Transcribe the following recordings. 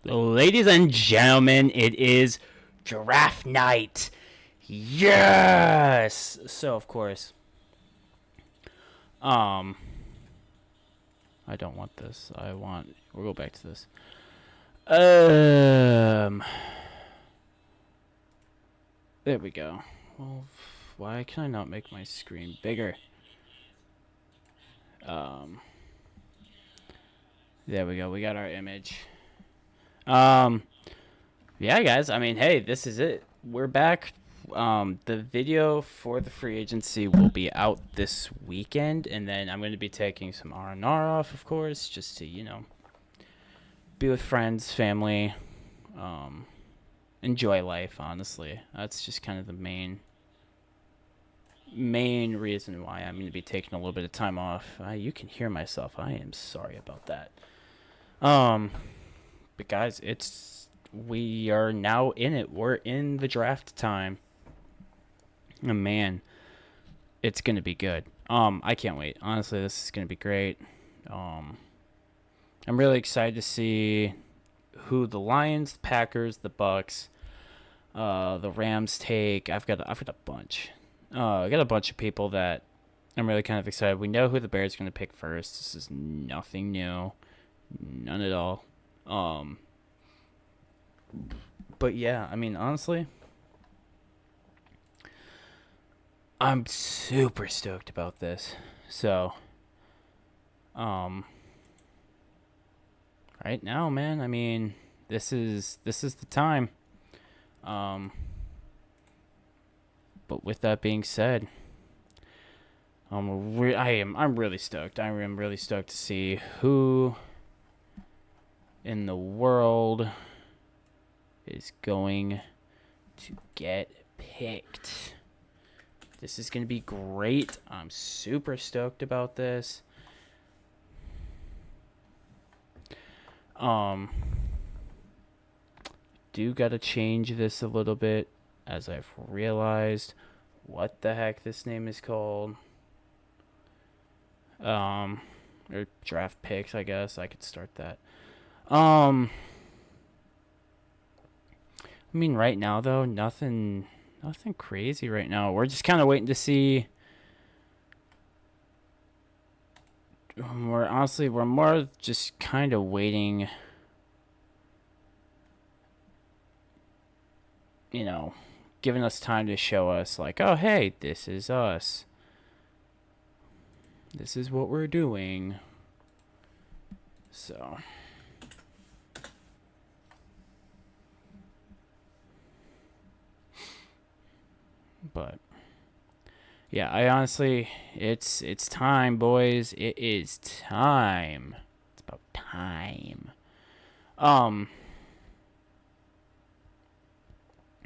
Ladies and gentlemen, it is draft night. Yes. So of course, I don't want this. We'll go back to this. There we go. Well, why can I not make my screen bigger? There we go. We got our image. Yeah, guys. I mean, hey, this is it. We're back. The video for the free agency will be out this weekend, and then I'm going to be taking some R&R off, of course, just to, be with friends, family, enjoy life, honestly. That's just kind of the main reason why I'm going to be taking a little bit of time off. You can hear myself. I am sorry about that. But guys, we are now in it. We're in the draft time. Oh, man, it's going to be good. I can't wait. Honestly, this is going to be great. I'm really excited to see who the Lions, the Packers, the Bucks, the Rams take. I've got a bunch. I got a bunch of people that I'm really kind of excited. We know who the Bears are going to pick first. This is nothing new. None at all. But yeah, I mean, honestly, I'm super stoked about this. So, right now, man, I mean, this is the time. But with that being said, I'm really stoked. I am really stoked to see who in the world is going to get picked. This is going to be great. I'm super stoked about this. Do got to change this a little bit, as I've realized. what the heck this name is called. Or draft picks, I guess. I could start that. I mean, right now though, nothing crazy right now. We're just kind of waiting to see. We're more just kind of waiting. You know, giving us time to show us, like, oh hey, this is us. This is what we're doing. So. But yeah, I honestly, it's time, boys. It is time. It's about time.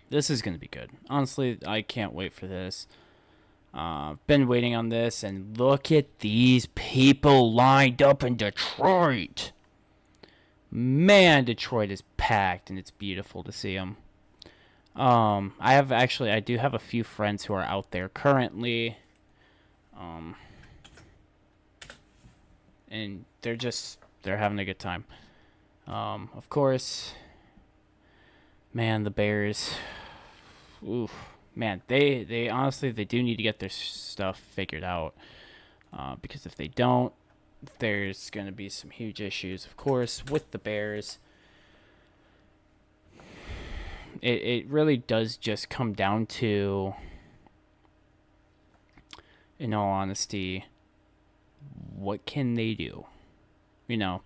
This is gonna be good. Honestly, I can't wait for this. Been waiting on this, and look at these people lined up in Detroit. Man, Detroit is packed, and it's beautiful to see them. I do have a few friends who are out there currently. And they're having a good time. Of course, man, the Bears. Oof, man, they honestly they do need to get their stuff figured out. Because if they don't, there's gonna be some huge issues, of course, with the Bears. It really does just come down to, in all honesty, what can they do? You know,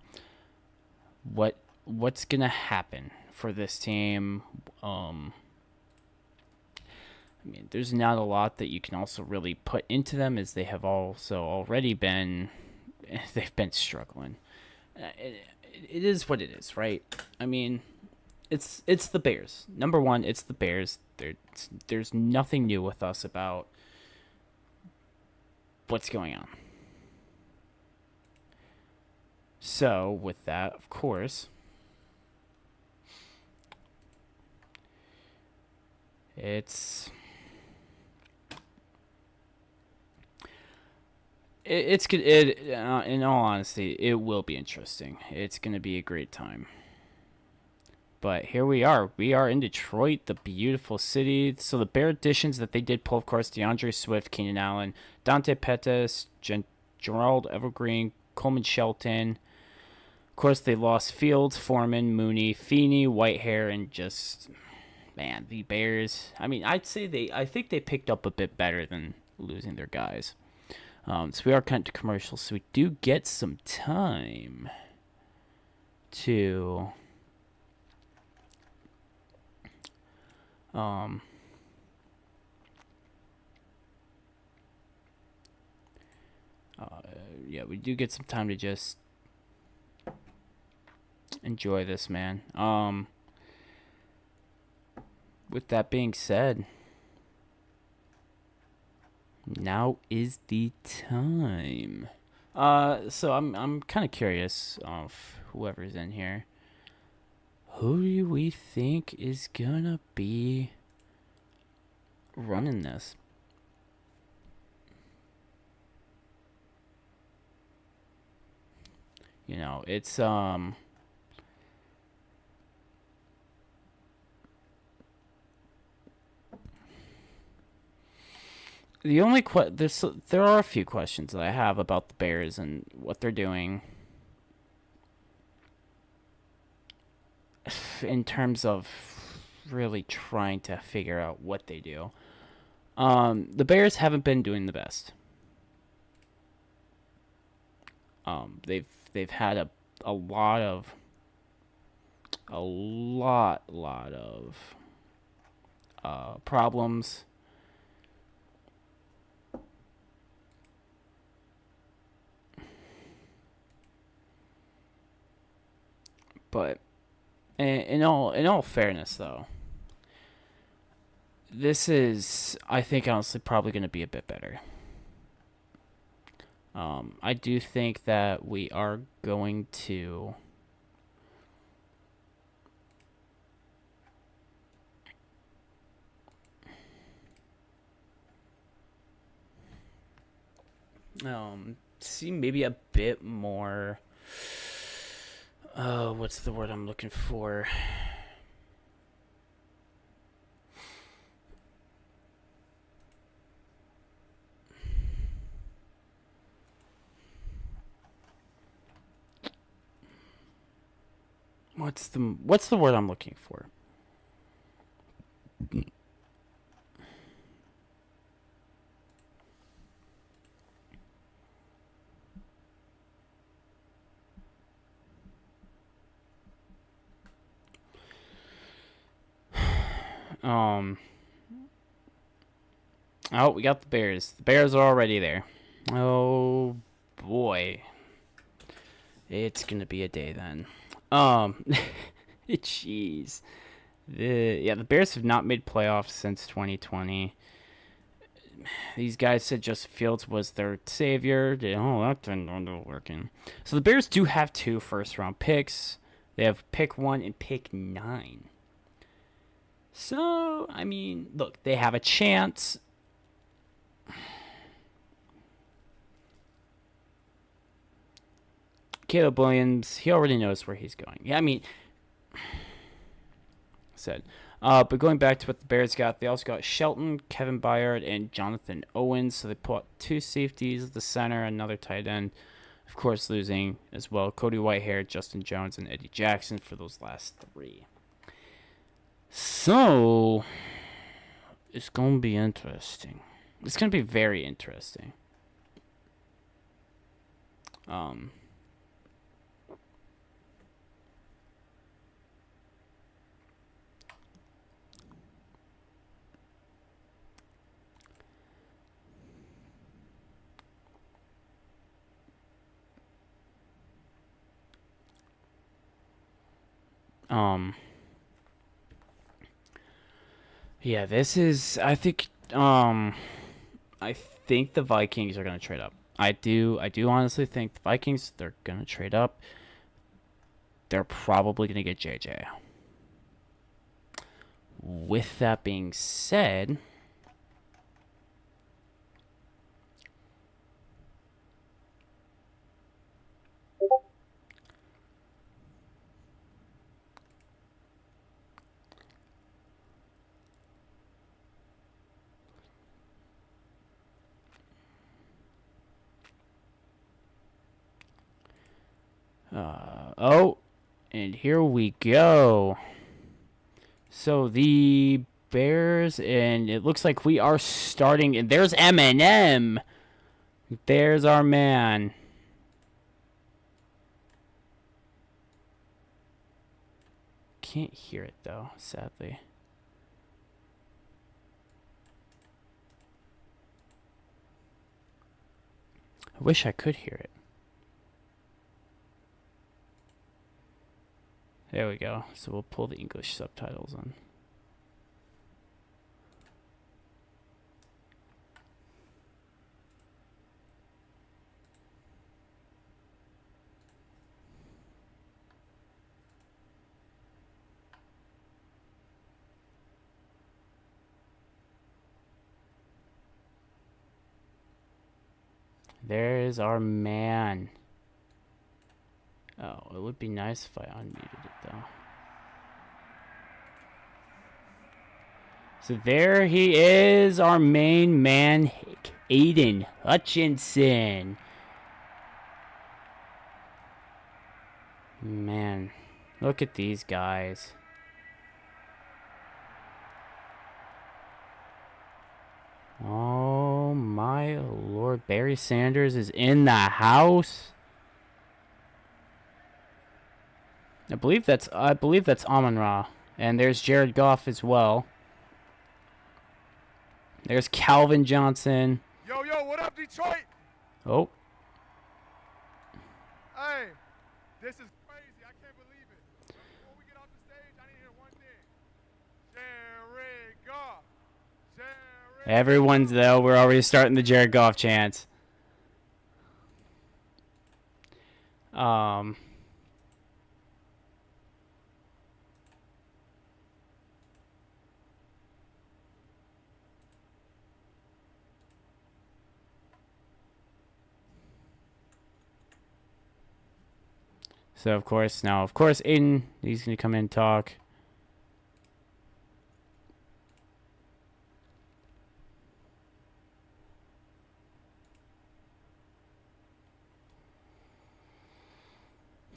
what's gonna happen for this team? I mean, there's not a lot that you can also really put into them, as they have also already been. They've been struggling. It is what it is, right? I mean, it's the Bears. Number one, it's the Bears. There's nothing new with us about what's going on. So, with that, of course, it's good. In all honesty, it will be interesting. It's gonna be a great time. But here we are. We are in Detroit, the beautiful city. So the Bear additions that they did pull, of course, DeAndre Swift, Keenan Allen, Dante Pettis, Gerald Evergreen, Coleman Shelton. Of course, they lost Fields, Foreman, Mooney, Feeney, Whitehair, and just, man, the Bears. I mean, I think they picked up a bit better than losing their guys. So we are cut to commercials, so we do get some time to yeah, we do get some time to just enjoy this, man. With that being said, now is the time. So I'm kind of curious of whoever's in here. Who do we think is gonna be running this? You know, it's the only there are a few questions that I have about the Bears and what they're doing in terms of really trying to figure out what they do. The Bears haven't been doing the best. They've had a lot of problems. But in all fairness, though, this is, I think, honestly, probably going to be a bit better. I do think that we are going to See maybe a bit more. What's the word I'm looking for? What's the word I'm looking for? Um. Oh, we got the Bears. The Bears are already there. Oh boy, it's gonna be a day then. Um. Jeez. The Bears have not made playoffs since 2020. These guys said Justin Fields was their savior. Oh, that didn't end up working. So the Bears do have 2 first-round picks. They have pick 1 and pick 9. So, I mean, look, they have a chance. Caleb Williams, he already knows where he's going. Yeah, I mean, said. But going back to what the Bears got, they also got Shelton, Kevin Byard, and Jonathan Owens. So they put 2 safeties, the center, another tight end. Of course, losing as well Cody Whitehair, Justin Jones, and Eddie Jackson for those last 3. So it's going to be interesting. It's going to be very interesting. Um, um, yeah, this is. I think the Vikings are going to trade up. I do honestly think the Vikings, they're going to trade up. They're probably going to get JJ. With that being said, and here we go. So the Bears, and it looks like we are starting. And there's Eminem. There's our man. Can't hear it though, sadly. I wish I could hear it. There we go. So we'll pull the English subtitles on. There's our man. Oh, it would be nice if I unmuted it though. So there he is, our main man, Aiden Hutchinson. Man, look at these guys. Oh my lord, Barry Sanders is in the house. I believe that's Amon-Ra. And there's Jared Goff as well. There's Calvin Johnson. Yo, what up, Detroit? Oh. Hey, this is crazy. I can't believe it. But before we get off the stage, I need to hear one thing. Jared Goff. Everyone's though. We're already starting the Jared Goff chants. So, of course, Aiden, he's going to come in and talk.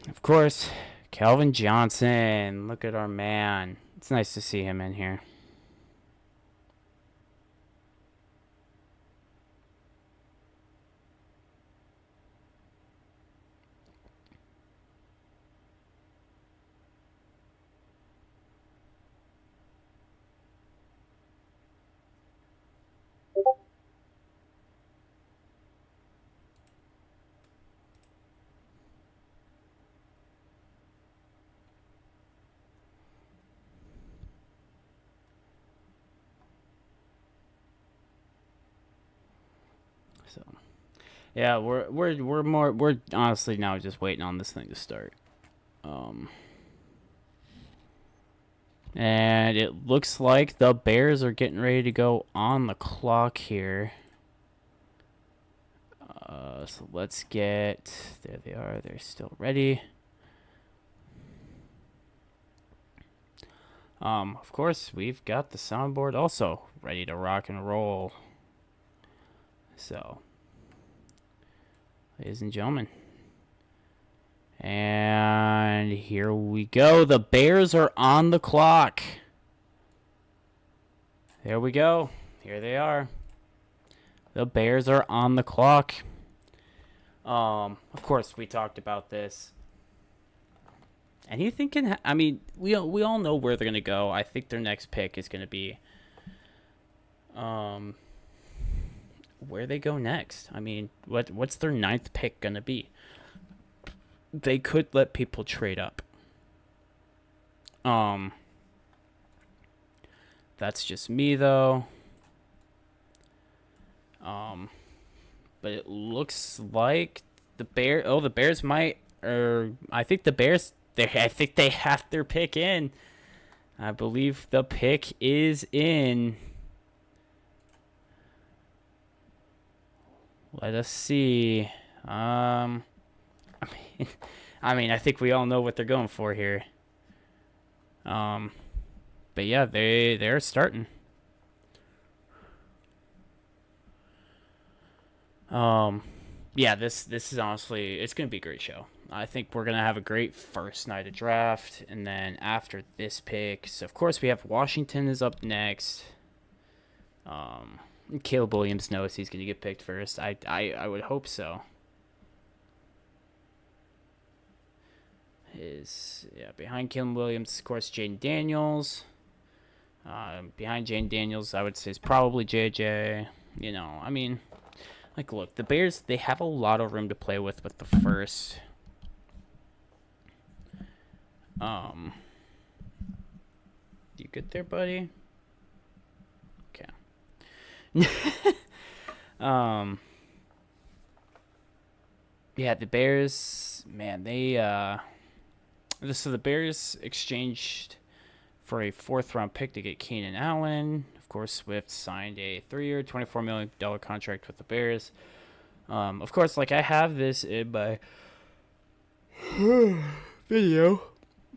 Of course, Calvin Johnson. Look at our man. It's nice to see him in here. So, yeah, we're honestly now just waiting on this thing to start. And it looks like the Bears are getting ready to go on the clock here. So let's get... There they are. They're still ready. Of course, we've got the soundboard also ready to rock and roll. So, ladies and gentlemen. And here we go. The Bears are on the clock. There we go. Here they are. The Bears are on the clock. Of course, we talked about this. Anything can I mean, we all know where they're going to go. I think their next pick is going to be where they go next. I mean, what's their 9th pick going to be? They could let people trade up. That's just me though. But it looks like the Bears might, or I think the Bears, I think they have their pick in. I believe the pick is in. Let us see. I mean, I think we all know what they're going for here. But yeah, they're starting. Yeah, this is honestly, it's gonna be a great show. I think we're gonna have a great first night of draft, and then after this pick, so of course we have Washington is up next. Caleb Williams knows he's gonna get picked first. I would hope so. Behind Caleb Williams, of course, Jaden Daniels. Behind Jaden Daniels, I would say is probably JJ. You know, I mean, like, look, the Bears, they have a lot of room to play with the first. You good there, buddy? Okay. Yeah, the Bears, man, so the Bears exchanged for a 4th-round pick to get Keenan Allen. Of course, Swift signed a 3-year, $24 million contract with the Bears. Of course, like, I have this in my video,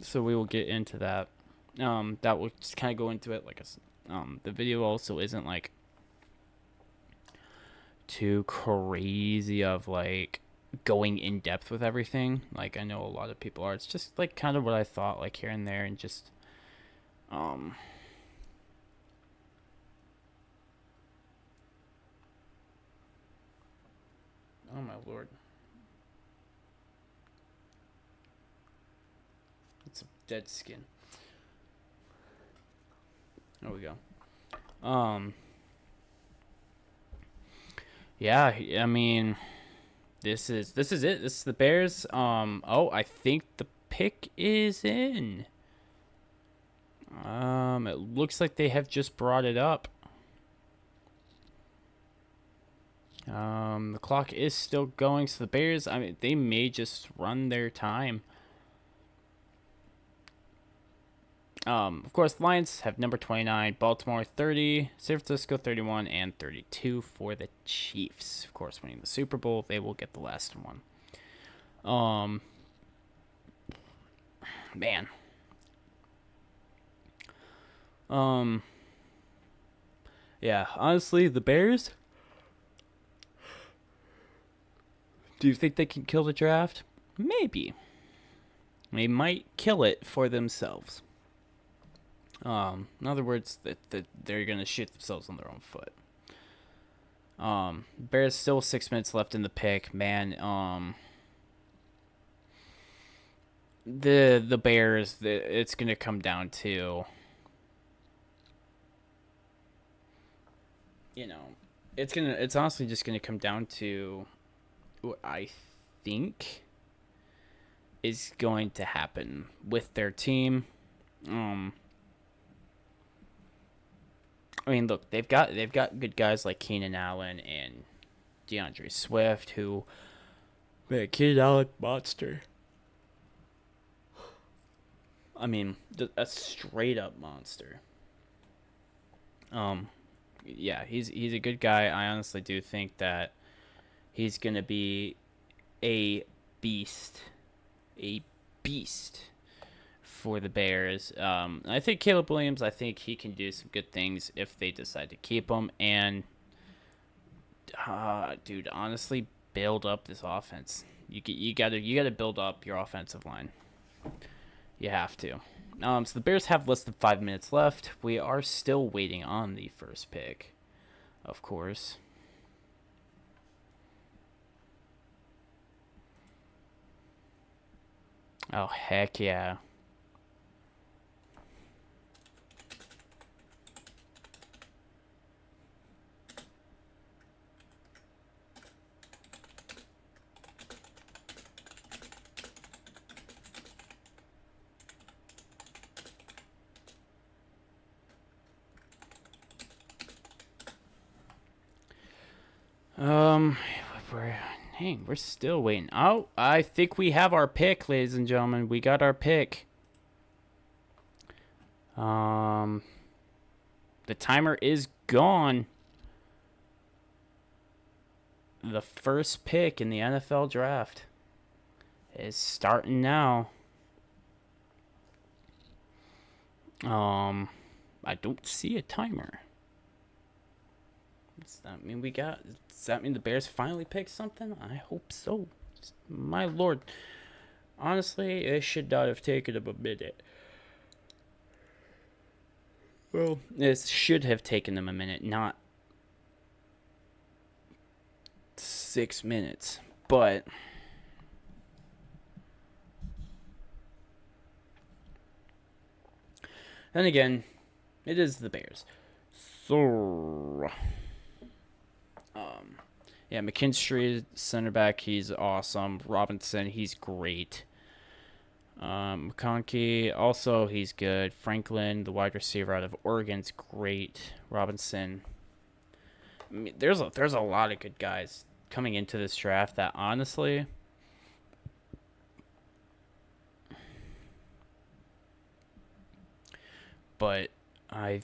so we will get into that. That will just kind of go into it. Like, the video also isn't like too crazy of like going in depth with everything. Like, I know a lot of people are. It's just like kind of what I thought, like here and there, and just oh my lord, it's a dead skin. There we go. Yeah, I mean, this is it. This is the Bears. I think the pick is in. It looks like they have just brought it up. The clock is still going, so the Bears, I mean, they may just run their time. Of course, the Lions have number 29, Baltimore 30, San Francisco 31, and 32 for the Chiefs. Of course, winning the Super Bowl, they will get the last one. Man. Yeah, honestly, the Bears. Do you think they can kill the draft? Maybe. They might kill it for themselves. In other words, that they're gonna shoot themselves on their own foot. Bears still 6 minutes left in the pick, man. The Bears, it's gonna come down to, it's honestly just gonna come down to what I think is going to happen with their team. I mean, look, they've got good guys like Keenan Allen and DeAndre Swift, who, man, Keenan Allen, monster. I mean, a straight up monster. Yeah, he's a good guy. I honestly do think that he's gonna be a beast for the Bears. I think Caleb Williams, I think he can do some good things if they decide to keep him. And, dude, honestly, build up this offense. You gotta build up your offensive line. You have to. So the Bears have less than 5 minutes left. We are still waiting on the first pick, of course. Oh, heck yeah. We're still waiting. Oh, I think we have our pick, ladies and gentlemen. We got our pick. The timer is gone. The first pick in the NFL draft is starting now. I don't see a timer. Does that mean does that mean the Bears finally picked something? I hope so. My lord. Honestly, it should not have taken them a minute. Well, it should have taken them a minute, not 6 minutes. But then again, it is the Bears. So yeah, McKinstry, center back, he's awesome. Robinson, he's great. McConkey, also he's good. Franklin, the wide receiver out of Oregon's great. Robinson. I mean, there's a lot of good guys coming into this draft that honestly, but I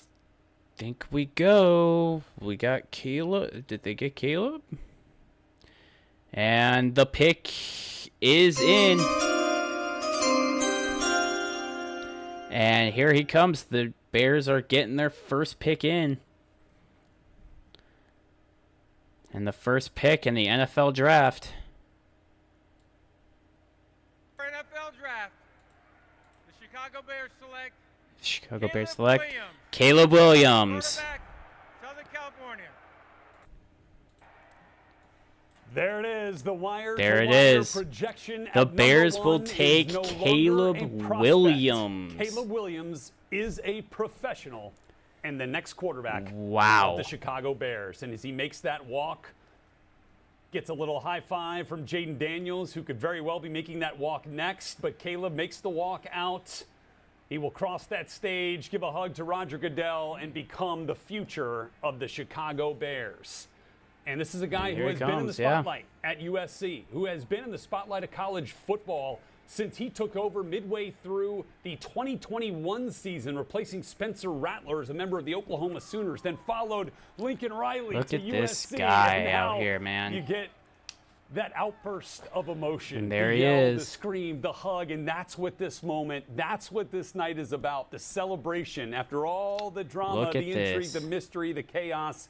think we got Caleb. Did they get Caleb? And the pick is in. And here he comes. The Bears are getting their first pick in. And the first pick in the NFL draft. NFL draft. The Chicago Bears select Caleb Williams. Quarterback, Southern California. There it is, the wire. There it is. The Bears will take Caleb Williams. Caleb Williams is a professional and the next quarterback Wow. of the Chicago Bears. And as he makes that walk, gets a little high five from Jaden Daniels, who could very well be making that walk next. But Caleb makes the walk out. He will cross that stage, give a hug to Roger Goodell, and become the future of the Chicago Bears. And this is a guy who has been in the spotlight at USC, who has been in the spotlight of college football since he took over midway through the 2021 season, replacing Spencer Rattler as a member of the Oklahoma Sooners, then followed Lincoln Riley Look to at USC. this guy and now out here, man. You get that outburst of emotion. And there the he yell, is. The scream, the hug, and that's what this moment, that's what this night is about. The celebration after all the drama, Look at the intrigue, this. the mystery, the chaos.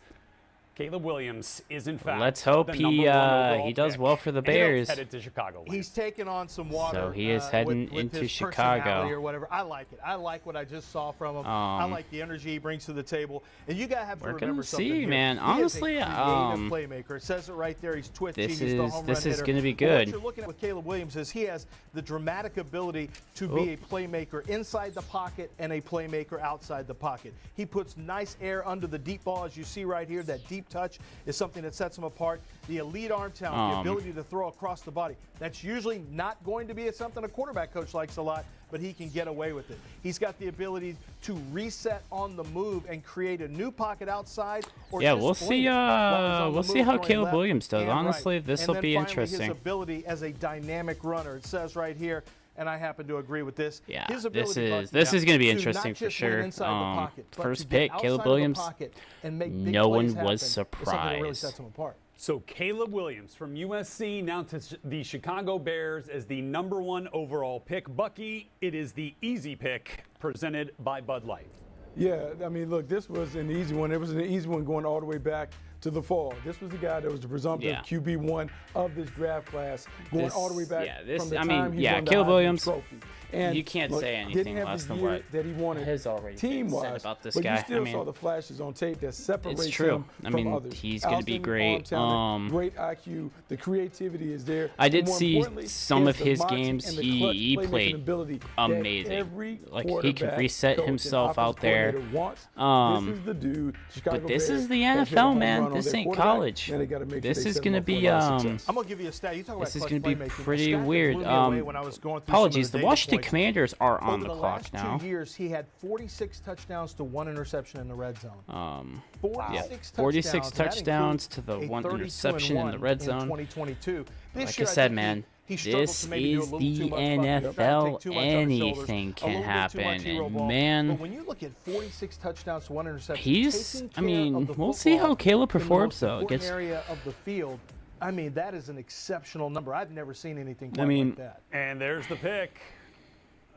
Caleb Williams is in fact. Let's hope the he number one overall he does pick. well for the And he's Bears. headed to Chicago. He's taking on some water. So he is heading with into his Chicago. personality or whatever. I like it. I like what I just saw from him. I like the energy he brings to the table. And you gotta have to We're remember gonna something see, here. man. He Honestly, is a creative playmaker. It says it right there. He's twitchy. This He's the is- home this run is hitter. gonna be But good. what you're looking at with Caleb Williams is he has the dramatic ability to be a playmaker inside the pocket and a playmaker outside the pocket. He puts nice air under the deep ball, as you see right here. That deep touch is something that sets him apart. The elite arm talent, the ability to throw across the body. That's usually not going to be something a quarterback coach likes a lot, but he can get away with it. He's got the ability to reset on the move and create a new pocket outside. Or Yeah, just we'll blink see, while he's on the we'll see move, how throwing Caleb left Williams does. and right. Honestly, this'll And then be finally, interesting. His ability as a dynamic runner. It says right here, and I happen to agree with this. Yeah, His this ability, is Bucky, gonna be to interesting not for just win sure. inside the pocket, but First to get pick, Caleb outside of the Williams. pocket and make big No plays one was happen is something that really surprised. sets him apart. So Caleb Williams from USC now to the Chicago Bears as the #1 overall pick. Bucky, it is the easy pick presented by Bud Light. Yeah, I mean, look, this was an easy one. It was an easy one going all the way back to the fall. This was the guy that was the presumptive Yeah. QB1 of this draft class, going all the way back from the I time mean, he yeah, won the Caleb Heisman Williams. Trophy. And You can't look, say didn't anything have less the than year what that he wanted has already been team-wise, said about this but guy. you I still mean, saw the flashes on tape that separates true. him I from mean, others. he's gonna be Outstanding great. arm talent, great IQ, the creativity is there. I and did more see importantly, some he of has the his moxie games. and the He clutch playmaking played ability that amazing. every Like, he could quarterback reset coach and himself out offensive there. coordinator wants. This is the dude, Chicago But this Bears, is the that hit a NFL, home man. run on This their ain't quarterback, college. and they gotta make sure This they is set gonna him up for a be, lot of success. I'm gonna give you a stat. You talk about This is clutch gonna be playmaking. A pretty stat that weird. blew me away when I was going through some of Apologies. The data Washington points. Commanders are on Over the the clock last now. 2 years, he had 46 touchdowns to 1 interception in the red zone. 46 46 touchdowns. and that touchdowns includes to the a 1 32-1 interception in the red zone. In 2022. This Like year, I said, think man, he struggled this to maybe do a is little the too much, Bucky. NFL. Take too much on his shoulders, Anything a can little bit too much happen, hero and ball. man, But when you look at 46 touchdowns to 1 interception, he's. taking I care mean, of the we'll see how football Caleb in the most performs though. important Against area of the field. I mean, that is an exceptional number. I've never seen anything quite mean, like that. And there's the pick.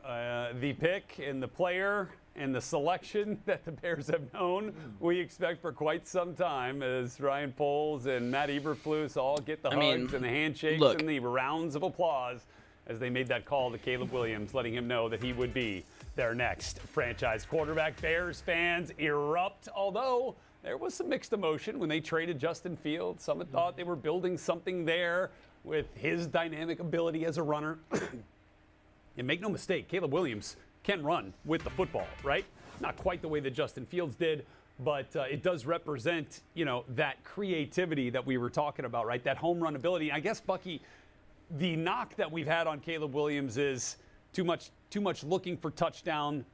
The pick and the player and the selection that the Bears have known we expect for quite some time as Ryan Poles and Matt Eberflus all get the I mean, hugs and the handshakes look. and the rounds of applause as they made that call to Caleb Williams, letting him know that he would be their next franchise quarterback. Bears fans erupt, although there was some mixed emotion when they traded Justin Fields. Some had thought they were building something there with his dynamic ability as a runner. And make no mistake, Caleb Williams can run with the football, right? Not quite the way that Justin Fields did, but it does represent, that creativity that we were talking about, right? That home run ability. I guess, Bucky, the knock that we've had on Caleb Williams is too much looking for touchdown.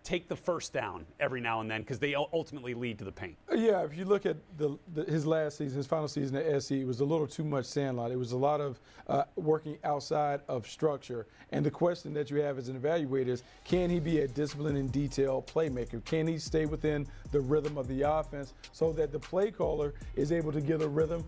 Take the first down every now and then because they ultimately lead to the paint. Yeah, if you look at his last season, his final season at SC, it was a little too much sandlot. It was a lot of working outside of structure. And the question that you have as an evaluator is, can he be a disciplined and detailed playmaker? Can he stay within the rhythm of the offense so that the play caller is able to get a rhythm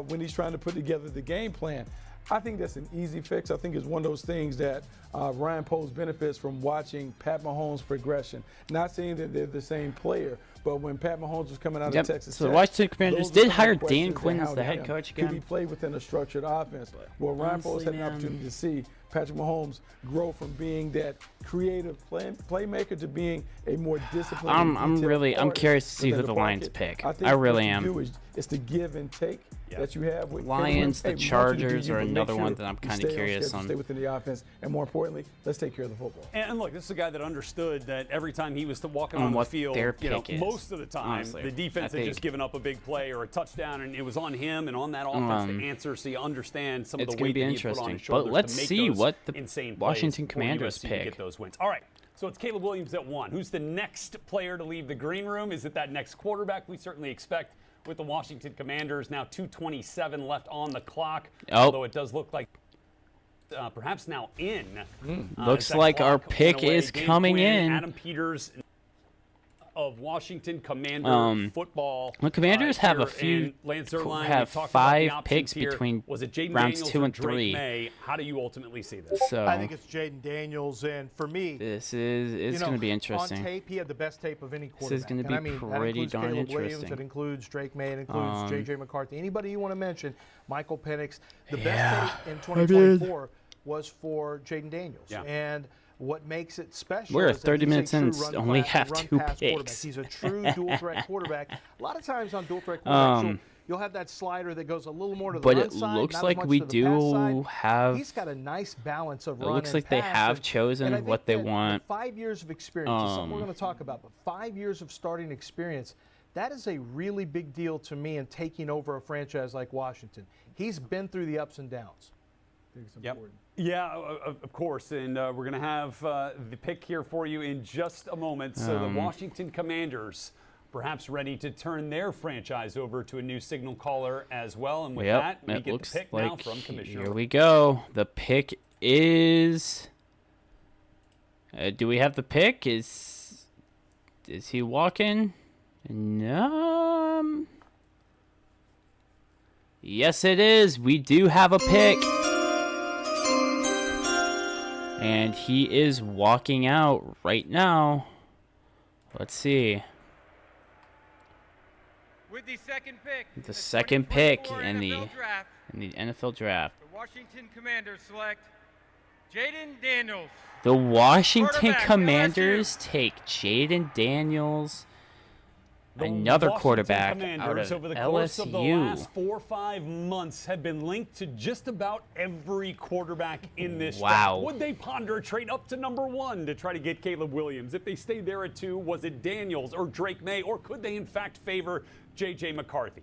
when he's trying to put together the game plan? I think that's an easy fix. I think it's one of those things that Ryan Poles benefits from watching Pat Mahomes' progression. Not saying that they're the same player, but when Pat Mahomes was coming out of Texas So the Tech, Washington Commanders those are did some of the hire Dan questions Quinn that as the hounded head him. coach Could he again. play within a structured offense? Well, Ryan Poles had honestly, an opportunity to see Patrick Mahomes grow from being that creative playmaker to being a more disciplined. I'm curious to see who the Lions pick. I really am. It's the give and take that you have with Lions, Hey, the we want you to do Chargers you, are but make another one sure that I'm you kinda stay on curious schedule, on. Stay within the offense, and more importantly, let's take care of the football. And look, this is a guy that understood that every time he was walking On on the what field, their pick is, most of the time, honestly. the defense I had just think- given up a big play or a touchdown, and it was on him and on that offense to answer. So you understand some of it's the gonna weight be that he put on interesting. his shoulders But let's to make see those what the insane Washington plays for Commanders USC to pick. get those wins. All right. So it's Caleb Williams at 1. Who's the next player to leave the green room? Is it that next quarterback we certainly expect with the Washington Commanders? Now 2:27 left on the clock, although it does look like perhaps now in. Looks as that like our clock pick went away. is Game coming Quinn, in. Adam Peters. of Washington Commander football. The Commanders have a here few in Lance Zierlein. have We talked about the 5 options picks here. between Was it Jaden rounds Daniels 2 or and Drake 3. May? How do you ultimately see this? So I think it's Jaden Daniels, and for me, this is going to be interesting. On tape, he had the best tape of any quarterback. This is gonna And be I mean, that pretty includes darn Caleb Williams, interesting. it includes Drake May, it includes J.J. McCarthy. Anybody you want to mention, Michael Penix. The best tape in 2024 was for Jaden Daniels. Yeah. And what makes it special We're is that 30 he's a minutes true in, run only pass- have run 2 pass quarterback. picks. He's a true dual threat quarterback. A lot of times on dual threat quarterbacks, you'll have that slider that goes a little more to the But run it side, looks not as like much we to the pass side. do have. He's got a nice balance of It run looks and like they pass, have and chosen I think what they that the want. 5 years of experience is something we're going to talk about, but 5 years of starting experience, that is a really big deal to me in taking over a franchise like Washington. He's been through the ups and downs. I think it's Yep. important. Yeah, of course. And we're going to have the pick here for you in just a moment. So the Washington Commanders perhaps ready to turn their franchise over to a new signal caller as well. And with that, we it get looks the pick like now from Commissioner. here we go. The pick is. Do we have the pick? Is he walking? No. Yes, it is. We do have a pick. And he is walking out right now. Let's see. With the second pick, The second pick 2024 in the NFL draft, NFL draft. the Washington Commanders select Jaden Daniels. The Washington Quarterback, Commanders take Jaden Daniels, The another Washington quarterback out Commanders of over the course of the last LSU. 4 or 5 months have been linked to just about every quarterback in this Wow. draft. Would they ponder a trade up to number 1 to try to get Caleb Williams? If they stayed there at 2, was it Daniels or Drake May, or could they in fact favor J.J. McCarthy?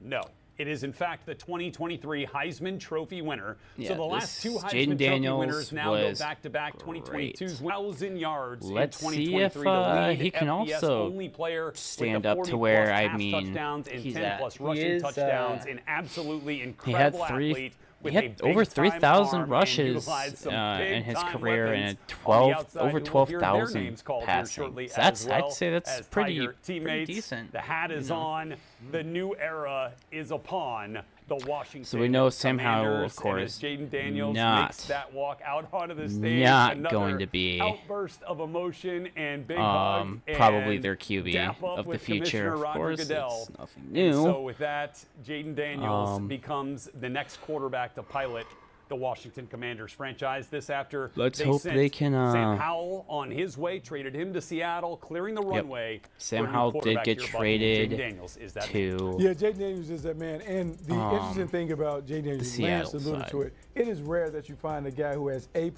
No. It is, in fact, the 2023 Heisman Trophy winner. Yeah, so the last 2 this Heisman Jaden Trophy Daniels winners now go was back-to-back. 2022's 1,000 yards Let's in see 2023. if, the lead he can FBS also only player stand with the up to 40+ where, I pass mean, touchdowns and he's 10+ at. rushing He is, touchdowns. An absolutely He incredible had athlete. He With a had over big-time 3,000 arm and rushes utilized some in his big-time career weapons and on the 12 outside over who will hear their 12,000 names called here passing. shortly So that's as well I'd say that's as pretty Tiger teammates. decent. The hat is on. The new era is upon the Washington. So we know Sam Howell, Commanders, of course, and as Jaden Daniels not- makes that walk out onto the stage. not another going to be, outburst of emotion and big hug. probably and their QB dap up of the with future. Commissioner Of Roger course, Goodell. it's nothing And new. so with that, Jaden Daniels becomes the next quarterback to pilot the Washington Commanders franchise. This after Let's they hope sent they can, Sam Howell on his way, traded him to Seattle, clearing the runway. Sam for a new Howell did quarterback get here, Bucky. traded Jaden Daniels is that to Yeah, Jaden Daniels is that man. And the interesting thing about Jaden Daniels, Lance Seattle alluded side. to it is rare that you find a guy who has A+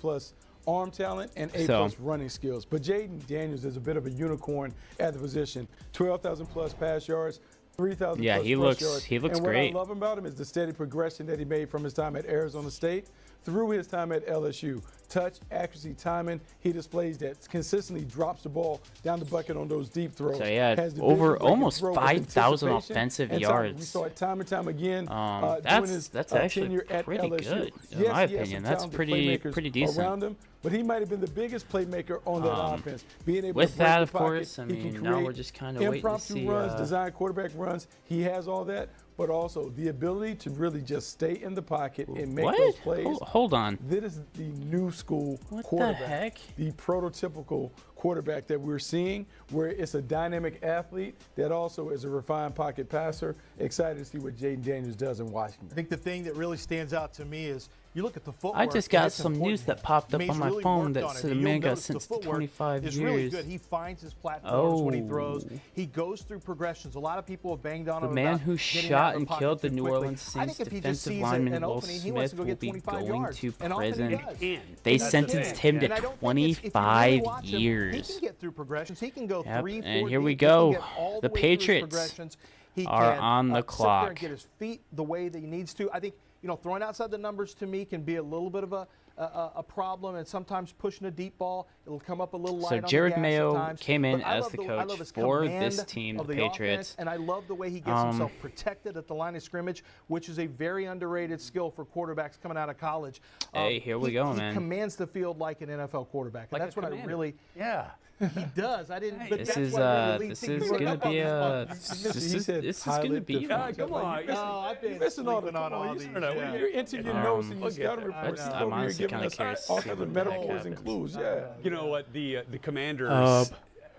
arm talent and A+ running skills. But Jaden Daniels is a bit of a unicorn at the position. 12,000+ pass yards, 3,000+ Yeah, he rush looks- yards. he looks and great. what I love about him is the steady progression that he made from his time at Arizona State through his time at LSU. Touch, accuracy, timing. He displays that, consistently drops the ball down the bucket on those deep throws. So, yeah, Has the over vision where he can almost throw with 5,000 anticipation offensive and timing. We yards. saw it time and time again. During that's his, actually tenure at pretty LSU. good, in Yes, my he has opinion. some That's talented pretty playmakers decent. around him, but he might have been the biggest playmaker on that offense. Being able With to break that, the of pocket, course, I he can mean, now we're create just kinda waiting to impromptu see, runs, design quarterback runs. He has all that, but also the ability to really just stay in the pocket and make what? those plays. Hold on. This is the new school What the quarterback. heck? The prototypical quarterback that we're seeing, where it's a dynamic athlete that also is a refined pocket passer. Excited to see what Jaden Daniels does in Washington. I think the thing that really stands out to me is you look at the footwork. I just and got it's some important. news that popped I up mean, on he's my really phone worked that on it, said the and man you'll got notice the sentenced to footwork 25 is years. really good. He finds his platforms when he Oh. throws. He goes through progressions. A lot of people have banged on The him man about who getting shot out of the and pocket killed too the New quickly. Orleans I Saints think if he just defensive sees lineman an Will opening, he wants Smith to go will get be 25 going yards. to And often he prison. does. And They that's the sentenced thing. him And I to don't think it's- if you really 25 watch him, years. He can get through progressions. He can go Yep, 3, 4 and here we deep. He can go. get all The way through his Patriots progressions. He are can, on the sit there and clock. get his feet the way that he needs to. I think, throwing outside the numbers to me can be a little bit of a problem, and sometimes pushing a deep ball, it'll come up a little light So on the Jared gas Mayo at times. came in But I as love the I love coach his for command this team, of the offense, Patriots. and I love the way he gets himself protected at the line of scrimmage, which is a very underrated skill for quarterbacks coming out of college. Hey, here we go, he man. commands the field like an NFL quarterback, and Like a that's what I commander. really. Yeah. He does. I didn't. But This that's is what I really this think is he's working gonna up on be this a month. He said this is gonna pilot be the Yeah, fun. come on. Oh, I've been You're missing all the sleeping on come on, all you these. don't know. Yeah. You're into your notes and your scouting reports. I'm You're over here honestly giving kinda us curious to all see kinds what of the heck metaphors and happens. clues. Yeah. You know what? The Commanders,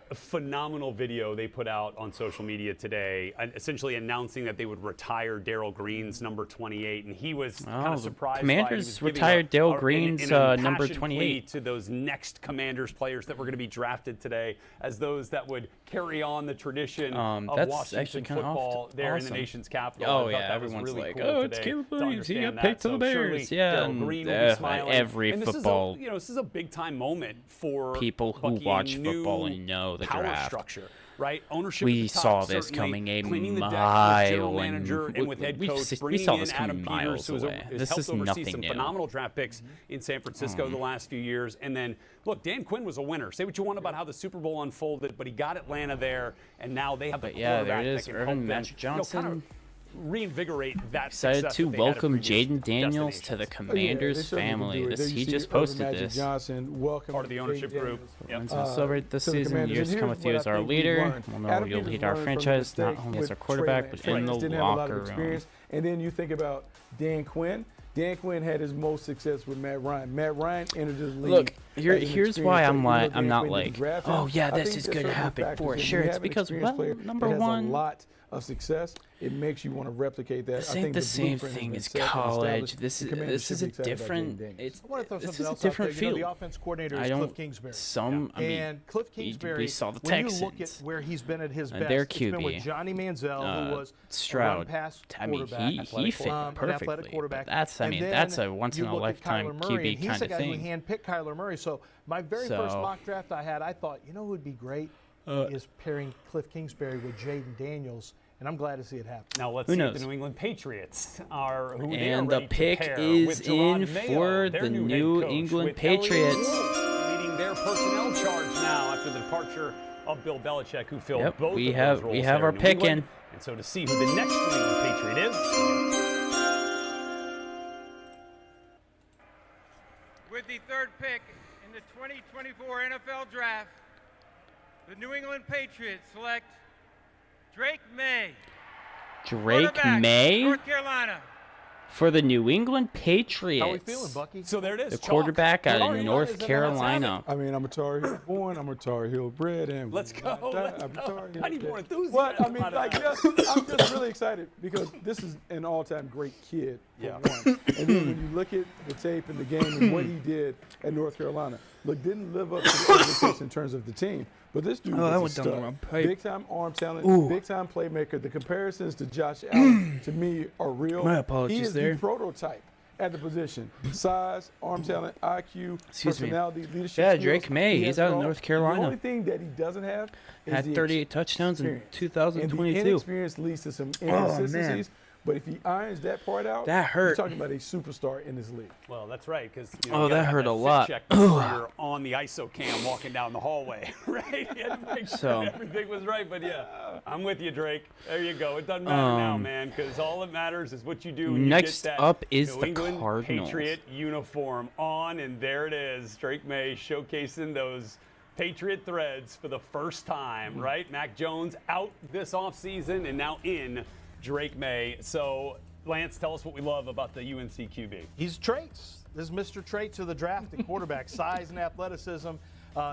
a phenomenal video they put out on social media today, essentially announcing that they would retire Darryl Green's number 28, and he was kind Oh, of the surprised. Commanders by it. He was giving retired Darryl an Green's, impassioned number plea 28. to those next Commanders players that were going to be drafted today as those that would carry on the tradition of that's Washington actually kinda football there in the awesome. nation's capital. Oh I thought yeah, that was everyone's really like, cool oh, it's today Caleb to Williams. He got understand picked that. to the So surely Bears. Yeah, Darryl and, Green will be smiling. every And football this is a big time moment for people who Bucky, a watch new football and know the power draft. structure, right? Ownership. We at the top, saw this certainly coming a cleaning the deck with mile general and manager and with head we coach. we Bringing saw in this coming Adam miles Peters, who has away. has This helped is oversee nothing some new. phenomenal draft picks in San Francisco the last few years. And then look, Dan Quinn was a winner. Say what you want about how the Super Bowl unfolded, but he got Atlanta there, and now they have the But yeah, there quarterback it that is, can Irvin help them, Magic Johnson. kind of reinvigorate that Excited success to that they had at welcome previous Jaden Daniels to the destinations. Commanders they certainly can family. do it. There you He see just Irvin posted Magic this. Johnson, welcome Part of the ownership Jaden group. Daniels. Yep. To celebrate this to the season, Commanders. years to And come here's with you what as I our think we've leader. learned. We'll know Adam you'll Peters lead our learned from the franchise, not mistake only as with our Trey quarterback, Lance. but Trey in the Lance didn't have a lot locker of room. experience. And then you think about Dan Quinn. Dan Quinn had his most success with Matt Ryan. Matt Ryan entered the league. Look, as here's an why experienced I'm player. Even though I'm Dan not Quinn like, didn't draft him, oh yeah, I this think is there's gonna certain happen factors for in. sure. When you It's have an because, experienced well, player number that has one, a lot of success, it makes you want to replicate that. this I ain't think the same blueprint has thing been as set and college. established. This The is Commanders this is should a be excited about different. Jaden Daniels. It's I want to throw this something is a else out different there. You know, field. the offense coordinator I is don't. Cliff Kingsbury. I mean, And Cliff Kingsbury, we saw the when Texans. you look at where he's been at his And best, their it's been with QB, Johnny Manziel, who was Stroud. a run-pass I mean, quarterback. he fit an athletic perfectly. quarterback. But that's, I And mean, then that's a you once in a look at lifetime Kyler Murray, QB and he's kind the of guy thing. who handpicked Kyler Murray. So my very first So- mock draft I had, I thought, you know who would be great is pairing Cliff Kingsbury with Jaden Daniels, and I'm glad to see it happen. Now let's Who see if knows? the New England Patriots are who they are And the ready to pick pair is with Gerard in Mayo, for their the new New head coach, England with Elliott Patriots. Wolf leading their personnel charge now after the departure of Bill Belichick, who filled Yep, both we of have- those we roles have there our in New pick England. in. And so to see who the next New England Patriot is. With the third pick in the 2024 NFL Draft, the New England Patriots select Drake May, Drake quarterback, May North Carolina. for the New England Patriots. How we feeling, Bucky? So there it is. The chalk. quarterback out Tar of Heel North is in the house. Carolina. I mean, I'm a Tar Heel born, I'm a Tar Heel bred, and Let's go. Let's I'm a go. Tar Heel I need bred. more enthusiasm. What? I mean, out of like, that. I'm just really excited because this is an all-time great kid, for Yeah. one. And then when you look at the tape and the game and what he did at North Carolina, look, didn't live up to the expectations in terms of the team. But this dude Oh, was that a went down the stud. wrong pipe. Big-time arm talent, big-time playmaker. The comparisons to Josh Allen, to me, are real. My He apologies is there. the prototype at the position. Size, arm talent, IQ, Excuse me. personality, leadership Yeah, skills. Drake May, He he's has out it of all. North The Carolina. only thing that he doesn't have is Had the 38 touchdowns in experience. And the 2022. inexperience leads to some inconsistencies. But if he irons that part out, That hurt. you're talking about a superstar in this league. Well, that's right, because Oh, that hurt a lot. Check before you're on the ISO cam walking down the hallway, right? You had to make sure So- everything was right. But yeah, I'm with you, Drake. There you go. It doesn't matter now, man, because all that matters is what you do. When Next you get that up is New the England Cardinals. Patriot uniform on, and there it is. Drake May showcasing those Patriot threads for the first time, right? Mac Jones out this offseason and now in Drake May. So, Lance, tell us what we love about the UNC QB. He's traits. This is Mr. Traits of the draft at quarterback, size and athleticism.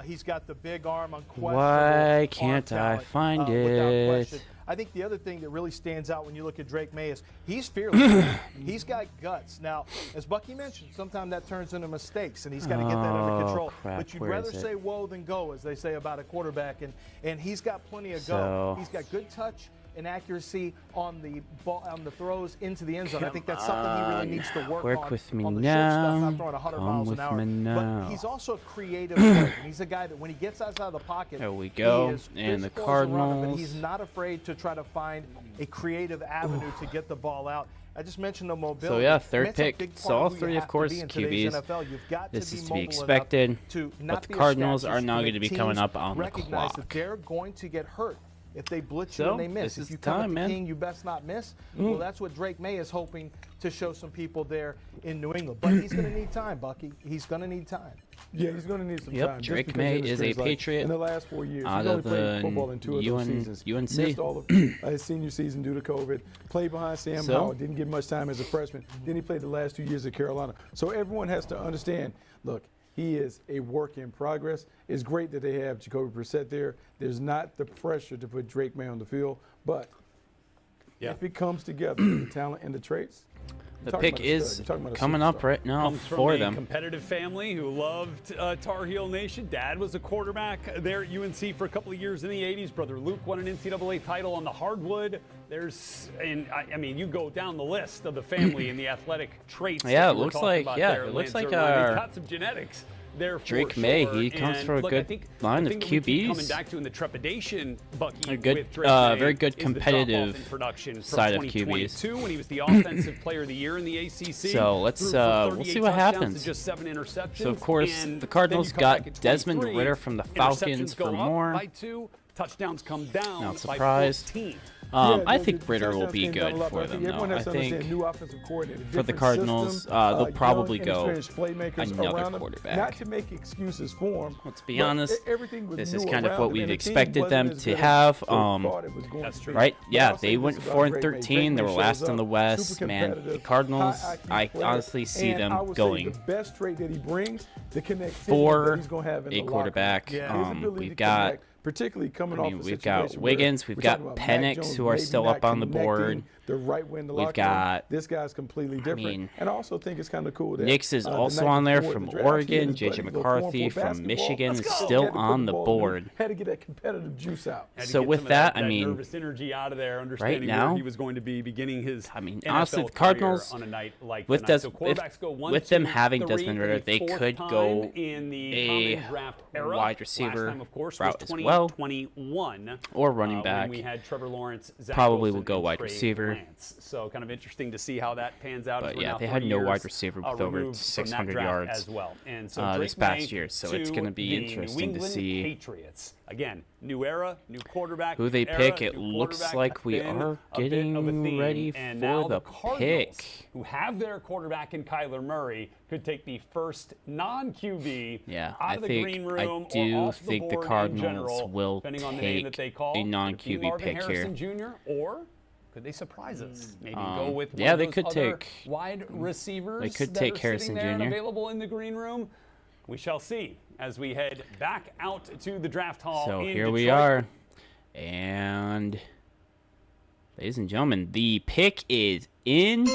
He's got the big arm, unquestionable. Why arm can't I talent, find without it? question. I think the other thing that really stands out when you look at Drake May is he's fearless. He's got guts. Now, as Bucky mentioned, sometimes that turns into mistakes, and he's got to get that under Oh, control. crap, But you'd where rather is it? say whoa than go, as they say about a quarterback, and he's got plenty of So- go. He's got good touch. and accuracy on the ball, on the throws into the end zone. I think that's something he really needs to work on. with me on the short stuff, now. not throwing 100 Come miles with an hour. me now. But he's also a creative player. He's a guy that when he gets outside of the pocket, There we go. he is And the physical as a runner, but Cardinals. he's not afraid to try to find a creative avenue to get the ball out. I just mentioned the mobility. So, yeah, third And that's a pick. big So part all of who you three, of have to course, be in today's QBs. NFL. You've got This to is be to be mobile enough expected. to But not the be a Cardinals status are now to going to be make coming teams up on the recognize clock. that they're going to get hurt if they blitz you So, and they miss. this If is you the come time, at the man. king, you best not miss. Well, that's what Drake May is hoping to show some people there in New England. But he's going to need time, Bucky. He's going to need time. Yeah, he's going to need some Yep, time. just Drake because May of his is a experience. Like, Patriot in the last 4 years, out he's only of played the football in 2 of those seasons. UNC. Missed all of his senior season due to COVID. Played behind Sam So? Howell. Didn't get much time as a freshman. Then he played the last 2 years at Carolina. So everyone has to understand, look, he is a work in progress. It's great that they have Jacoby Brissett there. There's not the pressure to put Drake May on the field, but if it comes together, the talent and the traits, The talking pick about a stud. is You're talking about a coming up superstar. right now Comes from for a them. competitive family who loved Tar Heel Nation. Dad was a quarterback there at UNC for a couple of years in the 80s. Brother Luke won an NCAA title on the hardwood. I mean, you go down the list of the family and the athletic traits. Yeah, that it you were looks talking like- about yeah, there, it looks Lance like Zierlein. our He's got some genetics there for Drake sure. May, he comes And from a look, good I think line the of thing that we keep QBs. coming back to in the trepidation, Bucky, A good, with Drake May very good is the competitive drop-off in production from side of QBs. 2022 when he was the offensive player of the year in the ACC. So let's, Threw for we'll 38 see what touchdowns happens. to just 7 interceptions. So, of course, And the Cardinals then you come back got at Desmond 23, Ridder from the Falcons interceptions go for up more. by 2, touchdowns come down Not by surprised. 14. I no, think the Ritter will touchdowns be came down good a lot, for but I them, think everyone though. I has to understand think new offensive coordinator, for the different Cardinals, system, they'll young, probably go inexperienced playmakers another around them. quarterback. Not to make excuses for him. Let's be but honest, everything was this new is kind of around what him, we've and the team expected wasn't them as to good as have. they thought it was going That's to true. be. Right? But Yeah, I'll say they this went about 4 and Drake May. 13. Drake They May were last shows in the up, West. super Man, the competitive, Cardinals, high IQ I player, honestly see and I them would say going the best trait that he brings, the connectivity for that he's going to have in a the locker room. quarterback. His ability We've to got, connect, particularly coming I off mean, a we've got situation where Wiggins, we've we're got talking about Mac Penix, Jones who are maybe still not up on the connecting board. the right way in the We've locker room. got- This guy's completely different. mean, and I also think it's kind of cool that Nix is the also night on there before from the draft, he and Oregon. his JJ buddies go McCarthy 4-on-4 from basketball. Michigan Let's is go. still Had to put on the ball in. board. Had to get that competitive juice out. Had to So get with some of that, I that mean, nervous energy out of there, understanding now, where he was going to be beginning his I mean, NFL honestly, the career Cardinals, on a night like with tonight. So Des- quarterbacks go 1, with them 2, having 3 Desmond for the Ridder, they 4th could time go in the a common draft era. wide receiver Last time, of course, route was as well, 2021, or running back. When we had Trevor Lawrence, Zach Probably Wilson, will go and wide Trey receiver. Lance. So kind of interesting to see how that pans out. But as we're yeah, now they had 3 no years, wide receiver with over removed from that 600 draft yards as well. And so this Drake past May year, so it's to gonna be the interesting New to England see Patriots. Again, new era, new quarterback. who they new pick. era, It new looks quarterback. like That's we been are a bit of a getting theme. ready And for now the Cardinals, pick. who have their quarterback in Kyler Murray, could take the first non-QB Yeah, out I of the think green I room do or off think the board in Cardinals general, will depending on the name that take they call. a Could it be non-QB Marvin pick here. Harrison Jr. or could they surprise us? Maybe go with one yeah, of they those could other take- wide receivers. they could that take are Harrison sitting there and Jr.. available in the green room. We shall see as we head back out to the draft hall. So in here we Detroit. are. And ladies and gentlemen, the pick is in.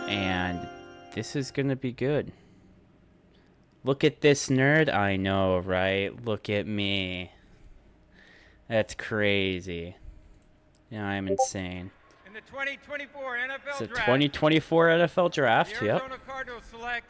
And this is going to be good. Look at this nerd. I know, right? Look at me. That's crazy. Yeah, I'm insane. In the 2024 NFL It's a Draft, 2024 NFL draft. the Yep. Arizona Cardinals select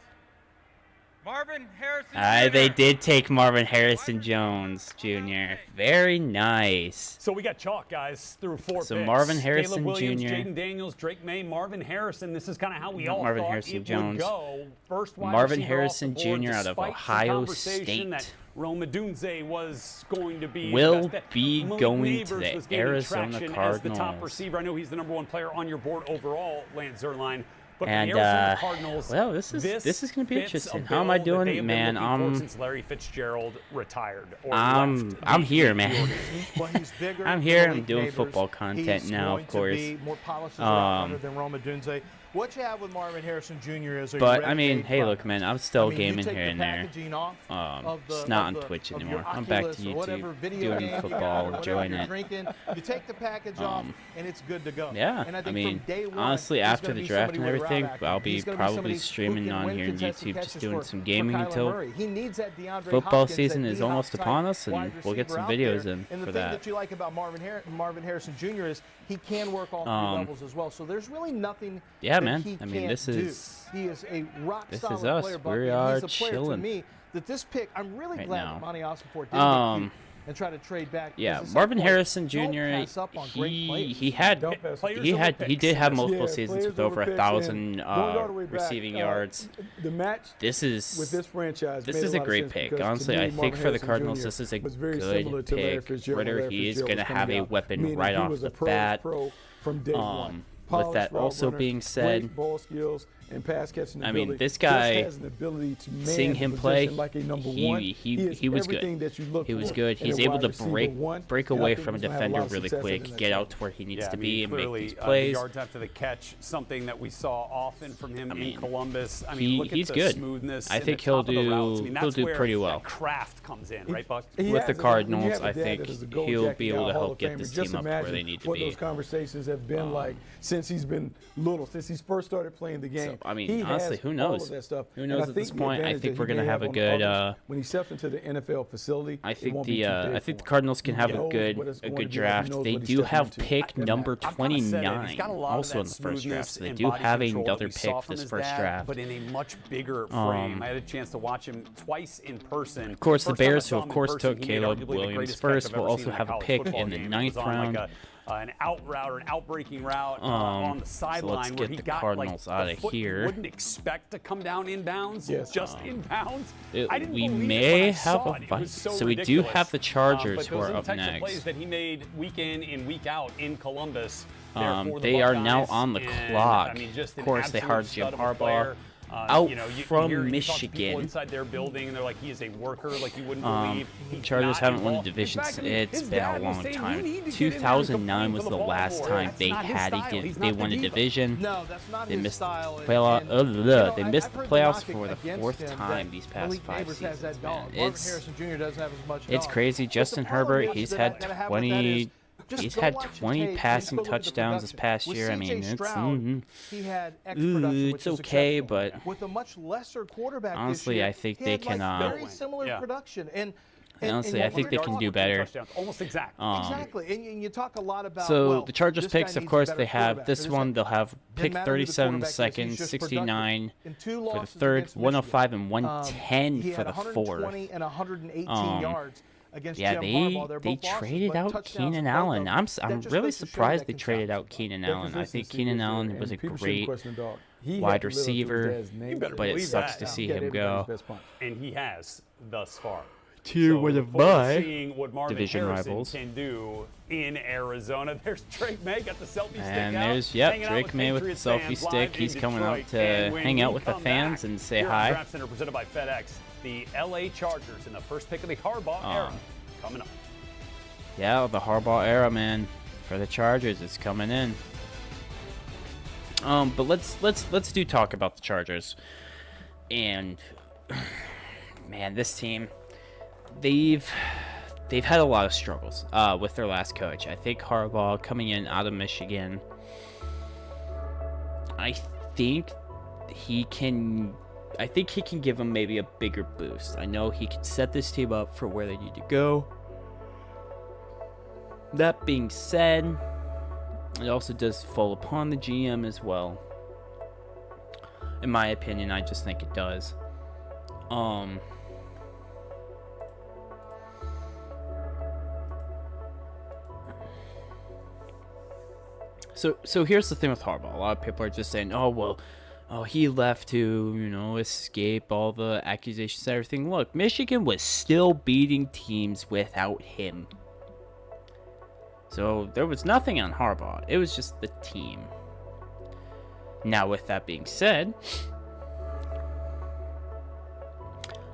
Marvin Harrison They Jr. did take Marvin Harrison Jones Jr. Very nice. So we got chalk, guys, through 4 So picks. Marvin Harrison Caleb Williams, Jr.. Jaden Daniels, Drake May, Marvin Harrison. This is kind of how we Not all Marvin thought Harrison it Jones. would go. First wide Marvin receiver off Harrison the board, Jr. out of despite some Ohio conversation State. that Rome Odunze was going to be Will the best, that be Malik going Neighbors to the was gaining Arizona traction as the top Cardinals. receiver. I know he's the #1 player on your board overall, Lance Zierlein. But And, for the Arizona Cardinals, well, this is gonna be fits interesting. a How am I bill that doing? they have been Man, looking for since Larry Fitzgerald retired. Or I'm left here, the man. organization. Well, he's bigger I'm than here. Malik I'm doing Neighbors. football content He's now, going of course. To be more polished as a route runner than Rome Odunze. What you have with Marvin Harrison Jr. is a But I mean, ready-made hey, look, product. man, I'm still I mean, you gaming take here the and there. packaging off of the- It's not of on the- Twitch of your anymore. I'm back to Oculus or whatever YouTube, video doing game you football, got, whatever enjoying you're it. drinking. You take the package off, and it's good to go. Yeah, and I, I think mean, from day one, honestly, he's after gonna the be draft somebody and with everything, route acumen. I'll be He's gonna probably somebody who streaming can on win here on contested YouTube, catches just doing for- some for gaming Kyler until Murray. He needs that DeAndre football Hopkins, season that is D-Hop almost type upon us, and wide we'll get receiver some out videos there. in And the for thing that. that you like about Marvin Harrison Jr. is he can work all three levels as well. So there's really nothing Yeah, that man. he I mean, can't this do. is- He is a rock this is solid us. player, We Bucky, and are he's a player to chilling me that this pick. I'm really right glad now. that Monty Ossenfort didn't get cute Um, and try to trade back. Yeah, because at some Marvin point, Harrison don't Jr. pass up on great players. He had Don't pass up. Players he over had he picks. did have Yeah, multiple Yeah, seasons players with over over picks, 1,000 and going all the way back, receiving yards. The match This is with this franchise. this made is a lot of great sense pick. because to Honestly, me, I think Marvin for the Harrison Cardinals, Jr. this is a was very similar good to Larry pick. Fitzgerald. Ritter, Larry he is Fitzgerald going to was have coming a out, weapon meaning right he off was the a bat. pro from day one. With that Polished route also runner, being said, great ball skills and pass catching I mean, ability. this guy, Just has an ability to man seeing the him play, position like a number he- one. he is was good. everything that you look He was for good. in He's a able wide to receiver one, break and I away think from a he's gonna have defender lot of really success in quick, the get next out to where he needs Yeah, to I be, mean, and make clearly, these the plays. yards after the catch, something that we saw often from him in mean, Columbus. I mean, he- look at he's the good. smoothness. I and think the he'll top of the routes. I do- mean, he'll that's do where pretty that well. craft comes in, right, Buck? He With the has it. When you Cardinals, have a I dad think that is a gold he'll jacket be able guy, to Hall help of get Famer, this just team up to where imagine they need to what be. those conversations have been like since he's been little, since he's first started playing the game. I mean, He honestly, has who all knows? of that stuff. Who And knows I at think this the point? I advantage think that we're he gonna may have a on good. others, when he steps into the NFL facility, I it think won't be too big I think the for him. Cardinals can have He a knows good what it's going to be. He draft. knows They what he's do stepping have into. pick That number matters. I've kinda said it. 29, He's got a lot of also that in the first draft. smoothness So they and do body have control that another we pick saw for from this his first dad, draft. but in a much bigger frame. I had a chance to watch him twice in person. Of course, the First time I Bears, saw who him of in course person, took he made Caleb arguably the Williams greatest catch first, I've will ever also seen in a have a college pick football in the game. It ninth was on round. like an out route or an outbreaking route on the sideline let's where get he the got Cardinals like outta a foot here. you wouldn't expect to come down inbounds, Yes. just inbounds. I didn't we believe it may when I have saw a it. It fight. was so So we do ridiculous. have the Chargers but who those are the up types of next. plays that he made week in and week out in Columbus. there for the They are now Buckeyes, on the and, clock. I mean, just Of an course, they absolute hired stud Jim of a Harbaugh player. out you from talk to people Michigan. inside their building, and they're like, he is a worker, like you wouldn't believe. He's Chargers not haven't won the involved. In division. fact, I mean, It's his been a dad was long saying, time. "You need to get in there and 2009 complain was for the the last Baltimore." time That's they not his had style. it. He's They not the won a diva. division. No, that's not They his missed style. the playoff. They missed I've the heard playoffs knock for the against fourth him time that these past Malik 5 Neighbors has that seasons. dog. Man. Marvin It's Harrison Jr. doesn't have as much it's dog. crazy. But the Justin problem Herbert, is he's that I had gotta have with that is 20. just He's go had watch the 20 tape, passing just go look at the touchdowns this production. past With year. I C.J. mean, it's Stroud, he had X production, which it's is okay, exceptional. but with a much lesser quarterback honestly, this year, I think he they had, can, like, very Yeah. similar production. And honestly, I think they can do better. Almost exactly. Exactly, and you talk a lot about. So well, the Chargers this guy picks, of needs a course, better they have quarterback. this But one. it's They'll have like, pick doesn't matter who the 37 quarterback is, he's seconds, just 69 productive. In two for the losses third, against 105 Michigan, and 110 he for had the fourth. 120 and 118 yards against Yeah, Jim they Harbaugh. They're they both losses, traded but out touchdowns Keenan in both Allen. of them. I'm That just really goes to show surprised that they traded out consistency. Keenan That Allen. I think consistency Keenan is there, Allen and was a people shouldn't great question the dog. He wide had to live up to his receiver, dad's name. You better but it believe sucks that. to see He had him go. everybody's best punch. And he has thus far. Tier So with a look forward to bye. seeing what Marvin Division Harrison rivals. can do in Arizona. There's Drake May got the selfie stick And out, there's, hanging out Drake May with the Patriots selfie fans stick. live He's in coming out Detroit. to And when hang we out with the come fans back and say here on hi. Draft Center presented by FedEx, the LA Chargers in the first pick of the Harbaugh era coming up. Yeah, the Harbaugh era, man, for the Chargers is coming in. But let's do talk about the Chargers. And man, this team, they've had a lot of struggles with their last coach. I think Harbaugh coming in out of Michigan, I think he can give them maybe a bigger boost. I know he can set this team up for where they need to go. That being said, it also does fall upon the GM as well. In my opinion, I just think it does. So here's the thing with Harbaugh. A lot of people are just saying, he left to, escape all the accusations and everything. Look, Michigan was still beating teams without him. So there was nothing on Harbaugh. It was just the team. Now, with that being said,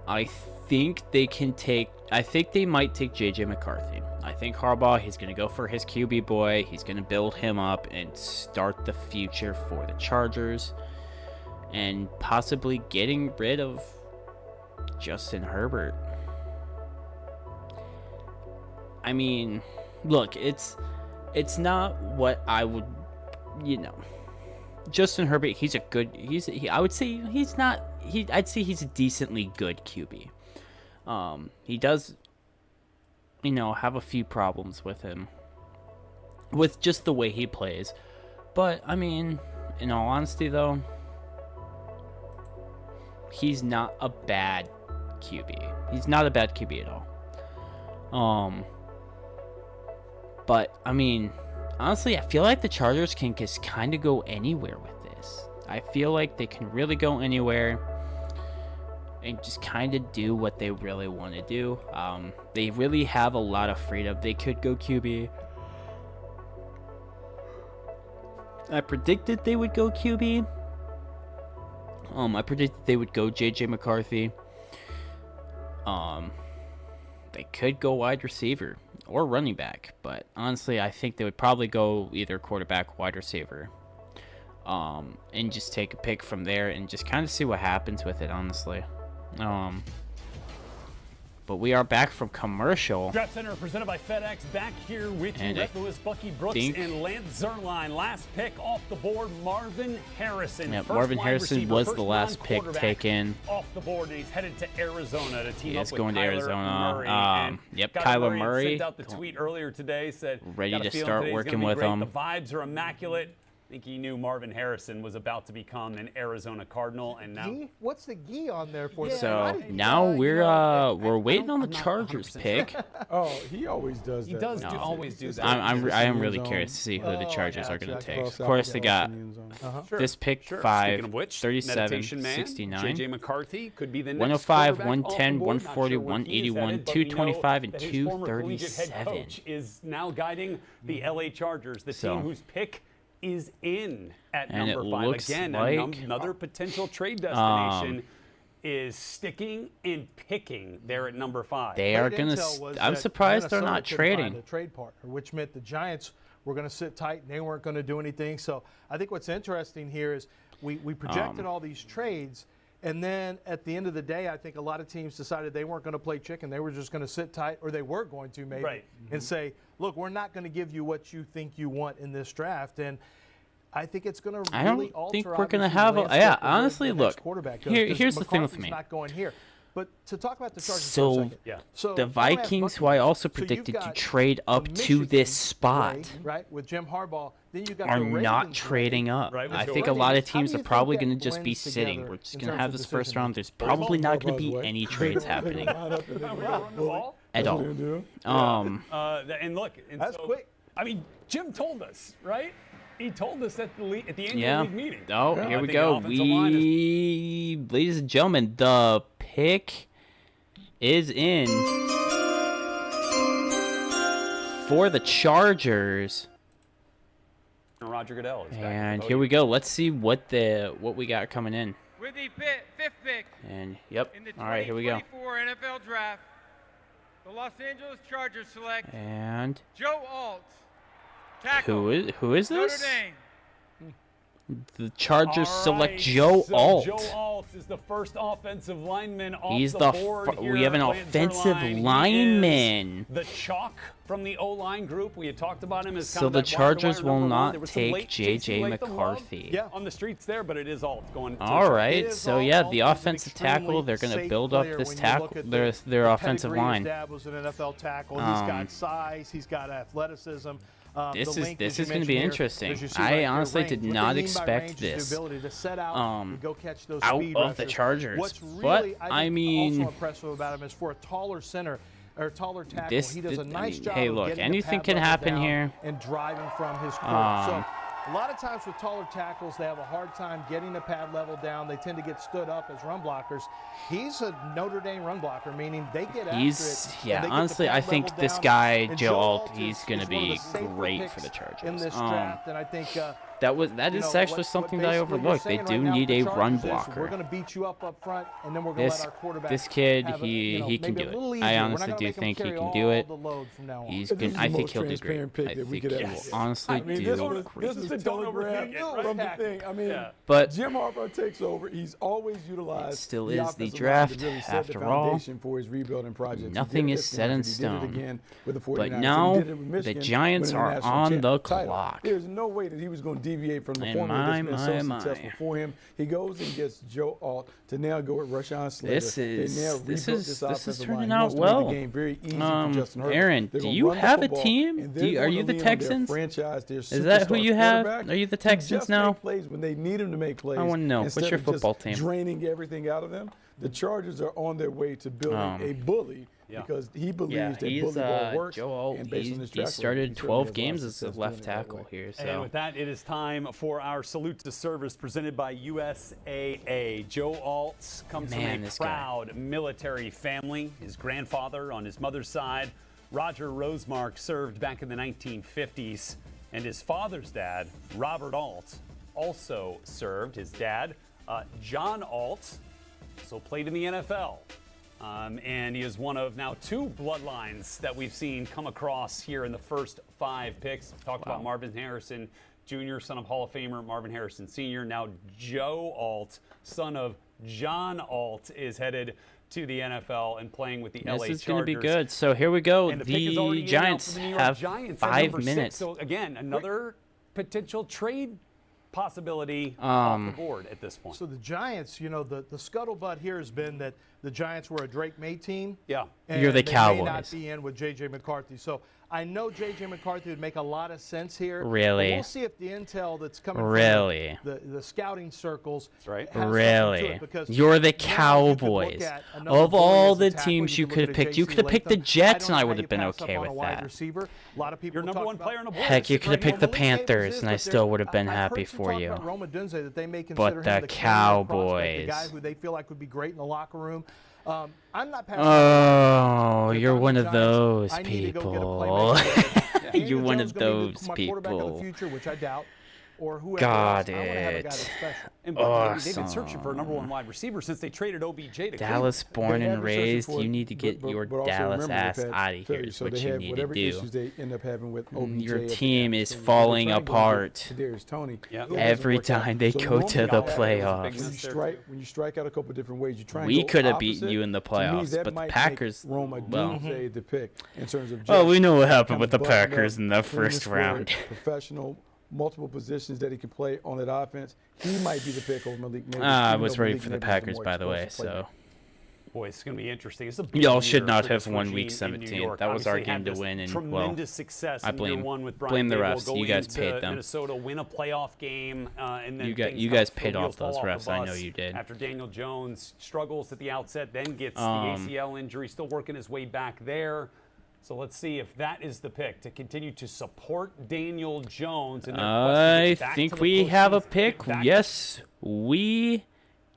I think they might take JJ McCarthy. I think Harbaugh, he's going to go for his QB boy. He's going to build him up and start the future for the Chargers. And possibly getting rid of Justin Herbert. I mean, look, it's not what I would, Justin Herbert, he's a good, I would say I'd say he's a decently good QB. He does, have a few problems with him, with just the way he plays. But, I mean, in all honesty, though, he's not a bad QB. He's not a bad QB at all. But, I mean, honestly, I feel like the Chargers can just kind of go anywhere with this. I feel like they can really go anywhere and just kind of do what they really want to do. They really have a lot of freedom. They could go QB. I predicted they would go QB. I predicted they would go JJ McCarthy. They could go wide receiver or running back, but honestly, I think they would probably go either quarterback, wide receiver, and just take a pick from there and just kind of see what happens with it, honestly. But we are back from commercial. Draft Center presented by FedEx, back here with you. Red Lewis, Bucky Brooks, and Lance Zierlein. Last pick off the board, Marvin Harrison. Yeah, Marvin Harrison was the last pick taken. Off the board, and he's headed to Arizona to team up with going to Kyler Arizona. Murray. Yep, Kyler Murray. Sent out the tweet earlier today, said ready to start working with him. The vibes are immaculate. I think he knew Marvin Harrison was about to become an Arizona Cardinal, and now what's the gi on there for? So now we're waiting on the Chargers pick. Oh, he always does that. he does always do that. I am really curious to see who the Chargers are going to take. Of course, they got this pick 5, Speaking of which, 37, meditation man, 69, JJ McCarthy could be the next 105, quarterback 110, on board. 140, Not sure where he is 181, headed, but we know 225, and that his former collegiate head 237. coach is now guiding the LA Chargers, the team whose pick is in at And number it 5. looks Again, like, another potential trade destination is sticking and picking there at number 5. They are going to. I'm surprised they're not trading. A trade partner, which meant the Giants were going to sit tight and they weren't going to do anything. So I think what's interesting here is we projected all these trades, and then at the end of the day, I think a lot of teams decided they weren't going to play chicken. They were just going to sit tight, or they were going to maybe, and say, look, we're not going to give you what you think you want in this draft. And I think it's going to really alter. I don't think we're going to have a. Honestly, look. Here's the thing with me. Not going here. But to talk about the Chargers So, for a second. So the Vikings, who I also predicted to trade up to this spot, right, with Jim Harbaugh, then you got are the not Ravens trading up. Right, I with think Joe a lot of How do teams you are think probably that going to just be blends sitting. together We're just in going to terms have of this first decision round. There's probably not going to be What? any trades happening at all. And look, That's quick. I mean, Jim told us, right? He told us at the annual Yeah. league meeting. Oh, I here we think go. the offensive line Ladies and gentlemen, the pick is in for the Chargers. Roger Goodell is back. And here we go. Let's see what we got coming in. With the fifth pick And yep. in the All right, here we go. 2024 NFL Draft, the Los Angeles Chargers select And Joe Alt, tackle, who is Notre this? Dame. The Chargers All select right, Joe so Alt. Joe Alt is the first offensive lineman off He's the the board here. we have an Lance offensive Zierlein. He lineman. is the chalk from the O-line group. We had talked about him as So kind of the that wide Chargers wire will number one. not There was some take late J.J. Latham love McCarthy. on the streets there, but it is Alt going. To All the right, is so all yeah, Alt the is an offensive tackle. They're going to safe build up player this when you tackle, look at their the offensive pedigree line. established an NFL tackle. He's got size. He's got athleticism. This the is length, this as you is going to mentioned be here, interesting. as you see I right here, honestly range. did What they not mean by expect range is this the ability to set out and go catch those out speed of the rushers. Chargers. What's really, But I think, mean, also impressive about him is for a taller center or taller tackle, This- he does a I nice mean, job hey, of look, getting the anything pad can level happen down here. and driving from his core. So a lot of times with taller tackles, they have a hard time getting the pad level down. They tend to get stood up as run blockers. He's a Notre Dame run blocker, meaning they get after He's it. and yeah. they get the Honestly, pad I think level this down. guy And Joe Alt, Alt he's is going to one of be the safer great picks for the Chargers. in this draft, and I think That You is know, actually what something that I basically we're overlooked. They saying do right now need with a the run Chargers is blocker. We're going to beat you up front, and then we're going to This let our quarterback. this kid, have it, he you know, he can maybe do a little it. easier. I We're not honestly gonna do make him think he carry can do all it. the load from now on. He's This gonna. is the I think most he'll do great. transparent pick I that we think could he ever will get. honestly I mean, do this great. is the don't telegraph overthink it, right? from the thing. I mean, Yeah. But Jim Harbaugh takes over. He's always utilized It still the is the offensive line to draft, really set after the all. foundation for his rebuilding project. Nothing is set in He stone. did it again with the 49ers. But and he now did it with the Michigan, Giants winning the are national on the title. clock. There's no way that he was going to deviate from the And formula that's been my, so my. successful for him. He goes and gets Joe Alt to now go with Rashawn Slater. This They is- now this rebuilt is- this this is offensive turning line. He out wants to make well. the game very easy for Justin Herbert. Aaron, They're do gonna you run the have a football, team? and they're Are going you to the lean on their Texans? franchise, their Is that who superstar you have? quarterback Are you the to Texans just now? make plays when they need him to make plays. I wanna know. What's instead your of just football team? draining everything out of them. The Chargers are on their way to building a bully Yeah. because he believes Yeah, that he's bully ball works. Joe Alt. and based on his He track record, started he certainly 12 has a lot of games as a success left doing it that tackle way. here. And So with that, it is time for our salute to service presented by USAA. Joe Alt comes Man, from a this guy. proud military family. His grandfather on his mother's side, Roger Rosemark, served back in the 1950s. And his father's dad, Robert Alt, also served. His dad, John Alt, also played in the NFL. And he is one of now 2 bloodlines that we've seen come across here in the first 5 picks. Talked about Marvin Harrison Jr., son of Hall of Famer Marvin Harrison Sr. Now Joe Alt, son of John Alt, is headed to the NFL and playing with the LA this Chargers. is going to be good. So here we go. And the pick is already The in now Giants for the New York have Giants at 5 number 6. minutes. So again, another potential trade possibility off the board at this point. So the Giants, you know, the scuttlebutt here has been that the Giants were a Drake May team. Yeah. And You're the they may not Cowboys. be in with J.J. McCarthy. So I know J.J. McCarthy would make a lot of sense here. Really? But we'll see if the intel that's coming Really? from the scouting circles right. has something to Really? it, because You're the now you could look Cowboys. at another Of boy all as a the tackle. teams you could could look have at picked, you J.C. could have picked the Latham. Jets, and don't I know would how have been you pass okay up on a with wide that. receiver. A lot of people Your number talk 1 about player on the board. Heck, you sitting could have right picked the here. Malik Davis Panthers, is, and I but still there- would have been I've happy heard some for talk you. about Rome Odunze that they may consider But him the Canadian prospect, the Cowboys. guy who they feel like would be great in the locker room. I'm not passing. Oh, If you're I'm the one of Giants, those I need to go get a people. playmaker. Daniel You're one Jones of gonna be those my quarterback of the people. future, which I doubt, or whoever Got else. I want to have a guy it. that's special. And Bucky, they've been searching for a Awesome. number 1 wide receiver since they traded OBJ to Dallas born They and have been searching raised. for You it, need to get your but also Dallas remember ass they've had out of here. failures, Is so what they you have need to whatever do. issues they end up having with OBJ Your at the team end. is So they're falling trying to go apart. get Kadarius Toney. Yeah. It doesn't Every work out. time they So go normally to the what happens is playoffs. when you strike out a couple different ways, you try and We go could have opposite. beaten you in the To me, playoffs, that but the might make Packers- Roma well. Doomsday the pick in terms of Oh, just we know what kind happened of with the buttoning up, Packers in the clean and first square, round. Professional, multiple positions that he can play on that offense. He might be the pick over Malik Nabers. I even was though ready Malik for the Nabers is Packers, more by the way. explosive playmaker. So Boy, it's going to be interesting. It's a big y'all should year not for have this won regime Week in New 17. York. That was our Obviously game had to this win, and, tremendous well, success I in blame- year 1 with Brian blame the Dable, refs. go You guys into paid them. Minnesota, win a playoff game, and then You things you kind guys of paid the off wheels fall those the refs. I know bus you did. After Daniel Jones struggles at the outset, then gets the Um, ACL injury, still working his way back there. So let's see if that is the pick to continue to support Daniel Jones. In their quest to I get back to think the we have a postseason, pick. get back- Yes, we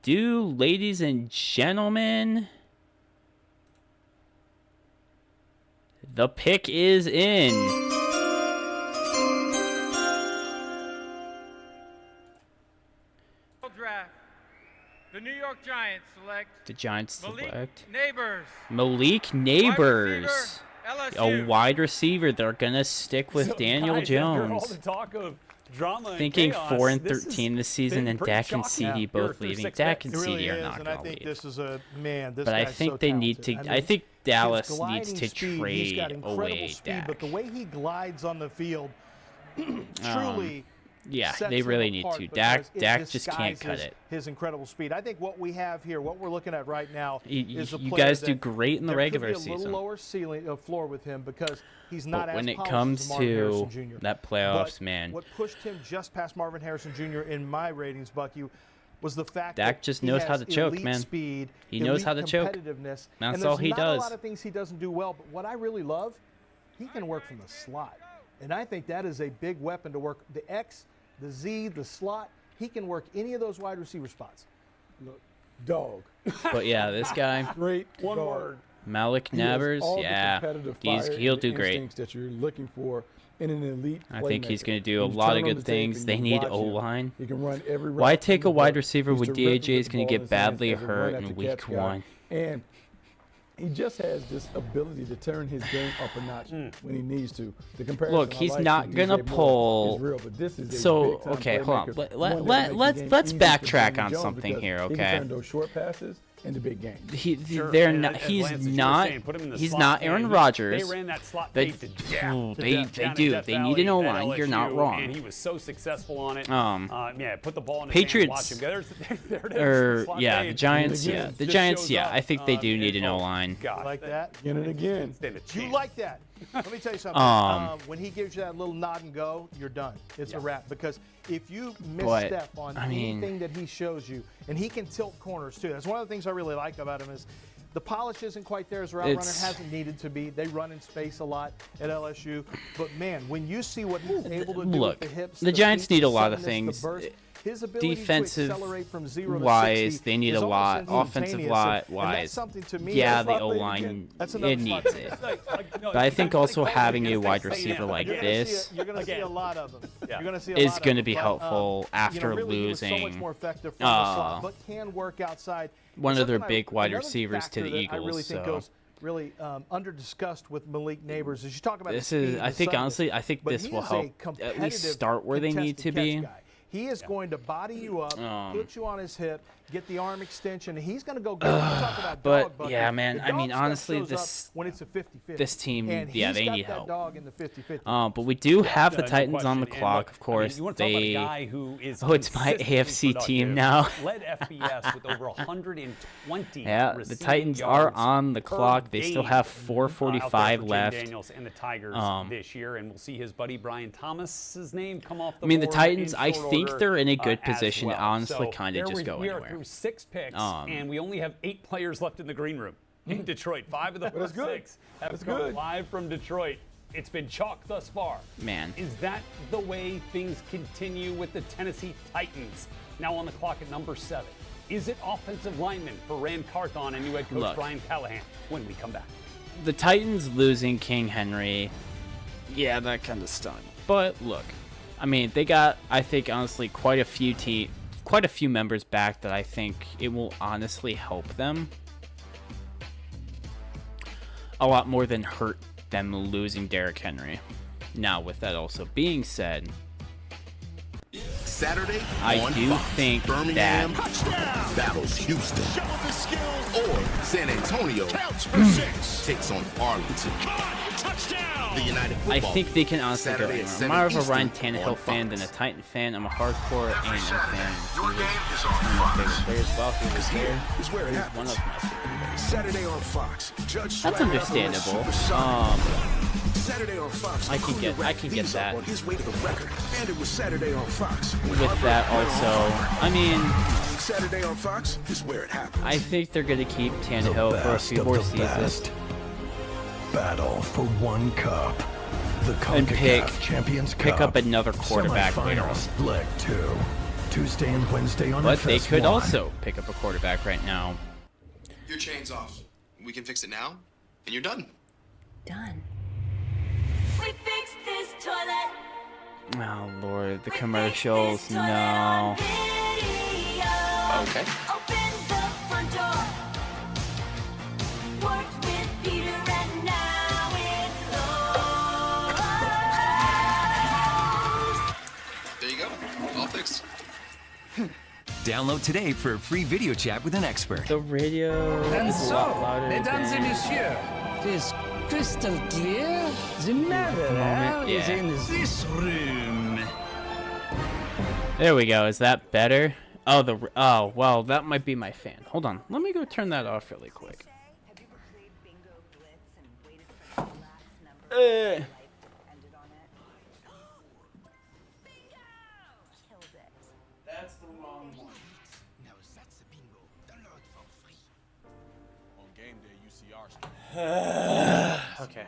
do, ladies and gentlemen. The pick is in. Draft. The New York Giants select The Giants Malik select Neighbors. Malik Wide Neighbors, receiver, a LSU. wide receiver. They're gonna stick with So, Daniel guys, after all Jones. the talk of drama and Thinking chaos, 4-13 has this season, been and pretty Dak and shocking CD here both through leaving. 6 Dak picks. and It really CD are is, not and I gonna think leave. this is a man. This But I guy's think so they need to. talented. I mean, think his Dallas needs gliding to speed, he's got trade incredible away speed, Dak. but the way he glides on the field, truly. Yeah, sets they him really need apart to. because it Dak just can't cut disguises it. His incredible speed. I think what we have here, what we're looking at right now, is a You player guys do that great in the there regular could be a season. little lower ceiling floor with him because he's not But as when it polished comes as Marvin to Harrison Jr. that playoffs, But man, what pushed him just past Marvin Harrison Jr. in my ratings, Bucky, was the fact Dak that just he knows how has to choke, elite man. Speed, He knows elite how to choke. competitiveness, That's and all there's he not does. a lot of things he doesn't do well, but what I really love, he can work from the slot. And I think that is a big weapon to work the X, the Z, the slot. He can work any of those wide receiver spots. Dog. but yeah, this guy, Great. One dog. word. Malik He has Neighbors, all the yeah, competitive he'll fire do and great. instincts that you're looking for and an elite I think he's playmaker. going to do a When you lot turn of on good the tape things. and They you need watch him, O-line. He can run every Why route take in a the wide book. receiver He's when terrific DAJ is with the going to ball in get his hands badly as a hurt run in after week catch guy. 1? And he just has this ability to turn his game up a notch when he needs to. The comparison Look, I he's like not to gonna DJ Moore pull- is real, but this is a So, big-time okay, hold on. playmaker, Let- one let- that'll make the let's- game let's easy for backtrack Brandon on Jones something because here, He okay? can turn those short passes into big games. Sure, They're and not. as He's Lance, as you were not. saying, put him in the He's slot, not man. Aaron They Rodgers. ran that slot They, tape to death. ooh, To they death down in do. Death They need Valley an at O-line. You're not LSU, wrong. And he was so successful on it. Yeah, put the ball in his Patriots- hands, watch him. There it is. Or the slot yeah, the tape. Giants. again, Yeah, the Just Giants. shows Yeah, up, I think they do in need an info. O-line. Gosh, Like that? Again and again. stand a You chance. like that? Let me tell you something. When he gives you that little nod and go, you're done. It's a wrap. Because if you misstep on I mean- anything that he shows you, and he can tilt corners too. That's one of the things I really like about him is the polish isn't quite there as a route runner. It's- Hasn't needed to be. They run in space a lot at LSU. But man, when you see what he's able to do Look, with the hips, the Giants feet, need a the lot of suddenness, the things. burst, his ability Defensive to accelerate from 0 to wise, 60 they need is a almost lot. instantaneous. Offensive And wise, that's something to me. yeah, that's the not played O-line again. That's another it slot needs tape. it. No, But I think also they call it having a against wide Texas receiver A&M. like You're gonna this see a, you're going to see Again. a lot of them. Yeah. You're going to see a is lot of going to them, be but, helpful after really, he was so much losing more effective from the slot, but can work outside. one And of their something big wide another receivers to factor the that I Eagles, really think so- goes really under discussed with Malik Neighbors is you talk about This the is- speed, I the think, suddenness, honestly, I think but this he will is a help at least competitive start where they need contested to be. catch guy. He is going to body you up, put you on his hip, get the arm extension, and he's going to go get it. You talk about but, dog bucket. yeah, man, The I mean, dog stuff honestly, shows up this- when it's a 50-50. this team, and yeah, he's they got need that help. dog in the 50-50. But we do have the No Titans on the question. And clock, look, of course. I mean, you want to talk about a They guy who is Oh, it's my consistently AFC team productive. now. Led FBS with over 120. Yeah, the receiving Titans are yards on the per clock. They still game, have out there 4:45 for Jay left. Daniels and the Tigers this year, and we'll see his buddy Brian Thomas's name come off the I mean, the board Titans, in I short think order, they're in a good as position to well. honestly So kinda there just we- go we are anywhere. through 6 picks, and we only have 8 players left in the green room in Detroit. 5 of the first good. 6 have That's come good. live from Detroit. It's been chalk thus far. Man. Is that the way things continue with the Tennessee Titans? Now on the clock at number 7. Is it offensive lineman for Rand Carthon and new head coach Look. Brian Callahan when we come back? The Titans losing King Henry, yeah, that kind of stung. But look, I mean, they got, I think, honestly, quite a few members back that I think it will honestly help them a lot more than hurt them losing Derrick Henry. Now, with that also being said, Saturday I on do Fox, think Birmingham that battles Houston, or San Antonio takes on Arlington. The United I Football think they can honestly go Saturday at anywhere. I'm 7 more of a Eastern Ryan on Tannehill fan than a Fox. Titan fan. I'm a hardcore A&M fan. Your game is on One of my Fox. favorite players. Well, he was here. Is where it He's happens. one of my favorite. Saturday on Fox. Judge That's Swagger understandable. Super Sonic. Saturday on Fox. I can Acuna get- I wrapped can get these up that. On his way to the record, and it was Saturday on Fox. When With Harper that went on also, Harper. I mean, Saturday on Fox is where it happens. I think they're going to keep Tannehill for a few more seasons. Battle for one cup. The And CONCACAF Champions pick Cup. up another quarterback later on. Semifinals, Leg 2. Tuesday and Wednesday on But they FS1. could also pick up a quarterback right now. Your chain's off. We can fix it now, and you're done. Done. We fixed this toilet. Oh, Lord, the We commercials, fixed this toilet on no. video. Okay. Open the front door. Worked with Peter and now it's closed. There you go. All fixed. Download today for a free video chat with an expert. The radio is a lot louder Mesdames et than- messieurs, it is crystal clear. The matter moment, is yeah. in this room. There we go. Is that better? Oh, oh, well, that might be my fan. Hold on. Let me go turn that off really quick. Have you ever played Bingo Blitz and waited for the last number Uh. life ended on it? Bingo! Killed it. That's the wrong one. Now that's a bingo. Download for free. On game day, UCR. Okay.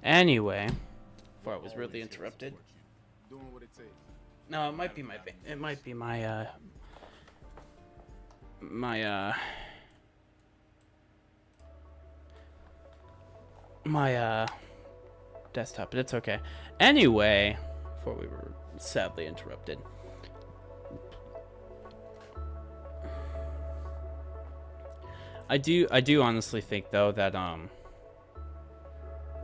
Anyway, before I was really interrupted. Doing what it takes. No, it might be my. It might be my. My desktop, but it's okay. Anyway, before we were sadly interrupted. I do honestly think though that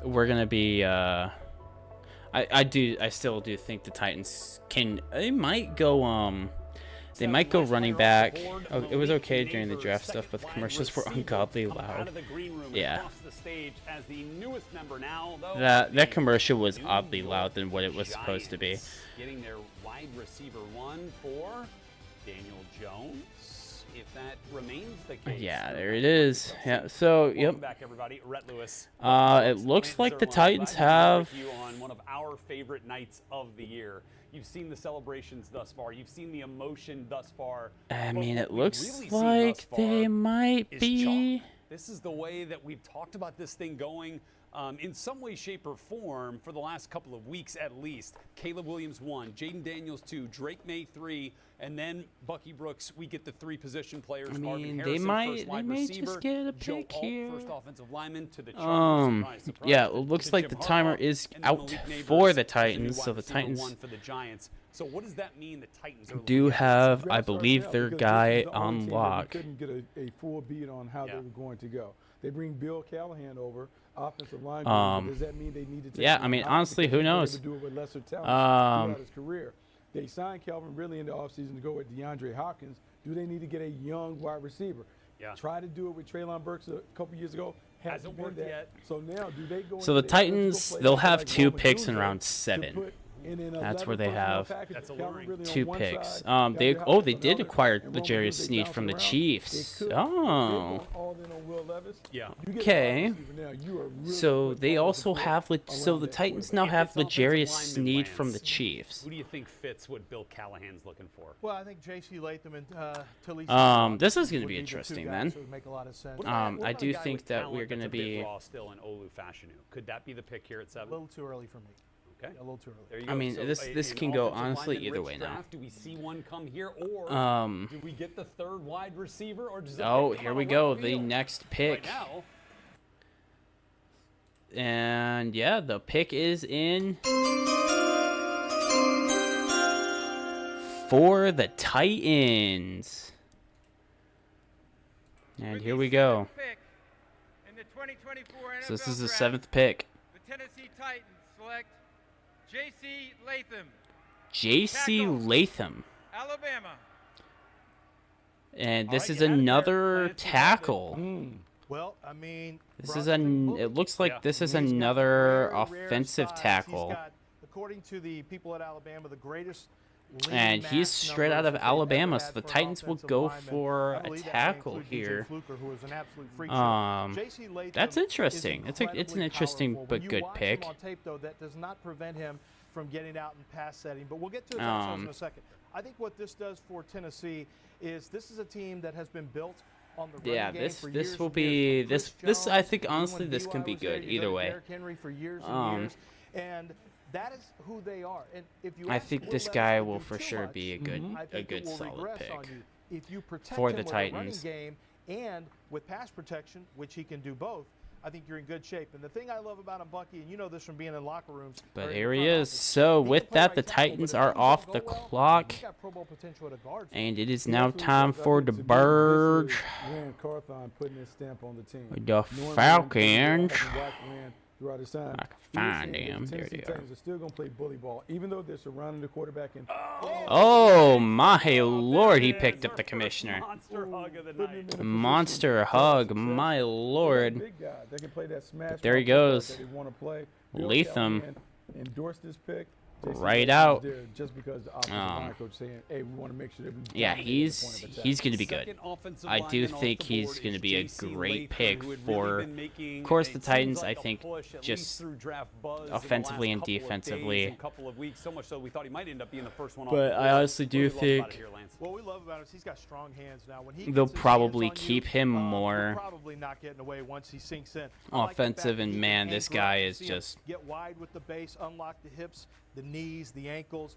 we're gonna be I still do think the Titans they might go running back. Oh, it was okay during the draft stuff, but the commercials were ungodly loud. Yeah. That commercial was oddly loud than what it was supposed to be. Getting their wide receiver one for Daniel Jones. If that remains the case. Yeah, there it is. Yeah, so yep. Welcome back, everybody. Rhett Lewis. It looks like the Titans have on one of our favorite nights of the year. You've seen the celebrations thus far. You've seen the emotion thus far. I mean, it looks like they might be. This is the way that we've talked about this thing going in some way, shape, or form for the last couple of weeks at least. Caleb Williams 1, Jaden Daniels 2, Drake May 3, and then Bucky Brooks. We get the 3 position players. I Marvin mean, Harrison, they first wide may receiver, just get a Joe pick Alt, here. first offensive lineman to the Chargers. Surprise, surprise, Yeah, it looks like the Jim timer Harbaugh, is and then out Malik Nabers for the is new Titans, wide so the receiver Titans 1 for the Giants. So what does that mean? The Titans are do have, I Reps are believe, now their because guy this is the only on team that lock. we couldn't get a full beat on how they were going to go. They bring Bill Callahan over, offensive line. Does that mean they need to take Yeah, him I mean, out honestly, because who he was knows? able to do it with lesser talent throughout his career. They signed Calvin Ridley in the offseason to go with DeAndre Hopkins. Do they need to get a young wide receiver? Yeah. Try to do it with Treylon Burks a couple years ago. Hasn't worked yet. So now, do they go? So the Titans, they'll have 2 picks in round 7. That's where they have That's alluring. 2 picks. They did acquire L'Jarius Sneed from the Chiefs. Oh. Yeah. Okay. So they also have so the Titans now have L'Jarius Sneed from the Chiefs. Who do you think fits what Bill Callahan's looking for? Well, I think J.C. Latham and Talise. This is going to would be the two interesting guys then. who would make a lot of sense. I do think that we're going to be. Still in Olu Fashanu. Could that be the pick here at 7? A little too early for me. Okay. A little too early. There you I go. mean, So, this an can go offensive honestly lineman either rich way now. draft. Do we see one come here, or do we get the 3rd wide receiver, or does it Oh, pick here on we a go. left The field? next pick. Right now, And yeah, the pick is in for the Titans. And here we go. In the 2024 NFL So this is the Draft, 7th pick. The Tennessee Titans select J.C. Latham, J.C. Tackle. Latham. Alabama. And this right, is you had it there. another Lance, you got it. tackle. Well, I mean, This is Bronson it looks like Yeah. this is He's got another rare offensive size. tackle. He's got, according to the people at Alabama, the greatest lean And he's mass straight out numbers of that they've ever Alabama, had so the for an Titans will offensive go lineman. for I a believe that may tackle include DJ here. Fluker, who is an absolute freak show. J.C. Latham That's is interesting. It's an incredibly interesting powerful. but When you good watch pick. him on tape, though, that does not prevent him from getting out in pass setting. But we'll get to his upside in a second. I think what this does for Tennessee is this is a team that has been built on the running Yeah, game this for this years will and be years. this Chris I Jones, think even honestly when this can B.Y. be was there, good you either go to way. Derrick Henry for years and years, and that is who they are. And if you I ask think Will this Levis guy to will do for too sure much, be a I good think it will solid regress pick on you. If you protect for him the with a running Titans. game and with pass protection, which he can do both, I think you're in good shape. And the thing I love about him, Bucky, and you know this from being in locker rooms. But or in here the he front is. office, So he with can play that, right the tackle, but Titans if are things don't off go the well, clock. he's got Pro Bowl potential at a guard spot. And it is He now absolutely time does. I for think the to me, Bird. this is Rand Carthon putting his stamp on the team. The Knowing Rand Falcons. has watched Rand throughout his time. I can he was find saying that them. the There Tennessee they are. Titans are still going to play bully ball, even though they're surrounding the quarterback. And Oh my lord, he picked up the commissioner. Monster hug of the night. Monster hug, my lord. Big guy that can play that smash There he mouth football goes. that they want to play. Bill Latham. Callahan endorsed this pick. J.C. Right Latham out. was there just because the offensive line coach saying, "Hey, we want to make sure that we." Yeah, dominate he's the point of attack." he's going to be good. Second offensive I do lineman off think the he's board going to is be a J.C. great Latham, pick who had for, really been making, of course, it the seems Titans. like I a think push, at just least through draft buzz in the offensively last and couple of days defensively. and couple of weeks, so much so we thought he might end up being the first one off But the I board. honestly do What do you love about think it here, Lance? What we love about him is he's got strong hands now. When he they'll gets his probably hands on keep you, him you're more probably not getting away once he sinks in. I like the fact offensive, that and he can man, this anchor guy up. You is see him just get wide with the base, unlock the hips, the knees, the ankles.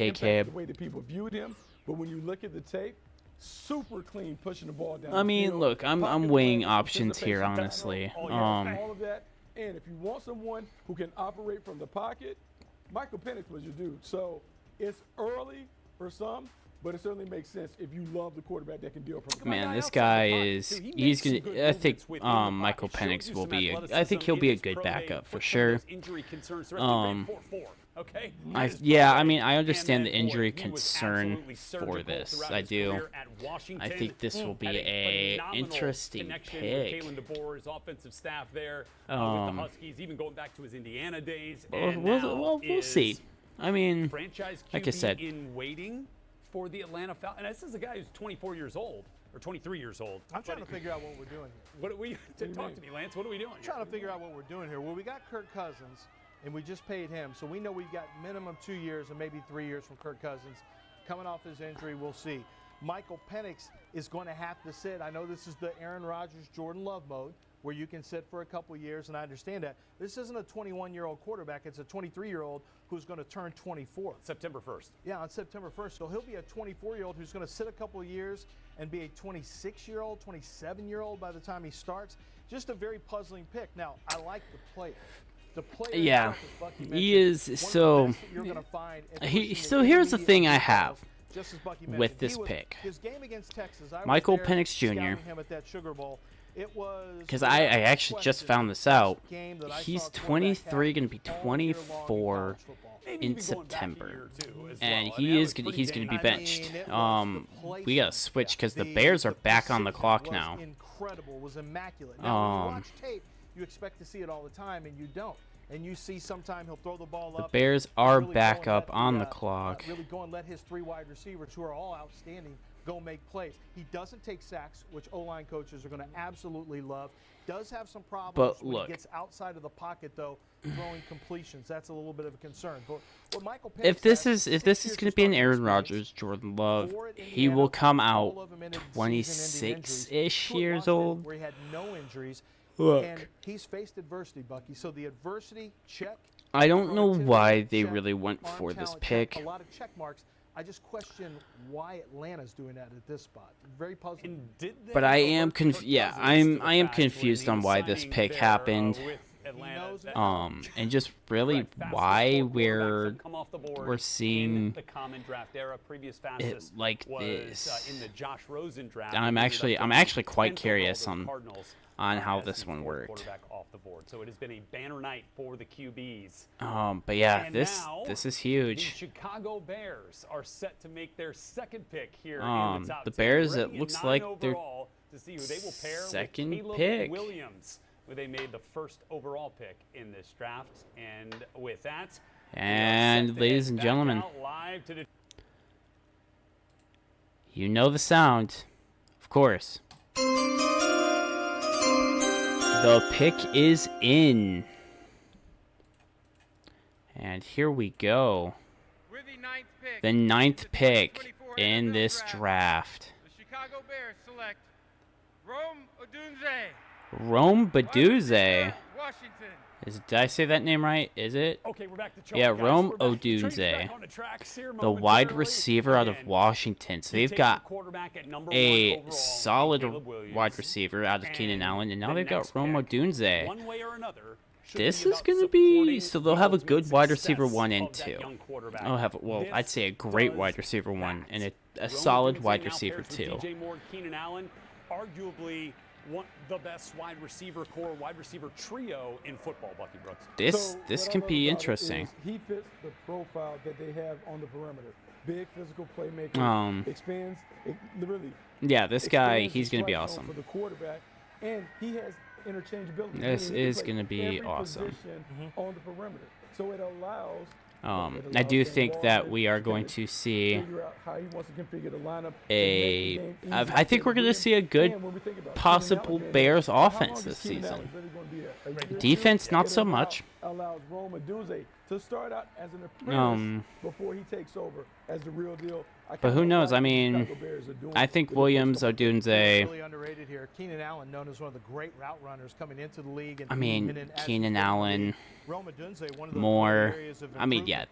K-Cab. impacted the way that people viewed him. But when you look at the tape, super clean pushing the ball down. I mean, the field, look, I'm pocket weighing play, options here, anticipation, honestly. all of that. And if you want someone who can operate from the pocket Michael Penix was your dude. So it's early for some, but it certainly makes sense if you love the quarterback that can deal from the Man, this guy is, he's going to, I think Michael Penix will be, I think he'll be a good backup for sure. Yeah, I mean, I understand the injury concern for this. I do. I think this will be a interesting pick. Offensive staff there with the Huskies, even going back to his Indiana days. We'll see. I mean, like I said, in waiting for the Atlanta Falcons. And this is a guy who's 24 years old or 23 years old. I'm trying to figure out what we're doing here. What are we? Talk to me, Lance. What are we doing? I'm trying to figure out what we're doing here. Well, we got Kirk Cousins, and we just paid him, so we know we've got minimum 2 years and maybe 3 years from Kirk Cousins. Coming off his injury, we'll see. Michael Penix is going to have to sit. I know this is the Aaron Rodgers, Jordan Love mode, where you can sit for a couple years, and I understand that. This isn't a 21-year-old quarterback. It's a 23-year-old who's going to turn 24. September 1st. Yeah, on September 1st. So he'll be a 24-year-old who's going to sit a couple of years and be a 26-year-old, 27-year-old by the time he starts. Just a very puzzling pick. Now, I like the player. The player yeah, itself, as Bucky he mentioned, is so. So here's the thing I have just as Bucky with mentioned, this pick. His game against Texas, I Michael was there Penix Jr. scouting him at that Sugar Bowl. Because I actually just found this out. He's 23, going to be 24 in September, and he's going to be benched. We got to switch because the Bears are back on the clock now. Incredible, was immaculate. Now, when you watch tape, you expect to see it all the time, and you don't. And you see sometime he'll throw the ball up. The Bears are back up on the clock. Really go and let his 3 wide receivers, who are all outstanding, go make plays. He doesn't take sacks, which O-line coaches are going to absolutely love. Does have some problems when he gets outside of the pocket, though, throwing completions. That's a little bit of a concern. But what Michael Penix if this is going to be an Aaron Rodgers, Jordan Love, he will come out 26-ish years old. Where he had no injuries. Look. And he's faced adversity, Bucky. So the adversity check. I don't know why they really went for this pick. A lot of check marks. I just question why Atlanta's doing that at this spot. Very puzzling. But I am I am confused on why this pick happened. And just really why we're seeing it like this. I'm actually quite curious on how this one worked. So it has been a banner night for the QBs. But yeah, this is huge. The Chicago Bears are set to make their second pick here in the top 10. The Bears, it looks like they're to see who they will pair second with Caleb pick. Williams, who they made the first overall pick in this draft. And with that, and ladies and gentlemen, you know the sound, of course. The pick is in. And here we go. The ninth pick in this draft. The Chicago Bears select Rome Odunze. Rome Odunze. Washington. Did I say that name right? Is it? Okay, we're back to Charlie, yeah, guys. Rome Odunze, the wide receiver out of Washington. So they've got a solid wide receiver out of Keenan Allen, and now they've got Rome Odunze. This is going to be, so they'll have a good wide receiver 1 and 2. They'll have, well, I'd say a great wide receiver 1 and a solid wide receiver 2. DJ Moore, Keenan Allen, arguably the best wide receiver core, wide receiver trio in football, Bucky Brooks. This can be interesting. He fits the profile that they have on the perimeter. Big physical playmaker, expands, really. Yeah, this guy, he's going to be awesome. For the quarterback, and he has interchangeability. This is going to be awesome. On the perimeter. So it allows I do think that we are going to see I think we're going to see a good possible Bears offense this season. Defense, not so much. Allows Rome Odunze to start out as an apprentice before he takes over as the real deal. But who knows? I mean, I think Williams, Odunze. Really underrated here. Keenan Allen, known as one of the great route runners coming into the league. I mean, Keenan Allen, Moore. I mean, yeah,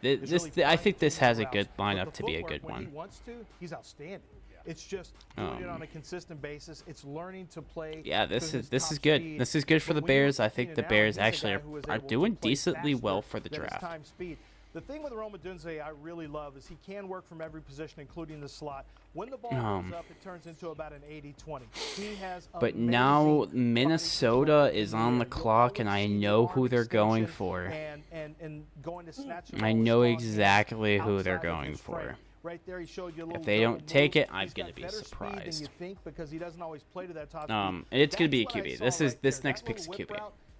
I think this has a good lineup to be a good one. When he wants to, he's outstanding. It's just doing it on a consistent basis. It's learning to play. Yeah, this is good. This is good for the Bears. I think the Bears actually are doing decently well for the draft. The thing with Rome Odunze I really love is he can work from every position, including the slot. When the ball goes up, it turns into about an 80-20. He has But now Minnesota is on the clock, and I know who they're going for. And going to snatch I know exactly who they're going for. Right there, he showed you a little If they don't take it, I'm gonna be surprised. You think because he doesn't always play to that top It's gonna be a QB. This next pick's QB.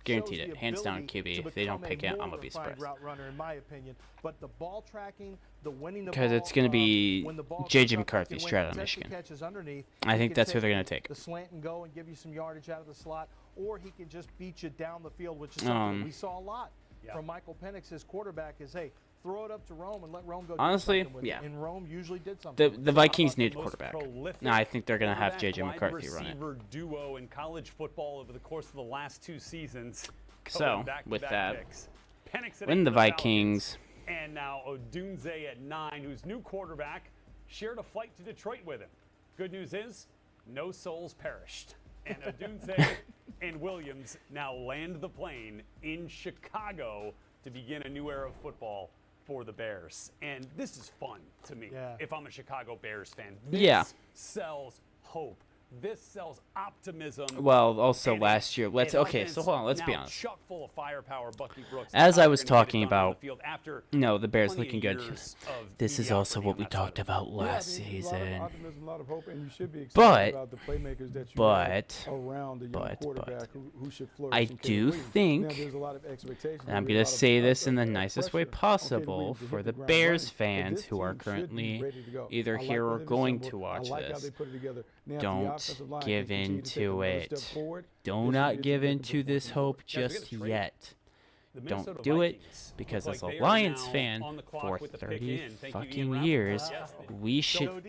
Guaranteed it. Hands down QB. If they don't pick it, I'm gonna be surprised. Route runner, in my opinion. But the ball tracking, the winning the because ball, it's gonna be when the ball J.J. comes up, McCarthy and when straight out of contested Michigan. catches underneath, I he think can that's who take they're gonna take. the slant and go and give you some yardage out of the slot, or he can just beat you down the field, which is something we saw a lot from Michael Penix, his quarterback. Is hey, throw it up to Rome and let Rome go. Honestly, do something with it. And Rome usually did something. The Vikings need a quarterback. No, I think they're gonna have J.J. McCarthy run it. Receiver duo in college football over the course of the last 2 seasons. So with that, Penix when the Vikings. And now Odunze at 9, whose new quarterback shared a flight to Detroit with him. Good news is, no souls perished. And Odunze and Williams now land the plane in Chicago to begin a new era of football for the Bears. And this is fun to me if I'm a Chicago Bears fan. This sells hope. This sells optimism. Well, also last year. Let's be honest. Chock full of firepower, Bucky Brooks. As I was talking about, the Bears looking good. This is also what we talked about last season. But I do think, and I'm gonna say this in the nicest way possible for the Bears fans who are currently either here or going to watch this. Don't give in to it. Do not give in to this hope just yet. Don't do it, because as a Lions fan for 30 fucking years, we should.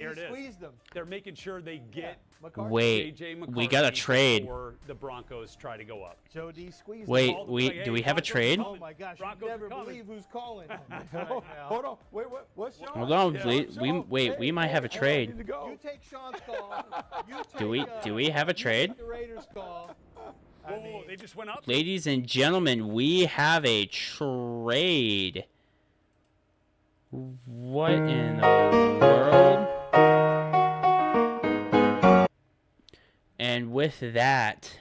They're making sure they get. Wait, we got a trade. Before the Broncos try to go up. Joe D squeezed. Wait, do we have a trade? Oh my gosh, you never believe who's calling. Hold on, wait, what's Sean? Hold on, we might have a trade. You take Sean's call. Do we have a trade? The Raiders call. Whoa, they just went up. Ladies and gentlemen, we have a trade. What in the world? And with that,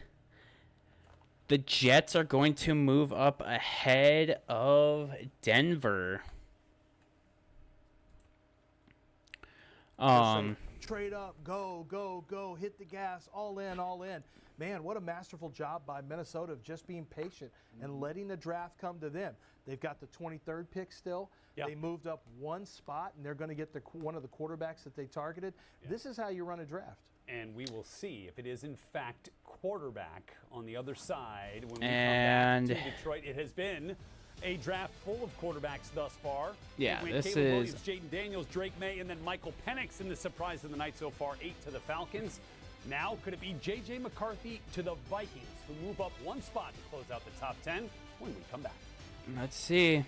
the Jets are going to move up ahead of Denver. Trade up, go, hit the gas, all in. Man, what a masterful job by Minnesota of just being patient and letting the draft come to them. They've got the 23rd pick still. They moved up one spot, and they're going to get one of the quarterbacks that they targeted. This is how you run a draft. And we will see if it is, in fact, quarterback on the other side when we come back to Detroit. It has been a draft full of quarterbacks thus far. Yeah, this Caleb is Williams, Jaden Daniels, Drake May, and then Michael Penix in the surprise of the night so far, 8 to the Falcons. Now, could it be J.J. McCarthy to the Vikings, who move up one spot to close out the top 10 when we come back? Let's see.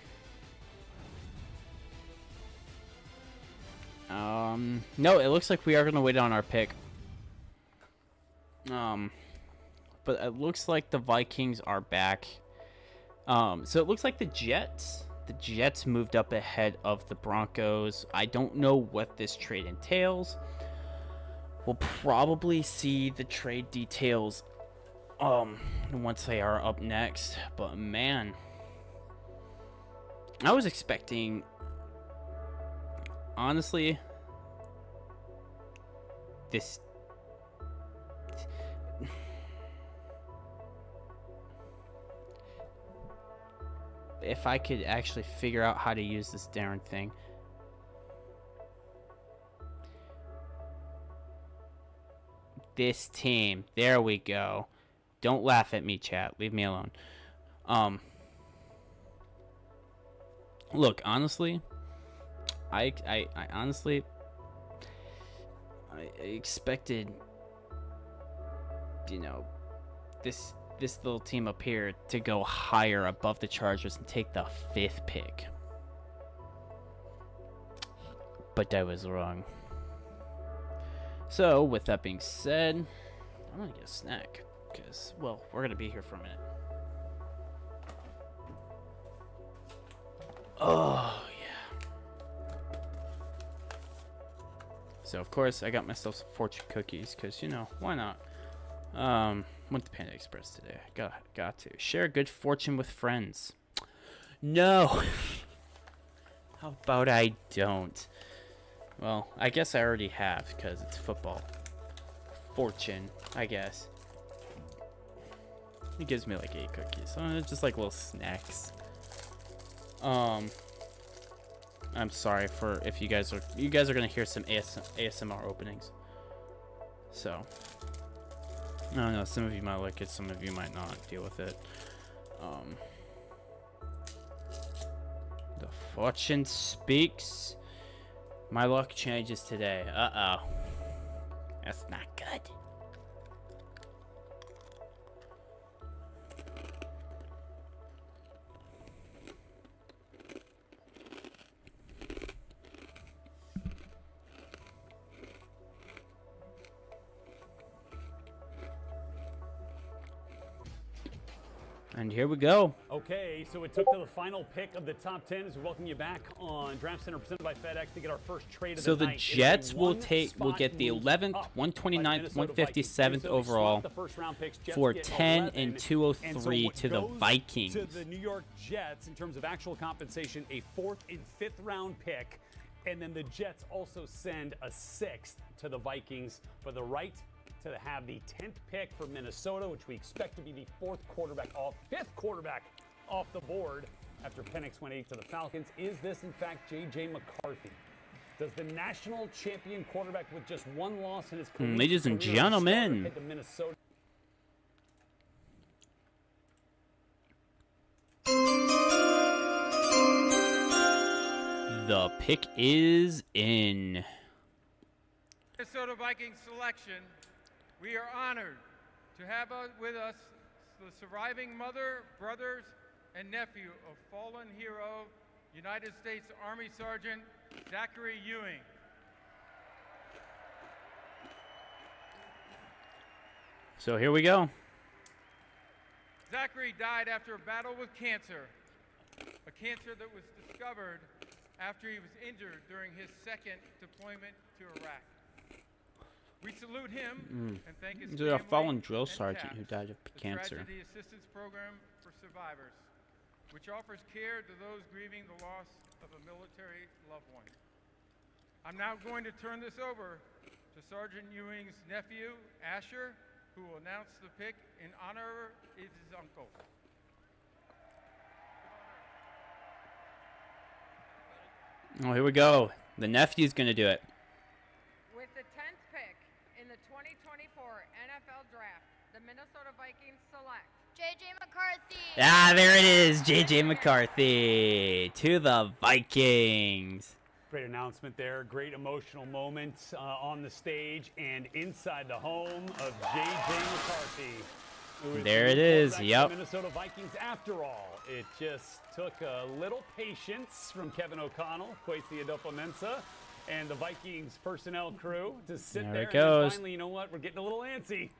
No, it looks like we are going to wait on our pick. But it looks like the Vikings are back. So it looks like the Jets moved up ahead of the Broncos. I don't know what this trade entails. We'll probably see the trade details once they are up next. But man, I was expecting, honestly, this. If I could actually figure out how to use this darn thing. This team. There we go. Don't laugh at me, chat. Leave me alone. Look, honestly, I honestly expected, this little team up here to go higher above the Chargers and take the 5th pick. But I was wrong. So, with that being said, I'm going to get a snack. Because, well, we're going to be here for a minute. Oh, So of course I got myself some fortune cookies because, you know, why not? Went to Panda Express today. Got to share good fortune with friends. No. How about I don't? Well, I guess I already have because it's football. Fortune, I guess. It gives me like 8 cookies. So it's just like little snacks. I'm sorry for if you guys are gonna hear some ASMR openings. So I don't know, some of you might like it, some of you might not. Deal with it. The fortune speaks. My luck changes today. Uh-oh. That's not good. And here we go. Okay, so it took to the final pick of the top 10 as we welcome you back on Draft Center presented by FedEx to get our first trade of So the the night. Jets will get the 11th, 129th, 157th overall for 10 and 203 to the Vikings. To the New York Jets in terms of actual compensation, a 4th and 5th round pick, and then the Jets also send a 6th to the Vikings for the right to have the 10th pick for Minnesota, which we expect to be the 5th quarterback off the board after Penix went 8 to the Falcons. Is this, in fact, J.J. McCarthy? Does the national champion quarterback with just 1 loss in his career, ladies and gentlemen, head to Minnesota? The pick is in. Minnesota Vikings selection. We are honored to have with us the surviving mother, brothers, and nephew of fallen hero, United States Army Sergeant Zachary Ewing. So here we go. Zachary died after a battle with cancer, a cancer that was discovered after he was injured during his 2nd deployment to Iraq. We salute him and thank his He's family a fallen drill and sergeant TAPS, who died of the cancer. Tragedy Assistance Program for Survivors, which offers care to those grieving the loss of a military loved one. I'm now going to turn this over to Sergeant Ewing's nephew, Asher, who will announce the pick in honor of his uncle. Oh, here we go. The nephew's gonna do it. With the 10th pick in the 2024 NFL Draft, the Minnesota Vikings select J.J. McCarthy. Ah, there it is. J.J. McCarthy to the Vikings. Great announcement there. Great emotional moment on the stage and inside the home of J.J. McCarthy. There it is. Yep. Minnesota Vikings. After all, it just took a little patience from Kevin O'Connell, Kwesi Adofo-Mensah, and the Vikings personnel crew to sit There there. it goes. And finally, you know what? We're getting a little antsy.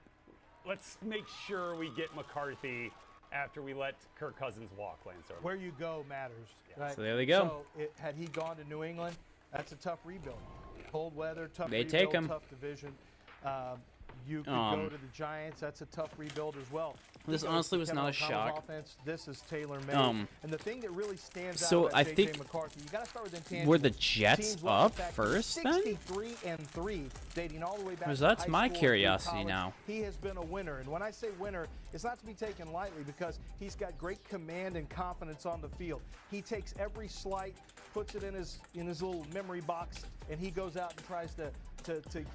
Let's make sure we get McCarthy after we let Kirk Cousins walk, Lance. Where you go matters. Right? So there they go. So had he gone to New England, that's a tough rebuild. Cold weather, tough They rebuild, take him. tough division. You could go to the Giants. That's a tough rebuild as well. This You go honestly to was Kevin not a O'Connell's shock. Offense, this is tailor-made. And the thing that really stands so out I about J.J. think McCarthy, you got to start with intangibles. were the Jets Teams love up the fact first he's then? 63-3, dating all the way back Because to that's high my school curiosity through college. now. He has been a winner, and when I say winner, it's not to be taken lightly because he's got great command and confidence on the field. He takes every slight, puts it in his little memory box, and he goes out and tries to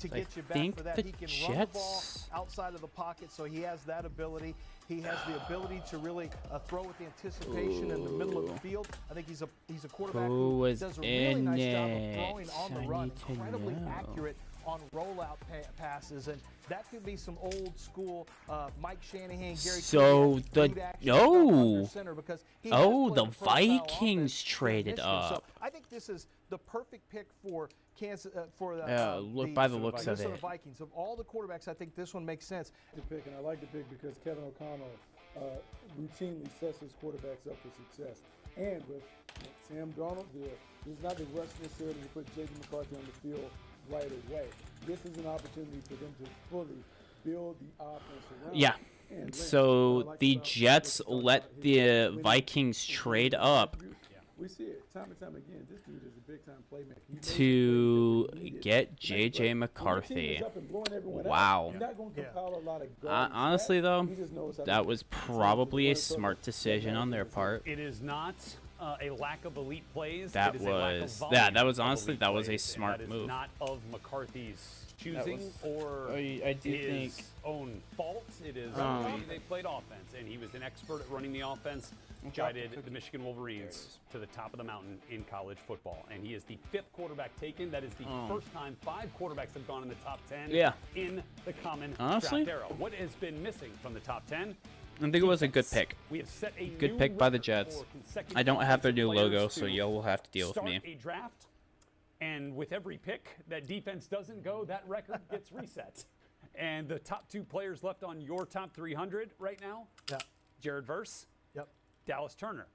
get you back for that. the He can run the ball Jets- outside of the pocket, so he has that ability. He has the ability to really throw with the anticipation in the middle of the field. I think he's a quarterback Who who was does a really in nice job of it? throwing on the I run, need to incredibly know. accurate on rollout passes, and that could be some old school Mike Shanahan, Gary. So Kubiak, the boot action stuff under center because he has played the a profile Vikings offense in traded Michigan. So up. I think this is the perfect pick for Kansas by the looks of Minnesota it. Vikings. Of all the quarterbacks, I think this one makes sense. The pick, and I like the pick because Kevin O'Connell routinely sets his quarterbacks up for success. And with Sam Darnold there, he's not the rush necessarily to put J.J. McCarthy on the field right away. This is an opportunity for them to fully build the offense around. Yeah. And Lynch, So what I like the about Jets what you talked let about, the his Vikings trade up We see it time and time again. This dude is a big time playmaker. He makes to the plays that we needed. get Next J.J. play, when your team McCarthy. is up and blowing everyone out, Wow. you're not gonna compile a lot of garbage Honestly, stats. though, He just knows how to that do was it. probably a smart decision on their part. It is not a lack of elite plays. That it is a lack of was- volume that was of honestly- elite that was a plays, smart and that move. is not of McCarthy's choosing or I do his think- own fault. It is the way they played offense, and he was an expert at running the offense. Guided the Michigan Wolverines to the top of the mountain in college football, and he is the 5th quarterback taken. That is the first time 5 quarterbacks have gone in the top 10 Yeah. in the common Honestly? draft era. What has been missing from the top 10? I think it was a good pick. We have set a Good new pick by the record Jets. for consecutive I don't have their new offensive logo, players so to y'all will have to deal with start me. a draft, and with every pick that defense doesn't go, that record gets reset. And the top 2 players left on your top 300 right now, Jared Verse, Dallas Turner.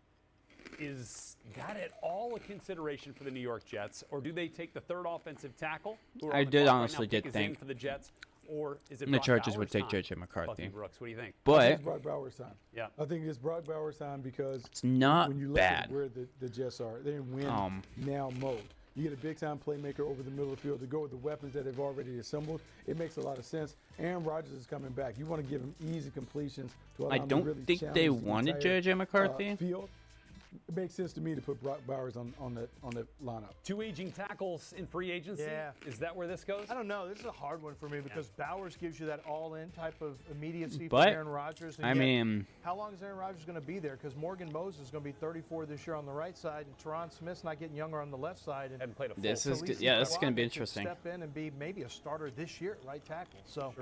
Is that at all a consideration for the New York Jets, or do they take the 3rd offensive tackle? Who are I on the did clock right honestly now? Pick did is in think for the Jets, or is it the Brock Chargers Bowers' would take time? J.J. McCarthy. Bucky Brooks, what do you think? I think But it's Brock Bowers' time. Yeah. I think it's Brock Bowers' time because it's not when you look bad. at where the Jets are, they're in win now mode. You get a big time playmaker over the middle of the field to go with the weapons that they've already assembled. It makes a lot of sense. Aaron Rodgers is coming back. You want to give him easy completions to allow I him to don't really think challenge they the wanted entire, J.J. McCarthy. Field. It makes sense to me to put Brock Bowers on the lineup. 2 aging tackles in free agency. Yeah. Is that where this goes? I don't know. This is a hard one for me because Bowers gives you that all-in type of immediacy But, for Aaron Rodgers. And I yet, mean- how long is Aaron Rodgers going to be there? Because Morgan Moses is going to be 34 this year on the right side, and Teron Smith's not getting younger on the left side. And Hadn't played a full This is Talise good. Yeah, this is going to be Fuaga could interesting. Step in and be maybe a starter this year at right tackle. So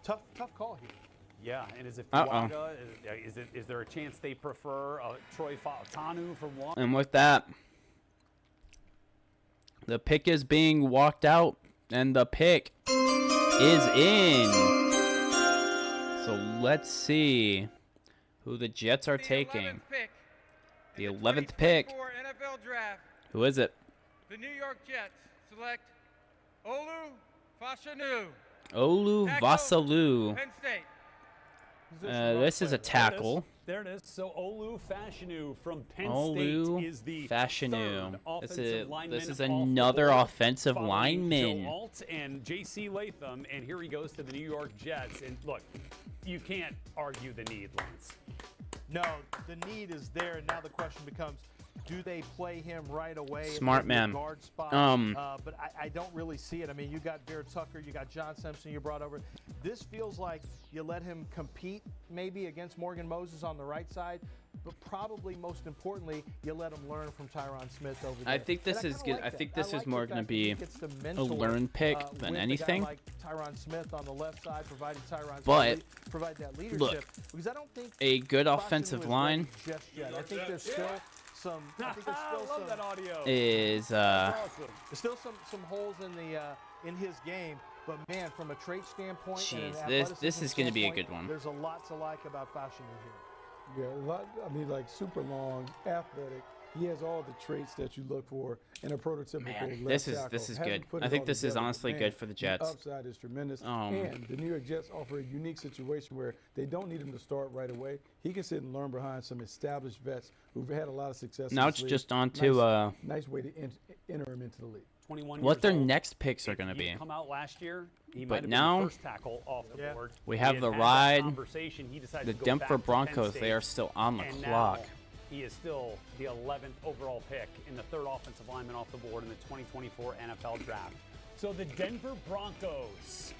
tough call here. Yeah, and is it Uh-oh. Fuaga? Is there a chance they prefer Troy Fautanu from one? And with that, the pick is being walked out, and the pick is in. So let's see who the Jets are taking. The 11th pick. NFL Draft. Who is it? The New York Jets select Olu Fashanu. Olu Tackle, Vasalu. Penn State. This is a tackle. There it is. So Olu Fashanu from Penn Olu State is the Fashanu. third offensive lineman This is off the another board, offensive following lineman. Joe Alt and J.C. Latham, and here he goes to the New York Jets. And look, you can't argue the need, Lance. No, the need is there, and now the question becomes, do they play him right away? Smart in the man. Guard spot? But I don't really see it. I mean, you got Bear Tucker, you got John Simpson you brought over. This feels like you let him compete maybe against Morgan Moses on the right side, but probably most importantly, you let him learn from Tyron Smith over there. I think this And is kinda good. I that. think this like is the more fact going to that he be gets to a mentor, learn pick with than a guy anything. like Tyron Smith on the left side, providing Tyron But, Smith provide that leadership. look, because I don't think a good Washington offensive was line ready just yet. I think there's still some. I think there's still love some. that audio. is There's still some holes in his game, but man, from a trait standpoint, and an Jeez, this athleticism is gonna be a standpoint, good one. There's a lot to like about Fashanu here. Yeah, a lot. I mean, like super long, athletic. He has all the traits that you look for in a prototypical Man, left this is tackle. good. Hasn't put I it think all this is together, but honestly man, good for the Jets. The upside is tremendous. Um, And the New York Jets offer a unique situation where they don't need him to start right away. He can sit and learn behind some established vets who've had a lot of success. Now in it's this league. just on to, nice way to enter him into the league. 21 what years their old. next picks are If going to he'd be. come out last year, he But might have now, been the first tackle off the board. we He have had the had that ride. conversation. He decided The to go Denver back to Penn Broncos, they State, are still on the and clock. now he is still the 11th overall pick in the third offensive lineman off the board in the 2024 NFL Draft. So the Denver Broncos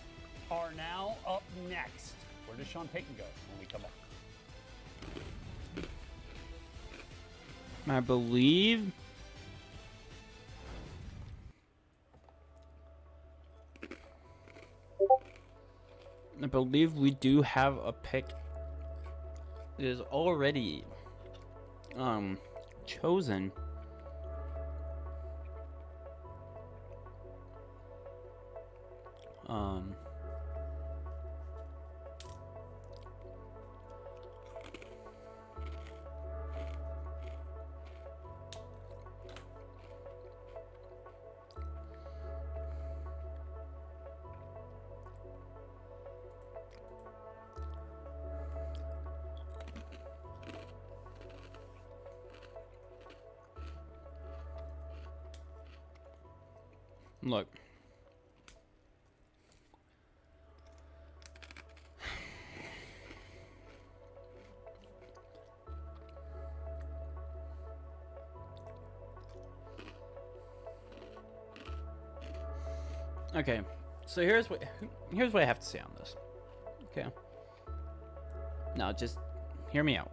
are now up next. Where does Sean Payton go when we come up? I believe. We do have a pick. It is already chosen. Look. Okay, so here's what I have to say on this. Okay. Now just hear me out.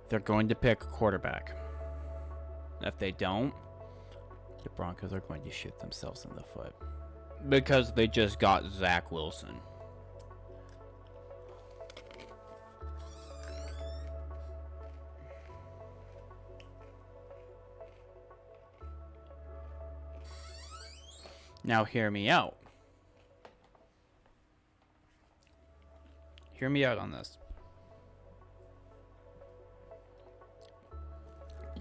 They're going to pick a quarterback. If they don't, the Broncos are going to shoot themselves in the foot. Because they just got Zach Wilson. Now hear me out. Hear me out on this.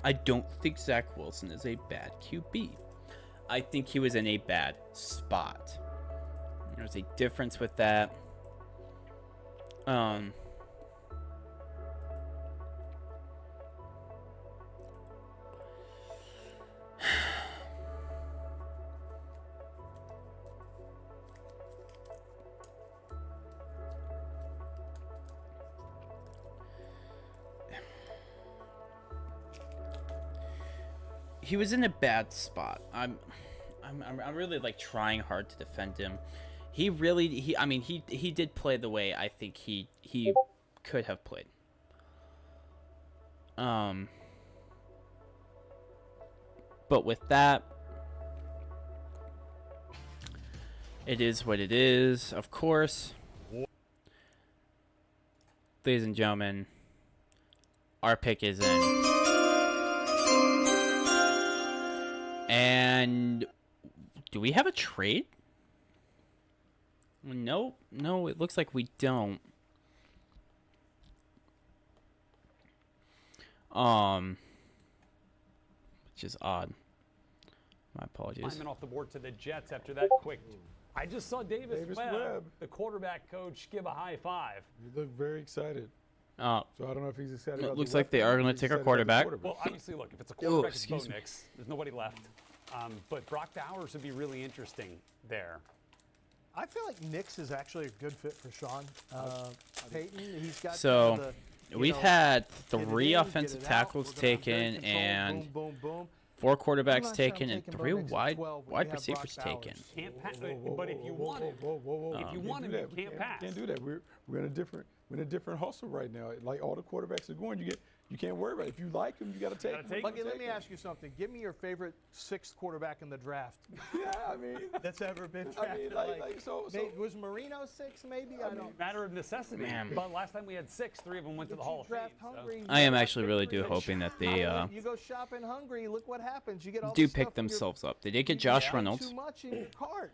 I don't think Zach Wilson is a bad QB. I think he was in a bad spot. There's a difference with that. He was in a bad spot. I'm really like trying hard to defend him. He did play the way I think he could have played. But with that, it is what it is, of course. Ladies and gentlemen, our pick is in. And do we have a trade? No, it looks like we don't. Which is odd. My apologies. Lineman off the board to the Jets after that quick. I just saw Davis Webb, the quarterback coach, give a high five. You look very excited. So I don't know if he's excited it about looks the like they are going to take our quarterback. Well, obviously, look, if it's a quarterback, it's Bo Nix. There's nobody left. But Brock Bowers would be really interesting there. I feel like Nix is actually a good fit for Sean Payton. He's got so we've had 3 offensive tackles taken and 4 quarterbacks taken and 3 wide receivers taken. Can't pass, but if you want it, if you want it, you can't pass. Can't do that. We're in a different hustle right now. Like all the quarterbacks are going, you can't worry about it. If you like them, you got to take them. Lucky, let me ask you something. Give me your favorite 6th quarterback in the draft. Yeah, I mean, that's ever been drafted. Was Marino 6 maybe? I don't. Matter of necessity. Man. But last time we had 6, 3 of them went to the Hall of Fame. I am actually really hoping that they you go shopping hungry. Look what happens. You get all do the pick stuff themselves up. They did get Josh Reynolds. Too much in your cart.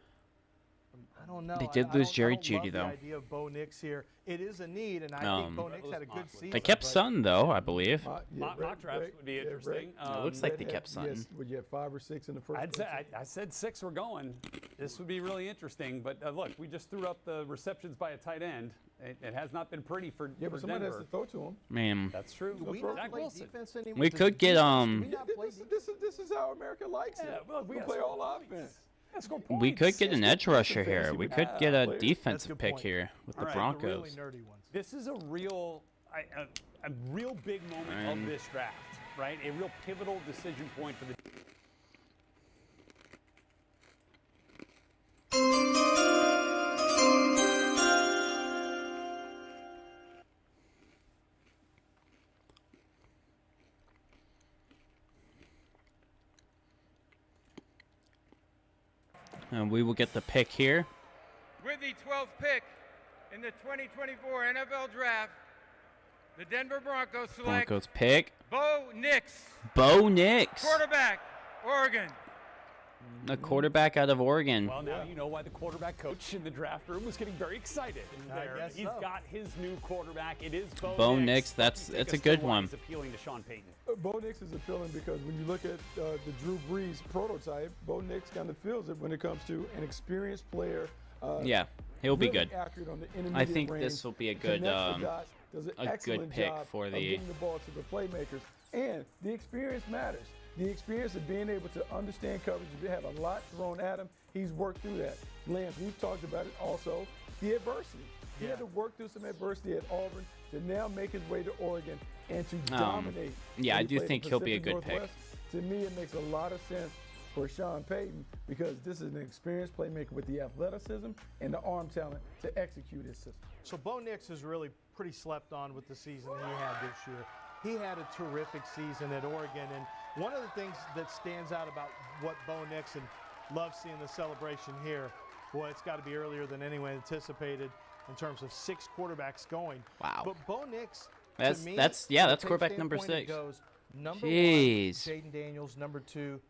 I don't know. They did lose Jerry Jeudy, though. though. The idea of Bo Nix here, it is a need, and I think Bo Nix had a good season. They kept Sutton, though, I believe. Mock drafts would be interesting. It looks like they kept Sutton. Yes, would you have 5 or 6 in the first? I said 6 were going. This would be really interesting. But look, we just threw up the receptions by a tight end. It has not been pretty for but somebody Denver. has to throw to him. Man, that's true. Do we not play defense anymore? We could get This is how America likes it. Well, we play all offense. We could get an edge rusher here. We could get a defensive pick here with the Broncos. This is a real big moment of this draft, right? A real pivotal decision point for the. And we will get the pick here. With the 12th pick in the 2024 NFL Draft, the Denver Broncos select Broncos pick. Bo Nix. Bo Nix. Quarterback, Oregon. A quarterback out of Oregon. Well, now you know why the quarterback coach in the draft room was getting very excited. He's got his new quarterback. It is Bo Nix. That's a good one. He's appealing to Sean Payton. Bo Nix is appealing because when you look at the Drew Brees prototype, Bo Nix kind of feels it when it comes to an experienced player. Yeah, he'll be really good. accurate on the I intermediate think range, this will be a good does an excellent pick job for of the. getting the ball to the playmakers, and the experience matters. the experience of being able to understand coverage, they had a lot thrown at him. He's worked through that. Lance, we've talked about it also, the adversity. He had to work through some adversity at Auburn to now make his way to Oregon and to dominate. Yeah, I when he do played think in he'll be a Pacific good pick. Northwest. To me, it makes a lot of sense for Sean Payton because this is an experienced playmaker with the athleticism and the arm talent to execute his system. So Bo Nix is really pretty slept on with the season he had this year. He had a terrific season at Oregon, and one of the things that stands out about what Bo Nix, and love seeing the celebration here, boy, it's got to be earlier than anyone anticipated in terms of 6 quarterbacks going. Wow. But Bo Nix, That's to me, that's from a tape quarterback number standpoint, it 6. goes number Jeez. 1, Jaden Daniels, number 2,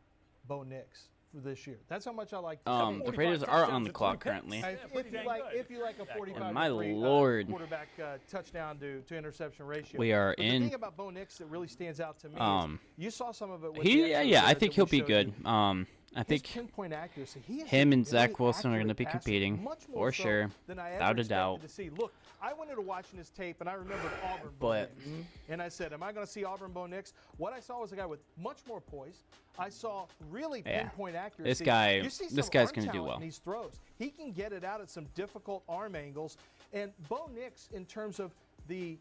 Bo Nix for this year. That's how much I like. The Raiders are on the clock currently. If you like a 45 And my to 3, lord. quarterback touchdown to interception ratio. We are but in- The thing about Bo Nix that really stands out to me is you saw some of it with the He extra yeah, I yards think that he'll we be showed good. you. I His think pinpoint accuracy, he is him a and Zach very Wilson are going to accurate be passer, competing much more for so sure, than I ever without a expected doubt. to see. Look, I went into watching his tape and I remembered Auburn Bo But- Nix. And I said, am I going to see Auburn Bo Nix? What I saw was a guy with much more poise. I saw really Yeah. pinpoint accuracy. This guy- You see this some guy's arm gonna do talent well. in these throws. He can get it out at some difficult arm angles. And Bo Nix, in terms of the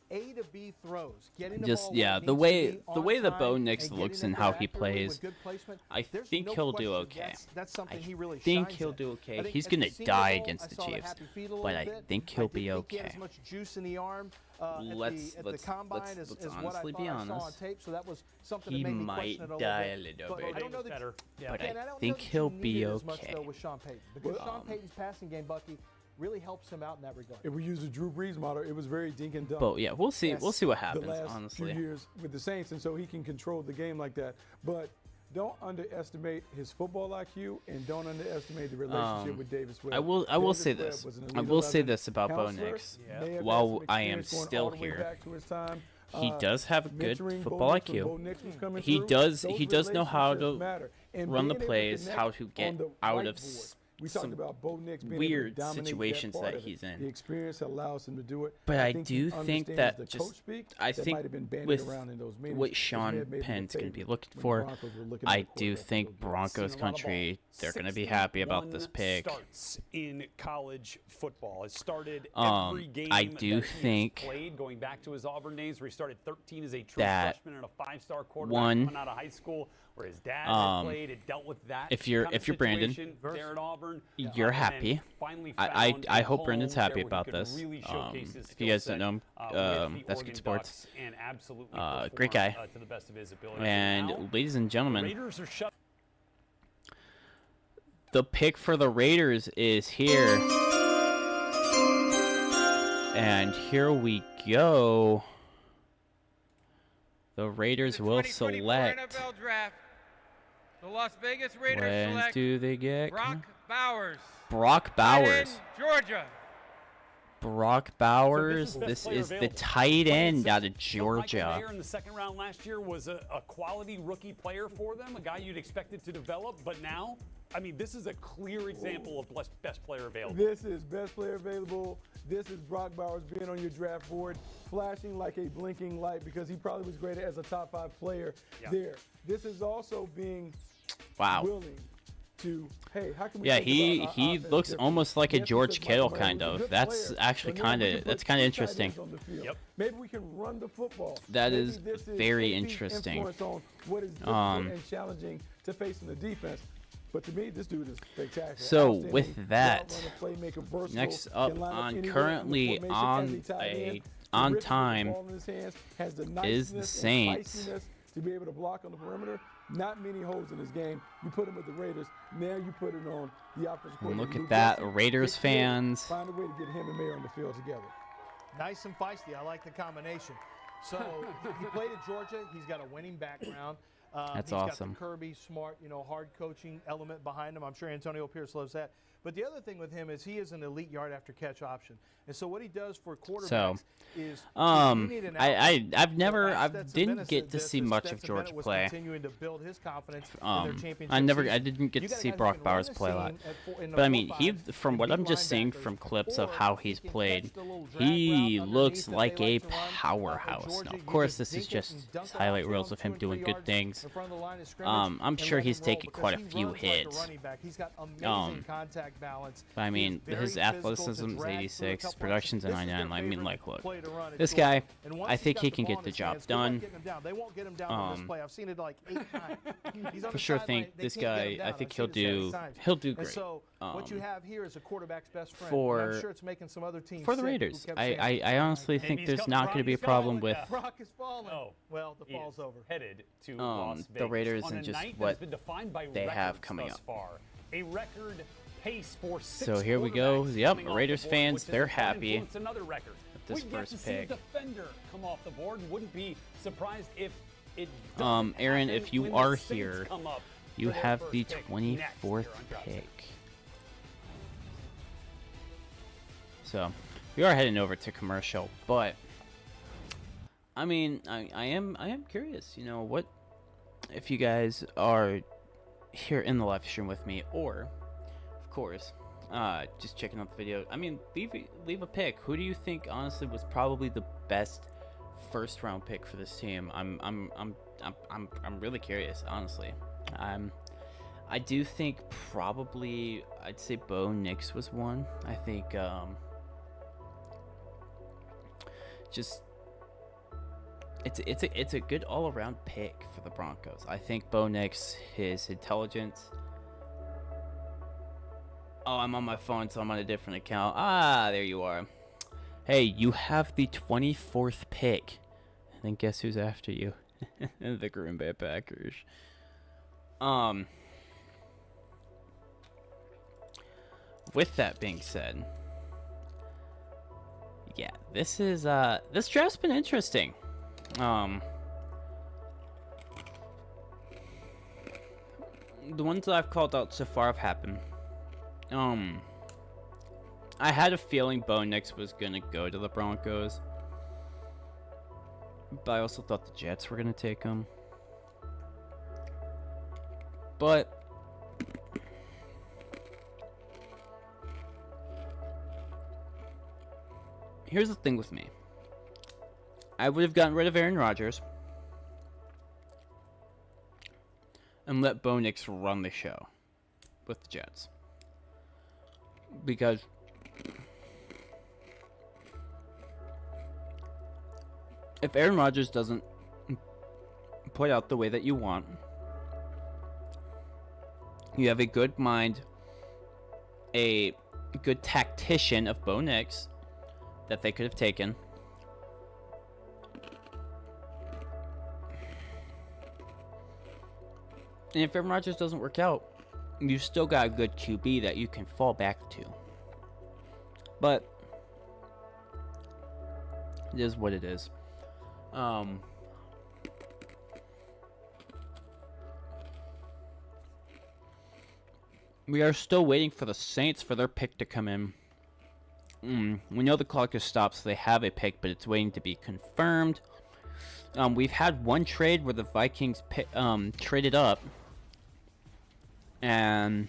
A to B throws, getting the Just ball where yeah, it the needs way to be the on way that Bo time Nix and looks getting and it how there he accurately with plays, good placement, I there's think no he'll do question okay. That's something I he really think shines he'll at. do I okay. think He's at the gonna Senior die Bowl, against I the saw Chiefs, happy feet a but little I bit. think he'll be He had okay. as much juice in the arm Let's- at the let's- combine let's- as let's what I honestly thought be I saw on honest. tape. So that was something He that made me might question it a die a little bit. little But bit. I don't know that, better. Yeah. But and I I don't think know that he'll you be need it as much okay. though with Sean Payton because Sean Payton's passing game, Bucky, really helps him out in that regard. If we use the Drew Brees model, it was very dink and dunk. But yeah, we'll see. We'll see what happens. The last Honestly, few years with the Saints, and so he can control the game like that. But don't underestimate his football IQ, and don't underestimate the relationship with Davis Webb. I will Davis say Webb this. was an I elite will say 11 this about Bo counselor, Nix. may have had While some I am experience going still all the way here, back to his time, he does have a good mentoring Bo football Nix when Bo IQ. Nix was coming He through. does. Those He does know how relationships to matter. And run the being able to plays, connect how to get on the out of whiteboard. We some talked about Bo Nix being weird able to dominate situations part that of it. he's in. The experience allows him to do it. But I he do think understands that the just coach speak I that think might have been bandied with around in those meetings, what which may Sean have made him a Penn's going to be favorite looking when for, Broncos were looking at I a do quarterback think that would Broncos Seen a lot of country ball. they're going to be happy about this 61 pick. Starts in college football. It started Um, every game I do that he has think played, going back to his Auburn days, where he started 13 as a true that freshman and a 5-star quarterback one, coming out of high school, where his dad had played and dealt with that. if you're kind of Brandon, situation there at Auburn, you're and then happy. finally I found I a hope Brandon's home happy there where he about could this. really showcase his If you skill guys set, don't know, with the that's Oregon good sports. Ducks, and absolutely Great performed, guy. to the best of his ability. And Now, ladies and gentlemen, Raiders are shut. the pick for the Raiders is here. And here we go. The Raiders will 2024 select. NFL Draft. The Las Vegas Raiders When select do they get? Brock Bowers. Brock tight Bowers. end, Georgia. Brock Bowers. So this This is is the the best player tight available. end out of Michael Georgia. Mayer in the second round last year was a quality rookie player for them, a guy you'd expected to develop. But now, I mean, this is a clear example of best player available. This is best player available. This is Brock Bowers being on your draft board, flashing like a blinking light because he probably was graded as a top 5 player there. This is also being willing to, hey, how can we Yeah, think he about our he offense looks differently? almost like a Yes, George because Kittle Michael Mayer kind was a of. good That's player, actually but now we kind can of put 2 tight interesting. ends on the field. Maybe we can run the football. That Maybe is this very AP's interesting. influence on what is difficult and challenging to face in the defense. But to me, this dude is spectacular. So Outstanding with that, route runner, playmaker, versatile, next can up line up on anywhere currently in the on formation as a tight end. a The on wrist with the time ball in his hands, has the is the niceness and Saints. feistiness to be able to block on the perimeter. Not many holes in his game. You put him with the Raiders. Now you put it on the offensive And coordinator. look at Luke that, Wilson. Raiders Get creative. fans. Find a way to get him and Mayer on the field together. Nice and feisty. I like the combination. So he played at Georgia. He's got a winning background. That's he's awesome. got the Kirby smart, hard coaching element behind him. I'm sure Antonio Pierce loves that. But the other thing with him is he is an elite yard after catch option. And so what he does for quarterbacks is you need an outlet. I've never So I Stetson didn't Bennett get said to this, see that much of Stetson George Bennett was play. continuing to build his confidence in their championship I season. didn't get You to got see guys Brock that can run Bowers the play a lot. seam in the But I mean, 4-5 from and what beat I'm just seeing linebackers, from clips of or how he he's can played, catch the little drag he route looks underneath that like they a like to run. powerhouse. Georgia, Now, you of course, just this is dink it just and dunk it highlight off reels them of him 2 and doing 3 good yards. things. Raiders. In front of the line of scrimmage I'm and sure let he's him roll taken because quite a he few runs like a hits. running back. He's got amazing contact balance. I He mean, is very his physical to athleticism is drag through a 86, couple production's a This is their 99. I mean, favorite like, look, play to run at this Jordan. guy, And once I he's think got he the can ball get in the his job hands, good luck done. getting him down. They won't get him down on this play. I've seen it like 8 times. He's on For the sure sideline. think They this can't get guy, him down. I think I've he'll seen it 70 do, times. he'll do And great. so what you have here is a quarterback's best friend. For- and I'm sure it's making some other teams For the sick who Raiders, kept saying, I honestly think there's not going to be a problem with Brock is falling. Oh, Well, the he fall's is over. headed to Las Vegas the Raiders on and a just night that what has been defined by they have records coming thus up. far. A record pace for 6 So here we go. quarterbacks Yep, coming off the Raiders board, fans, which has they're in turn happy influenced another record. with this We'd get first to see a pick. defender come off the board. Wouldn't be surprised if it Aaron, happen if you when are the Saints here, come up you for their have first the pick 24th next year on Draft pick. So we are heading over to commercial, but I mean, I am curious. You know, what if you guys are here in the live stream with me, or of course, just checking out the video. I mean, leave a pick. Who do you think honestly was probably the best first round pick for this team? I'm really curious, honestly. I do think probably I'd say Bo Nix was one. I think just it's a good all around pick for the Broncos. I think Bo Nix, his intelligence. Oh, I'm on my phone, so I'm on a different account. Ah, there you are. Hey, you have the 24th pick. And then guess who's after you? The Green Bay Packers. With that being said, yeah, this draft's been interesting. The ones that I've called out so far have happened. I had a feeling Bo Nix was gonna go to the Broncos, but I also thought the Jets were gonna take him. But here's the thing with me. I would have gotten rid of Aaron Rodgers and let Bo Nix run the show with the Jets. Because if Aaron Rodgers doesn't play out the way that you want, you have a good mind, a good tactician of Bo Nix that they could have taken. And if Aaron Rodgers doesn't work out, you've still got a good QB that you can fall back to. But it is what it is. We are still waiting for the Saints for their pick to come in. We know the clock has stopped, so they have a pick, but it's waiting to be confirmed. We've had one trade where the Vikings traded up, and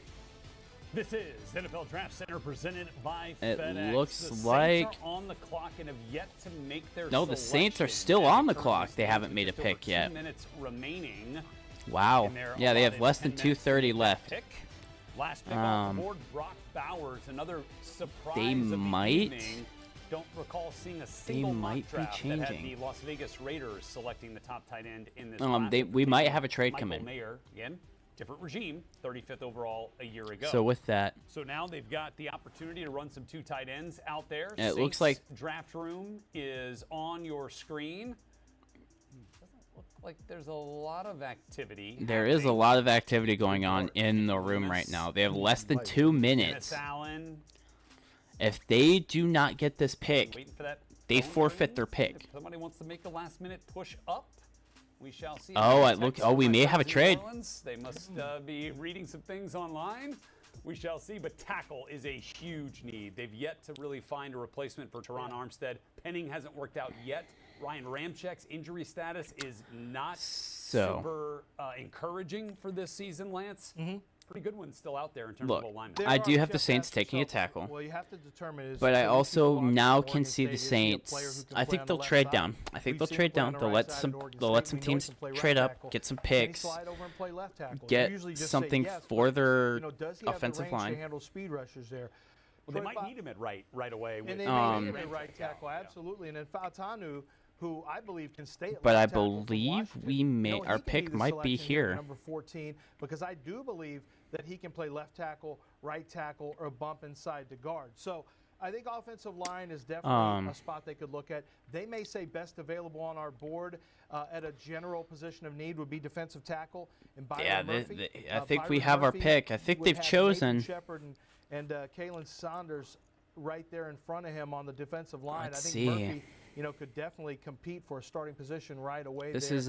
this is NFL Draft Center presented by it FedEx. looks the like Saints are on the clock and have yet to make their no, the Saints are selection. still As on the it clock. currently They haven't stands made a with just over pick yet. 2 minutes remaining. Wow. in their Yeah, they have allotted less than 10 minutes to 2:30 make that left. pick. Last pick off the board, Brock Bowers, another surprise They of the might- evening. Don't recall seeing a single mock might be draft that had changing. the Las Vegas Raiders selecting the top tight end in this we might have a trade come Michael in. Mayer, again, different regime, 35th overall a year ago. So with that, So now they've got the opportunity to run some 2 tight ends out there. It looks Saints like- draft room is on your screen. Doesn't look like there's a lot of activity. there is a lot of activity going on in the room right now. They have less than 2 minutes. Dennis Allen. If they do not get this pick, Waiting for that they phone forfeit ring. their pick. If somebody wants to make the last minute push up, we shall see. Oh, Another it look- text oh, from we my may have a friends in trade. New Orleans. They must be reading some things online. We shall see, but tackle is a huge need. They've yet to really find a replacement for Teron Armstead. Penning hasn't worked out yet. Ryan Ramczyk's injury status is not super encouraging for this season, Lance. pretty good ones still out there in terms Look, of alignment. There I are do have the just Saints as taking a yourself. tackle. Well, you have to determine is. But I are these also people now locked in can Oregon see the State? Is he a player Saints. who can I play think on they'll the left trade side? down. I think We've they'll seen him trade play on down. the They'll right let side some. at Oregon They'll let State. some We know he teams can play right trade up, tackle. get some And he picks, slide over and play left tackle. You get usually just say something yes, for but, their you know, does he have the offensive range line. to handle speed rushers there? Well, they Troy might need him at right away. With And they Um, may need him at right tackle, absolutely. And then Fautanu, who I believe can stay at But I left tackle from believe Washington. we You may know, our he can pick the might be selection here at here. number 14, because I do believe that he can play left tackle, right tackle, or bump inside the guard. So I think offensive line is definitely a spot they could look at. They may say best available on our board at a general position of need would be defensive tackle. And Byron Yeah, Murphy. I think we Byron have our Murphy pick. I think would they've have chosen. Nathan Shepard and Kalen Saunders right there in front of him on the defensive line. Let's I think see. Murphy, you know, could definitely compete for a starting position right away. This there. is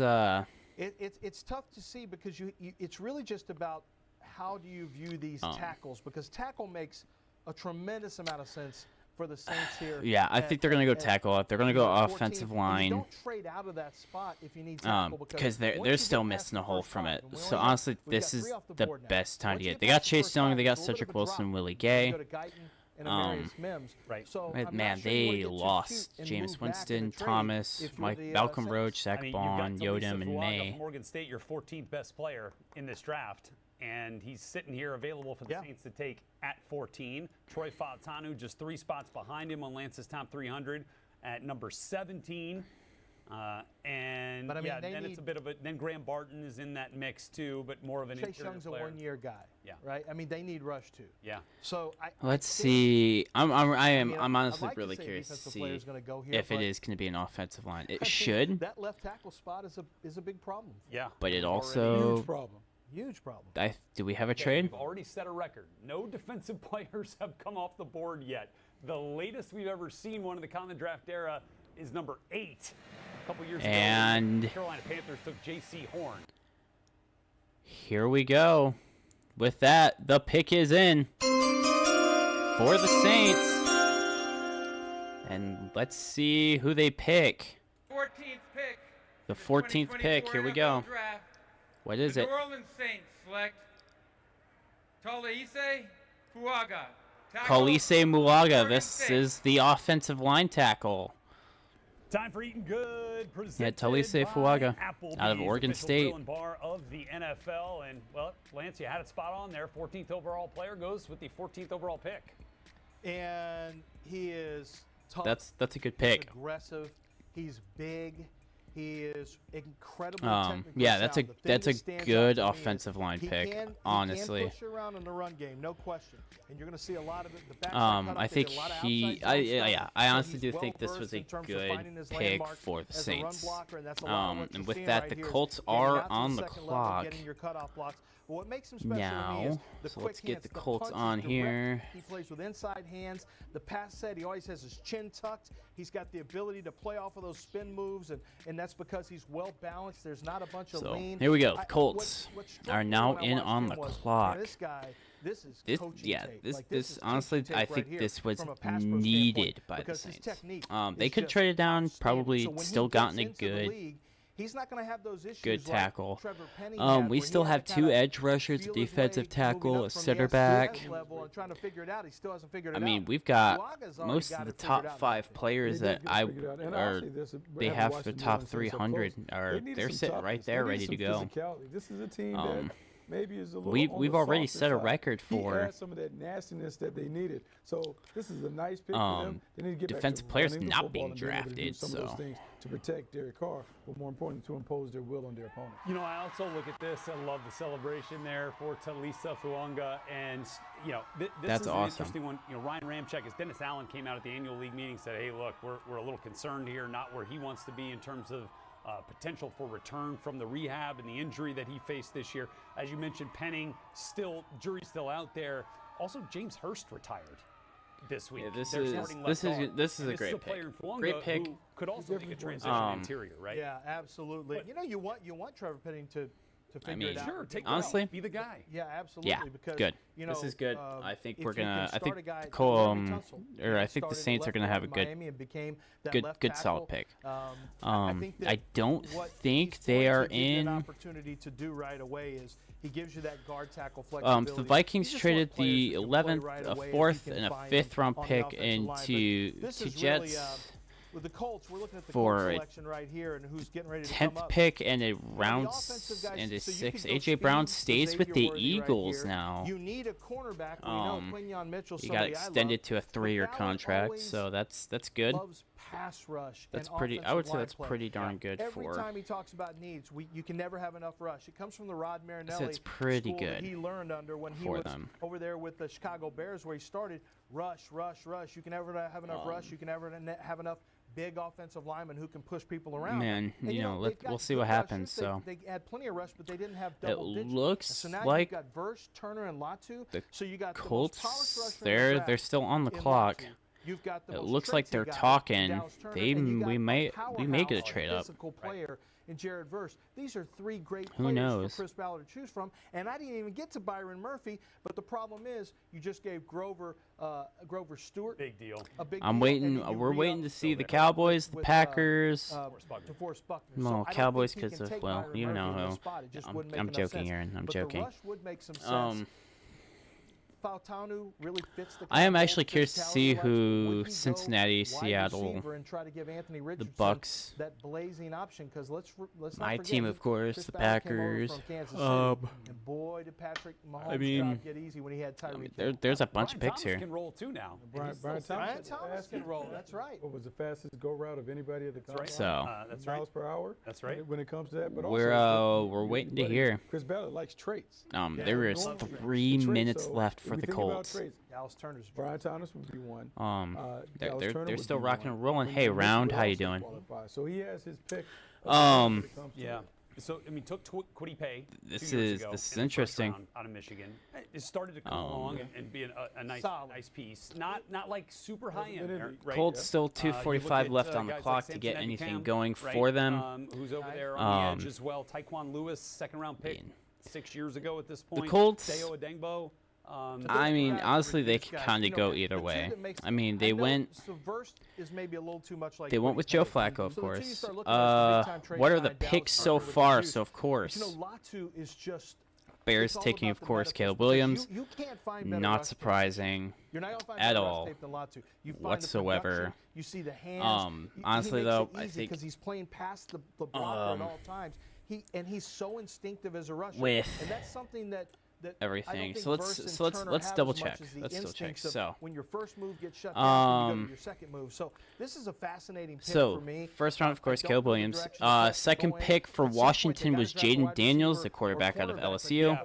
It's tough to see because it's really just about how do you view these tackles, because tackle makes a tremendous amount of sense for the Saints here. Yeah, I think they're gonna go tackle up. They're gonna go 14. offensive And you line. don't trade out of that spot if you need tackle, Because once they're you still get past missing the a hole first from five, it. and we So only got- honestly, we've this got is three off the the board now. best time Once to you get. They past got the Chase first Young, five, they got it's a little Cedric bit of a Wilson, drop. Willie You Gay. go to Guyton and Um, Amarius Mims. Right. So But I'm man, not sure you wanna they get too lost cute and James move back in Winston, the trade Thomas, if you're Mike, the, Malcolm Saints. Roach, Zach I mean, you've got Bond, Talisa Yodem, and Fuaga May. from Oregon State, your 14th best player in this draft, and he's sitting here available for the Saints to take at 14. Troy Fautanu just 3 spots behind him on Lance's top 300 at number 17. And But, I mean, yeah, they then it's a bit of a. Then Graham Barton is in that mix too, but more of an Chase interior Young's player. a one-year guy. Yeah. Right. I mean, they need rush too. Yeah. So Let's see. I'm mean, honestly I'd like to really say curious to defensive see player's gonna go here, if it but is going to be an offensive line. It I mean, should, That left tackle spot is a big problem. Yeah. but it Already also. Huge problem. Huge problem. Do we have a Okay, trade? We've already set a record. No defensive players have come off the board yet. The latest we've ever seen one in the common draft era is number 8. A couple years And- ago, the Carolina Panthers took J.C. Horn. Here we go. With that, the pick is in for the Saints. And let's see who they pick. 14th pick. The 14th pick. Here we go. Draft. What is the it? New Orleans Saints select Talise Fuaga. tackle, Kolise Muaga. Oregon This State. is the offensive line tackle. Time for Eating Good. Yeah, Talise presented by Fuaga out of Applebee's, Oregon official State. grill and bar of the NFL. And, well, Lance, you had it spot on there. 14th overall player goes with the 14th overall pick. And he is tough. That's a good He's pick. aggressive. He's big. He is incredibly technically Yeah, sound. that's The thing that's a that stands out good to me is offensive line he pick. can Honestly. push you around in the run game, no question. And you're going to see a lot of it. The backside cutoff, I they think did a lot of he, outside zone stuff. yeah, I So honestly he's do think this was well-versed a in terms of good finding his pick landmarks for the as a run Saints. blocker, and that's a lot of what And you're with seeing that, right the here is Colts getting are out to on the second level, clock. getting your cutoff blocks. But what makes him special to me Now, is the so quick let's get hands, the the Colts punch is on direct. here. He plays with inside hands. The pass set, he always has his chin tucked. He's got the ability to play off of those spin moves, and that's because he's well balanced. There's not a bunch of So lean. here we go. The What Colts struck are me now when I in watched on him the was, clock. man, this guy, this is This, coaching yeah, tape. this, Like, this is honestly, coaching I tape think right this here was from a pass pro needed standpoint, by the because his Saints. technique They is could just trade it down, outstanding. probably So when he still gets gotten a into the good. league, he's not going to have those issues Good like tackle. Trevor Penny had, We where he still had have to 2 kinda edge rushers, a feel his defensive way tackle, moving a up from center the back. FCS level and trying to figure it out. He still hasn't figured I it mean, out. we've got Fuaga's already most got of the it figured top out, 5 players They that did get I it figured out. And are. honestly, They having have watched the New top Orleans Saints up 300 close, are they needed they're some sitting toughness. right They there, needed ready some to go. physicality. This is a team that maybe is a little on We've the already softer set a side. record He for had some of that nastiness that they needed. So this is a nice pick for them. They need to get defensive back to players running the not football being and being able to do drafted, some of those so. things to protect Derek Carr, but more importantly, to impose their will on their opponent. You know, I also look at this and love the celebration there for Talisa Fuaga. And, you know, this That's is an awesome. interesting one. You know, Ryan Ramczyk, as Dennis Allen came out at the annual league meeting, said, hey, look, we're a little concerned here, not where he wants to be in terms of potential for return from the rehab and the injury that he faced this year. As you mentioned, Penning, jury's still out there. Also, James Hurst retired this week. Yeah, this Their is starting this left is guard. this is And a this great player pick. in Fuaga Great pick. who could also make a transition interior, right? Yeah, absolutely. You know, you want Trevor Penning to figure mean, it out. Sure, take honestly, be the guy. Yeah, absolutely. Yeah, because, good. You know, This is good. I think if we're you can gonna. I start think a guy, Cole, Larry Tunsil, or I think the started Saints are left gonna have a guard in good, Miami and became that left good tackle. solid pick. I think that I don't what think he's they going are to give you an in. opportunity to do right away is He gives you that guard tackle flexibility. The Vikings You just traded want players the that can play 11th, right a away and 4th, he can and a find 5th round on the pick offensive line. But into this to is Jets. really, with the Colts, we're looking at the for Colts a selection right here and who's getting ready to come 10th up. pick and a Now, round the offensive guys, and a so you 6th. could go AJ Brown speed, stays Xavier with the Worthy right Eagles here. now. You need a cornerback. We know Quinyon Mitchell, He got somebody I love, extended to a but 3-year Ballard contract, always so that's good. loves pass rush That's and pretty. I offensive would say line that's play. pretty darn good Every for. time he talks about needs, you can never have enough rush. It comes from the Rod Marinelli it's pretty school that good he learned under when he for was them. over there with the Chicago Bears, where he started rush. You can never have enough rush. You can never have enough big offensive linemen who can push people around. Man, And, you know, they've got we'll see good what happens. rushers. So they had plenty of rush, but they didn't have it double digits. looks So now like you've got Verse, Turner, and Latu. the So you got the most polished Colts. rusher in the draft They're still on the in clock. Latu. You've got the It most looks like traitsy they're guy in talking. Dallas Turner, They and you got we a may get a powerhouse, trade up. physical player in Jared Verse. These are three great Who players knows? for Chris Ballard to choose from. And I didn't even get to Byron Murphy, but the problem is you just gave Grover Stewart Big deal. a big I'm deal, waiting. and you We're waiting to re-upped see the with, Cowboys, the with, Packers. DeForest Buckner. No, So I don't Cowboys think he because can of take well, Byron you Murphy know in this who. spot. It just wouldn't make I'm enough joking, sense. Aaron. I'm But joking. The rush would make some sense. Fautanu really fits the I am Cowboys actually curious to see physicality-wise. who Would he go Cincinnati, wide Seattle, receiver and try to give Anthony the Richardson Bucks, that blazing option? Because let's not my forget, team, of course, Chris the Ballard came over Packers. from Kansas City, and boy, did Patrick Mahomes' job get easy when he had Tyreek Hill. There's a bunch of Brian picks Thomas here. can roll too now. Brian Thomas can roll. That's right. What was the fastest go route of anybody at the combine? So That's right. Miles per hour. That's right. When it comes to that, but we're also, we're waiting to but hear. Chris Ballard likes traits. There is 3 Traits, minutes so left if for we the think about Colts. traits, Dallas Turner's Brian Thomas would be one. They're still rocking and rolling. Hey, Round, how you doing? So he has his pick. Yeah. So I mean, took Kwity Paye. This 2 years is ago this is in the first interesting. round out of Michigan. It started to come along and be a nice piece. Not like super high end. Right? Colts still You look 2:45 at, left on the guys clock like to get Samson anything Ebukam, going right? for them. Who's over there on the edge as well? Taekwon Lewis, second round pick 6 years ago at this point. Colts- Theo Adengbo. I mean, honestly, they could kind of go either way. I mean, they went. They went with Joe Flacco, of course. What are the picks so far? So of course, Bears taking, of course, Caleb Williams. Not surprising at all whatsoever. You see the hands. Honestly, though, I think because he's playing past the blocker at all times. He's so instinctive as a rusher, with and that's something that everything. So let's double check. Let's double check. So when your first move gets shut down, you go to your second move. So this is a fascinating pick for me. First round, of course, Caleb Williams. Second pick for Washington was Jaden Daniels, the quarterback out of LSU.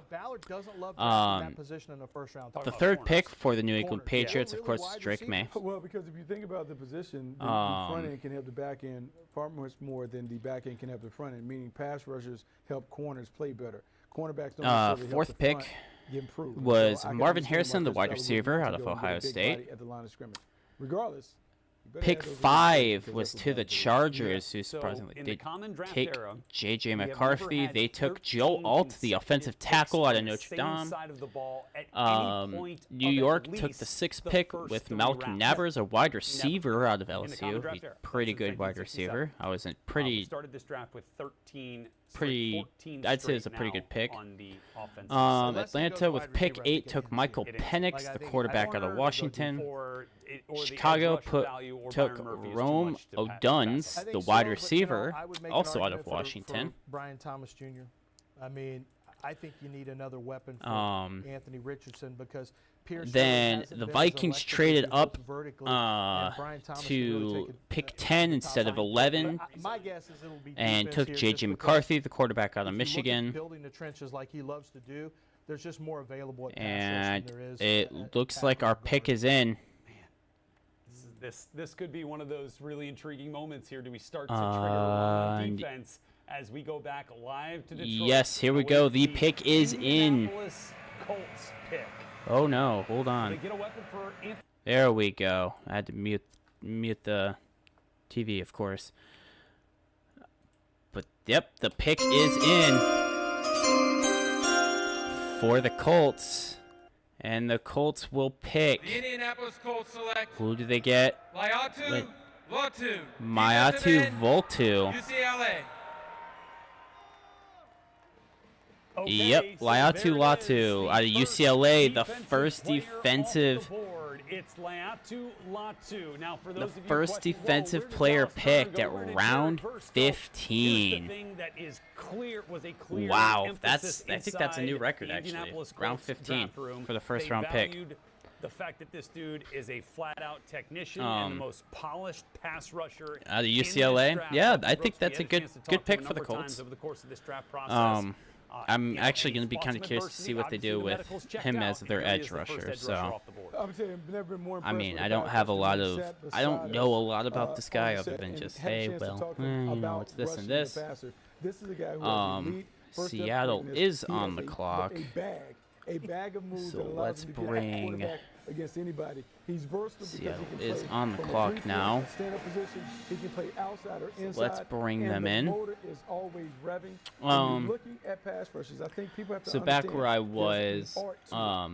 The third pick for the New England Patriots, of course, is Drake May. Well, because if you think about the position, the front end can help the back end far much more than the back end can help the front end, meaning pass rushers help corners play better. Cornerbacks don't necessarily help fourth the pick front improve. was So I can Marvin understand Harrison, why the wide Chris Ballard would receiver want out to of go and get a Ohio big State. body at the line of scrimmage. Regardless, you better Pick have those receivers 5 because was that's to what the Ballard does. Chargers, who So, surprisingly in the did common draft take era, J.J. we have McCarthy. never They had took 13 Joe Alt, the offensive consecutive tackle out picks of on the Notre same Dame. side of the ball at any point New of York at took the least 6th the pick first with 3 Malcolm rounds. Nabbers, a wide receiver out of In the common LSU. draft He's era, pretty since good wide 1967. receiver. I wasn't We pretty. started this draft with 13. Pretty. 14 I'd say it's a straight pretty now good pick. on the offensive side. Atlanta with pick 8 took Michael Penix, the quarterback out of Washington. Chicago took Rome Oduns, the wide receiver, also out of Washington. Brian Thomas Jr. I mean, I think you need another weapon for Anthony Richardson because Pierce Then hasn't the been as Vikings electric as traded he was up vertically, and Brian Thomas can really to take it, pick 10 instead of 11, my guess is it'll be and defense took here J.J. just because McCarthy, the quarterback out of if you look at Michigan. building the trenches like he loves to do, there's just more available at pass rush And than there is it at looks like our pick is in. This could be one of those really intriguing moments here. Do we start to trigger on defense as we go back live to Detroit? Yes, here we go. The pick is in. Indianapolis Colts pick. Oh no, hold They on. get a weapon for Anthony. There we go. I had to mute the TV, of course. But yep, the pick is in for the Colts. And the Colts will pick. The Indianapolis Colts select Who do they get? Mayatu Votu. Mayatu Voltu. UCLA. Yep, Laiatu Latu out of UCLA, the first defensive. It's Laiatu Latu. Now, for The those of you first questioning, defensive whoa, where did player Dallas Turner picked go? at Where did round Jared Verse go? 15. Here's the thing that is clear, was a clear Wow, emphasis I think that's a new inside record the actually. Indianapolis Round Colts 15 draft room. for the first They round pick. valued the fact that this dude is a flat-out technician and the most polished pass rusher Out of in this UCLA, draft. yeah, Brooks, I think we that's had a good chance to talk good to pick him a for the number of times Colts. over the course of this draft process. I'm You know, actually a going to be kind of spot curious to adversity, see what they obviously do the with medicals checked him out, as their and really edge is the first rusher. edge So, off the board. I'm telling you, I've never been more I impressed mean, with I a don't guy have a that's lot really of, sat I don't beside know a us, lot about this on guy the other set than and just, had a hey, chance to well, talk to him you know, about it's this and rushing the this. passer. This is a guy who has elite first step Seattle quickness. is He on has the a clock. A bag of moves So that allows let's him to get bring- at quarterback against anybody. He's versatile because Seattle he can is play on the from a clock three-point now. stand-up position. He can play outside or inside. let's bring and them the in. motor is always revving. When you're looking at pass rushes, I think people have to So back understand where I there's was, an art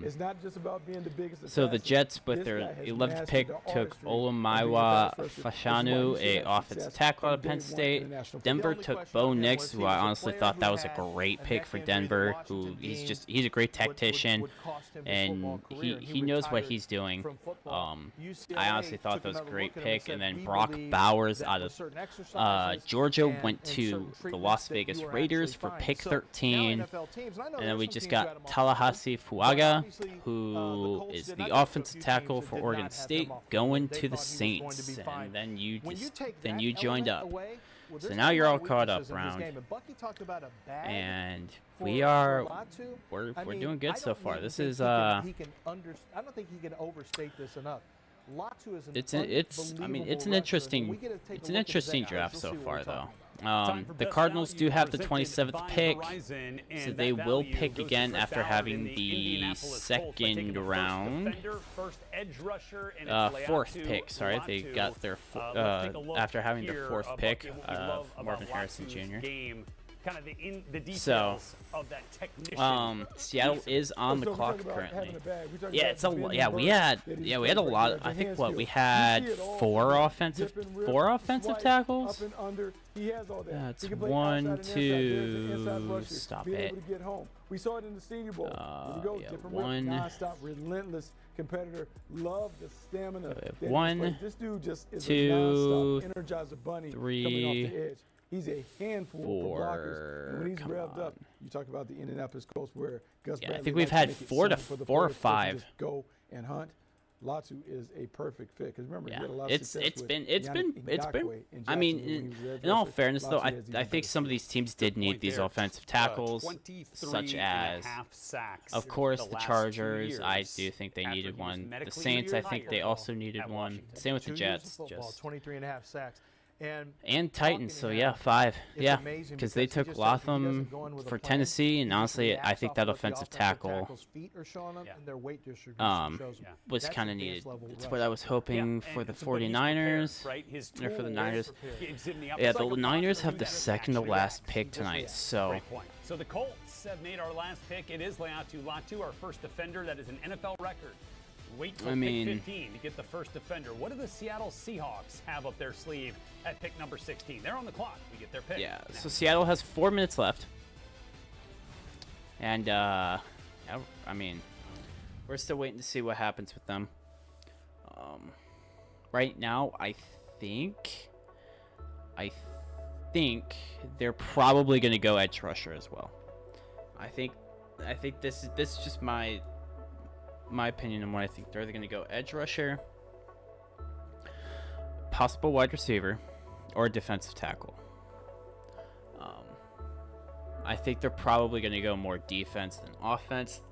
to it. It's not just about being the biggest. So the Jets, with This their guy has 11th mastered pick, the took artistry of being a Olamiwa pass rusher. This is why Fashanu, you see a that offensive success tackle out of from Penn day one State. international Denver only took question Bo on him Nix, was who he I was a honestly player thought who that was a had great a pick neck for injury that Denver. Who Washington he's a great would tactician, cost him his and football career, and he knows what retired he's doing. from football. I honestly UCLA thought took that was a another great look at him and pick. And said, then "We Brock believe Bowers that out with of certain exercises Georgia and went to certain the treatments Las that Vegas you are Raiders actually for fine." pick So, 13. now NFL teams, and I know And then there's we some just teams who had got him off the board, Tallahassee but Fuaga, obviously, the who Colts is did the not go to a offensive few tackle teams that for did Oregon not have him State, off the board. going They to the thought he was going to Saints, be fine. and then you When you just take then that you joined element up. away, well, So there's now a you're lot all of caught up, weaknesses in this Brown. game, and Bucky talked about a bag And for we are Latu. we're I mean, doing I good so don't far. even This think is I don't think he can overstate this enough. Latu is an it's an unbelievable interesting rusher. When we get to take it's a an look at his interesting edge, draft you'll so see what far we're though. talking Time for The Best Cardinals Value, do have the presented 27th by pick, Verizon, so and they that will value pick goes to again Chris after Ballard having in the Indianapolis Colts by taking second the first round. defender, first edge rusher, and it's Fourth Laiatu pick. Sorry, they Latu. got their Let's take a look after having the here fourth about pick what we of love about Marvin Harrison Latu's Jr. Game. Kind of the details So, of that technician. Seattle is on the So we clock talk about currently. having a bag. We talk Yeah, about it's a bending yeah. birds We had that he's we had a perfect lot. with. I The think hand what we skills. had You see it all four from offensive dip and rip, offensive swipe, tackles. Up and under. He has all that. That's He can play one, outside and inside. There's an two. inside rusher. Stop Being it. able to get home. We saw it in the Senior Bowl. Here we go. Yeah, Dip and one. rip, non-stop, relentless competitor. Love the stamina. have that he one, displays. This dude just is two, a non-stop Energizer bunny three, coming off the edge. He's a handful four. for blockers. And when he's Come revved up, on. you talk about the Indianapolis Colts where Gus Yeah, I Bradley think we've likes to had make it four simple for the or players to five. just go and hunt. Latu is a perfect fit because remember, Yeah, he had a lot of it's success with been Yannick Ngakoue in I mean, Jacksonville when he was edge in all rusher. fairness though, Latu I has even think better some of these teams did need these offensive tackles, 23 such and a as, half sacks of course, the the last 2 Chargers. I years do think they after needed he was one. The medically Saints, I think they retired also needed at one. Washington. Same with the 2 years of Jets, football, just 23 and a half sacks. and Titans. So yeah, 5. It's Yeah, amazing because they because he took just said if he Latham doesn't go in with a for plan, Tennessee, he and just honestly, I reacts think off that of what the offensive offensive tackle tackle's feet are showing him and their weight distribution shows him. was That's kind of advanced needed. level That's rush. what I was hoping for the 49ers. Right? His Or for the tools Niners. gives him the Yeah, upside the to Niners do have the that. second to Actually last reacts. pick tonight, so Great point. So the Colts have made our last pick. It is Laiatu Latu, our first defender. That is an NFL record. Wait till I mean- pick 15 to get the first defender. What do the Seattle Seahawks have up their sleeve at pick number 16? They're on the clock. We get their pick. yeah. So Seattle has 4 minutes left, and I mean, we're still waiting to see what happens with them. Right now, I think they're probably going to go edge rusher as well. I think this is just my opinion on what I think. They're either going to go edge rusher, possible wide receiver, or defensive tackle. I think they're probably going to go more defense than offense.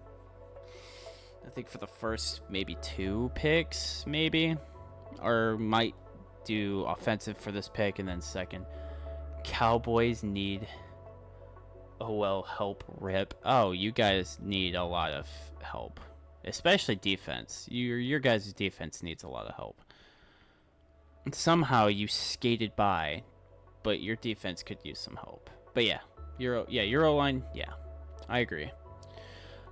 I think for the first maybe 2 picks, maybe, or might do offensive for this pick, and then second. Cowboys need help rip. Oh, you guys need a lot of help, especially defense. Your guys' defense needs a lot of help. And somehow you skated by, but your defense could use some help. But yeah, your O-line, yeah, I agree.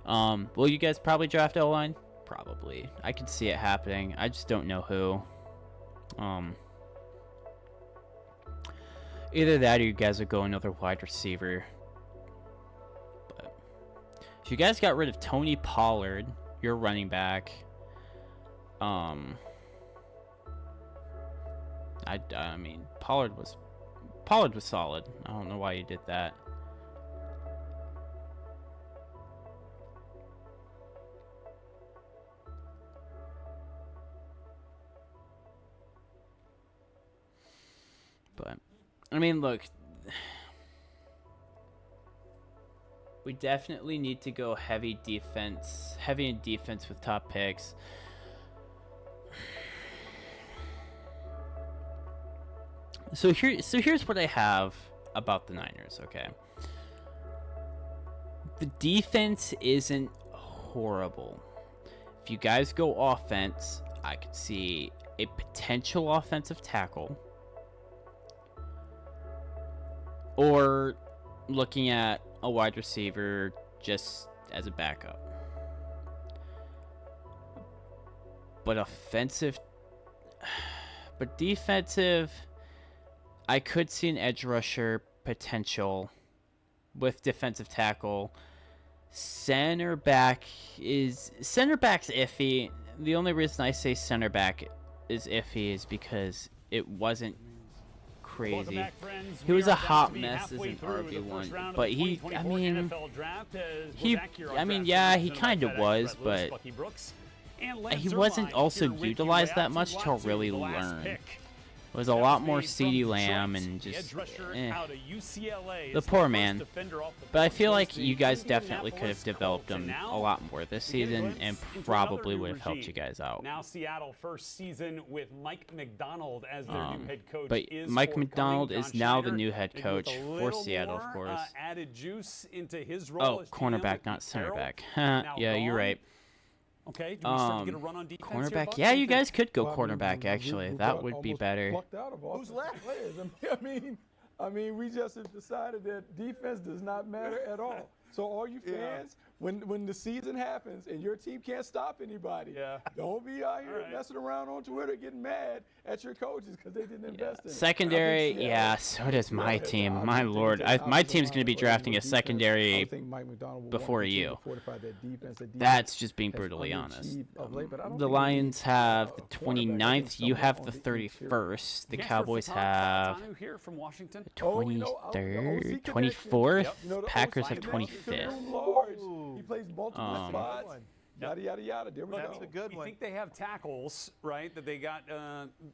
Will you guys probably draft O-line? Probably. I could see it happening. I just don't know who. Either that or you guys would go another wide receiver. But So you guys got rid of Tony Pollard, your running back. I mean, Pollard was solid. I don't know why you did that. But I mean, look, we definitely need to go heavy in defense with top picks. So here's what I have about the Niners, okay? The defense isn't horrible. If you guys go offense, I could see a potential offensive tackle, or looking at a wide receiver just as a backup. But defensive, I could see an edge rusher potential with defensive tackle. Center back's iffy. The only reason I say center back is iffy is because it wasn't crazy. Back, friends. He was We a are about hot to be mess as halfway an through the first RB1, round of but the he, 2024 NFL draft, as we're back here on Draft yeah, Service he and kind of FedEx, was, Brett Lewis, but Bucky Brooks, and Lance he wasn't Zierlein also here with you utilized right that out much to to really the last learn. pick. It was a lot more CeeDee Lamb and just the poor man. But I feel like you guys definitely could have developed him a lot more this season and probably would have helped you guys out. Now Seattle first season with Mike McDonald as their new head coach. But is Mike forthcoming. McDonald John is now the Schneider, new head maybe coach with a for little Seattle, of more, course. Added juice into his role Oh, as GM cornerback, with not center Carroll, back. now Yeah, you're gone. right. Okay, do we start to get a run on defense here, Cornerback. Buck? Yeah, you guys could go Well, I mean, cornerback, actually. That would be better. Plucked out of Who's left? players. I mean, we just have decided that defense does not matter at all. So all you fans, when the season happens and your team can't stop anybody, don't be out here messing around on Twitter getting mad at your coaches because they didn't invest in it. Secondary, yeah, so does my team. My lord. My team's going to be drafting a secondary before you. That's just being brutally honest. The Lions have the 29th. You have the 31st. The Cowboys have here from Washington. 23rd, 24th. Packers have 25th. He plays multiple spots. Yada yada yada. There we go. That's a good You one. think they have tackles, right? That they got.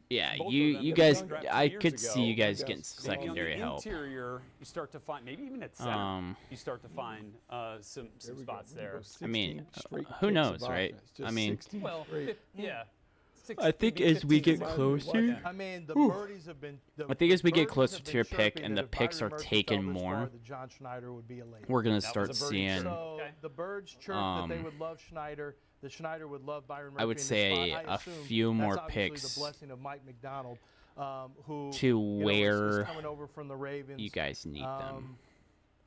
Yeah, both of you them you that they guys, drafted I years could ago. see you guys getting Maybe secondary on the help. Interior, you start to find maybe even at center. You start to find some spots there. I mean, who knows, right? I mean, Well, yeah. I think as we get closer, I mean, the birdies have been. I think as we get closer to your pick and the picks are taken more, John Schneider would be elated. we're gonna start seeing. So the birds chirp that they would love Schneider. The Schneider would love Byron Murphy. I would say a few more picks The blessing of Mike McDonald, who to is where coming over from the Ravens. you guys need them.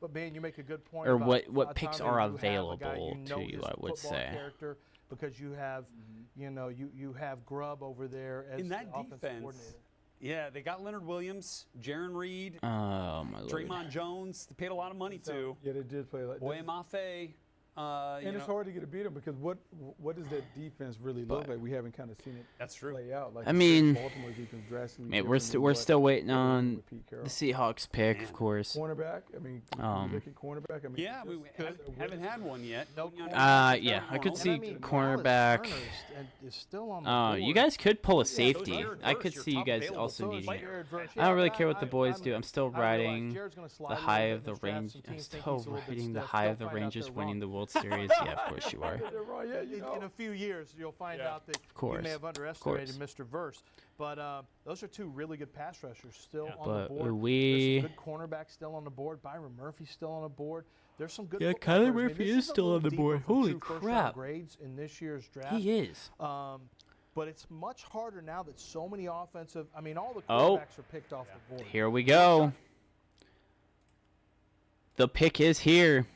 But man, you make a good point. Or about what picks Tommy. are You have a guy available you to know you, his I would football say. character, because you have, you have Grubb over there as In that the offensive defense, coordinator. yeah, they got Leonard Williams, Jaron Reed, Oh my lord. Draymond Jones. They paid a lot of money to. Yeah, they did play like Boye Mafe. And it's hard to get a beat them because what does that defense really look like? We haven't kind of seen it That's true. play out. Like I mean, Baltimore defense drastically Man, we're different than still what waiting they're doing on with Pete Carroll. the Seahawks pick, of course. Cornerback. I mean, look at cornerback. I mean, Yeah, we haven't had one yet. Yeah, I could see cornerback. You guys could pull a safety. I could see you guys also needing it. I don't really care what the boys do. I'm still riding the high of the range. I'm still riding the high of the Rangers winning the World Series. Yeah, of course you are. In a few years, you'll find out that you may have underestimated Mr. Verse. But those are two really good pass rushers still on the board. There's some good cornerbacks still on the board. Byron Murphy's still on the board. There's some good. Yeah, football Kyler players. I mean, Murphy this is still a on the little board. deeper for Holy two first-round crap. grades in this year's draft. He is. But it's much harder now that so many offensive. I mean, all the Oh. quarterbacks are picked off the board. Here we go. The pick is here.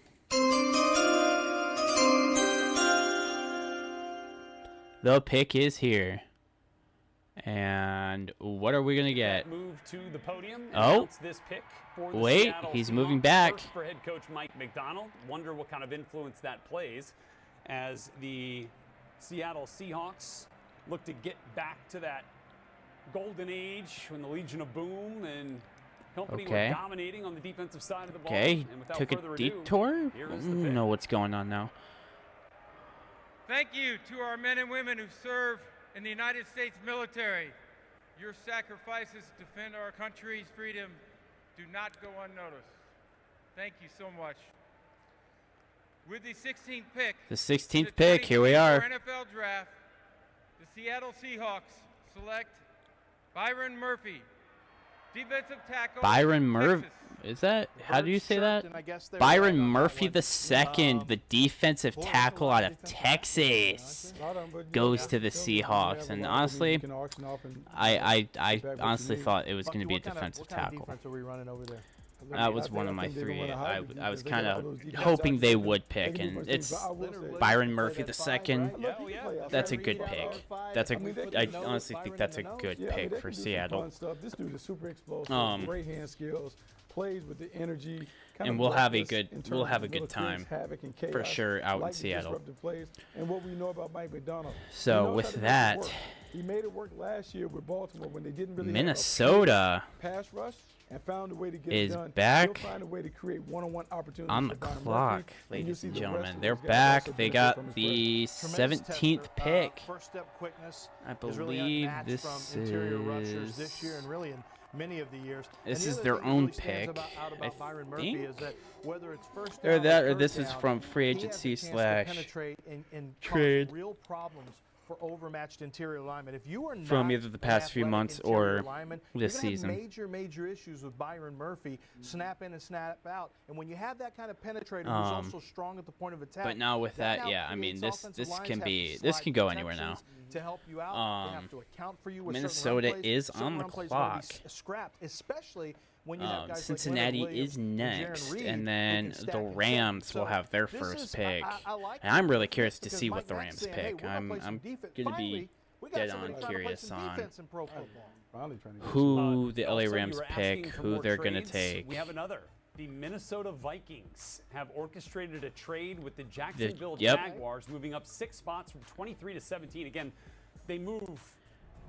The pick is here. And what are we gonna get? Move to the podium. And Oh, announce this pick for the wait, Seattle he's Seahawks. moving back. First for head coach Mike McDonald. Wonder what kind of influence that plays as the Seattle Seahawks look to get back to that golden age when the Legion of Boom and company Okay. were dominating on the defensive side of the ball. Okay, And without took a further ado, detour. here I is the don't pick. know what's going on now. Thank you to our men and women who serve in the United States military. Your sacrifices to defend our country's freedom do not go unnoticed. Thank you so much. With the 16th pick, The 16th pick, here we are. NFL Draft, the Seattle Seahawks select Byron Murphy, defensive tackle. Byron Murphy. Texas. Is that, how do you say that? and I guess they were Byron right on that Murphy one. the second, the defensive tackle out of Texas, goes to the Seahawks. And honestly, I honestly thought it was going to be a defensive tackle. Defense are we running over there? That was one of my three. I was kind of hoping they would pick, and it's Byron Murphy the second. That's a good pick. I honestly think that's a good pick for Seattle. This dude is super explosive, great hand skills, plays with the energy. And we'll have a good time for sure out in Seattle. And what we know about Mike McDonald. So with that, he made it work last year with Baltimore when they didn't really Minnesota have a pass rush and found a way to get is it done. back He'll find a way to create one-on-one opportunities on the for Byron clock, Murphy, ladies and the rest gentlemen. of They're those guys back. also They benefit got from his the Tremendous 17th tester. pick. First step quickness I is really believe unmatched this from interior rushers this is- year and really in many of the years. This And the is other their thing that own really stands pick, out I about Byron Murphy think. is that whether it's first Or down that, or third this is down, from free he has a agency chance to slash penetrate and trade. cause real problems for overmatched interior linemen. If you are not From either the an past few athletic months interior or lineman, this you're gonna season. have major issues with Byron Murphy, snap in and snap out. And when you have that kind of penetrator who's Um, also strong at the point of attack. But now with that, now yeah, I mean, creates this offensive lines can have be to this slide can go anywhere now. protections to help you out. They have to account for you with Minnesota certain run plays. is Certain on the run plays are gonna be clock. Scrapped, especially when you have guys Cincinnati like Leonard is Williams and Jaron next, Reed and who then can stack the and set. Rams will So have their this first is- pick. I like And I'm really this curious to because see what Mike the Mack's Rams saying, hey, pick. we're gonna play some I'm defense. going to Finally, be we got dead somebody on trying to play curious some on defense in pro football. who the LA Also, you Rams were pick, asking for who more they're going to trades. take. We have another. The Minnesota Vikings have orchestrated a trade with the Jacksonville yep. Jaguars, moving up 6 spots from 23 to 17. Again, they move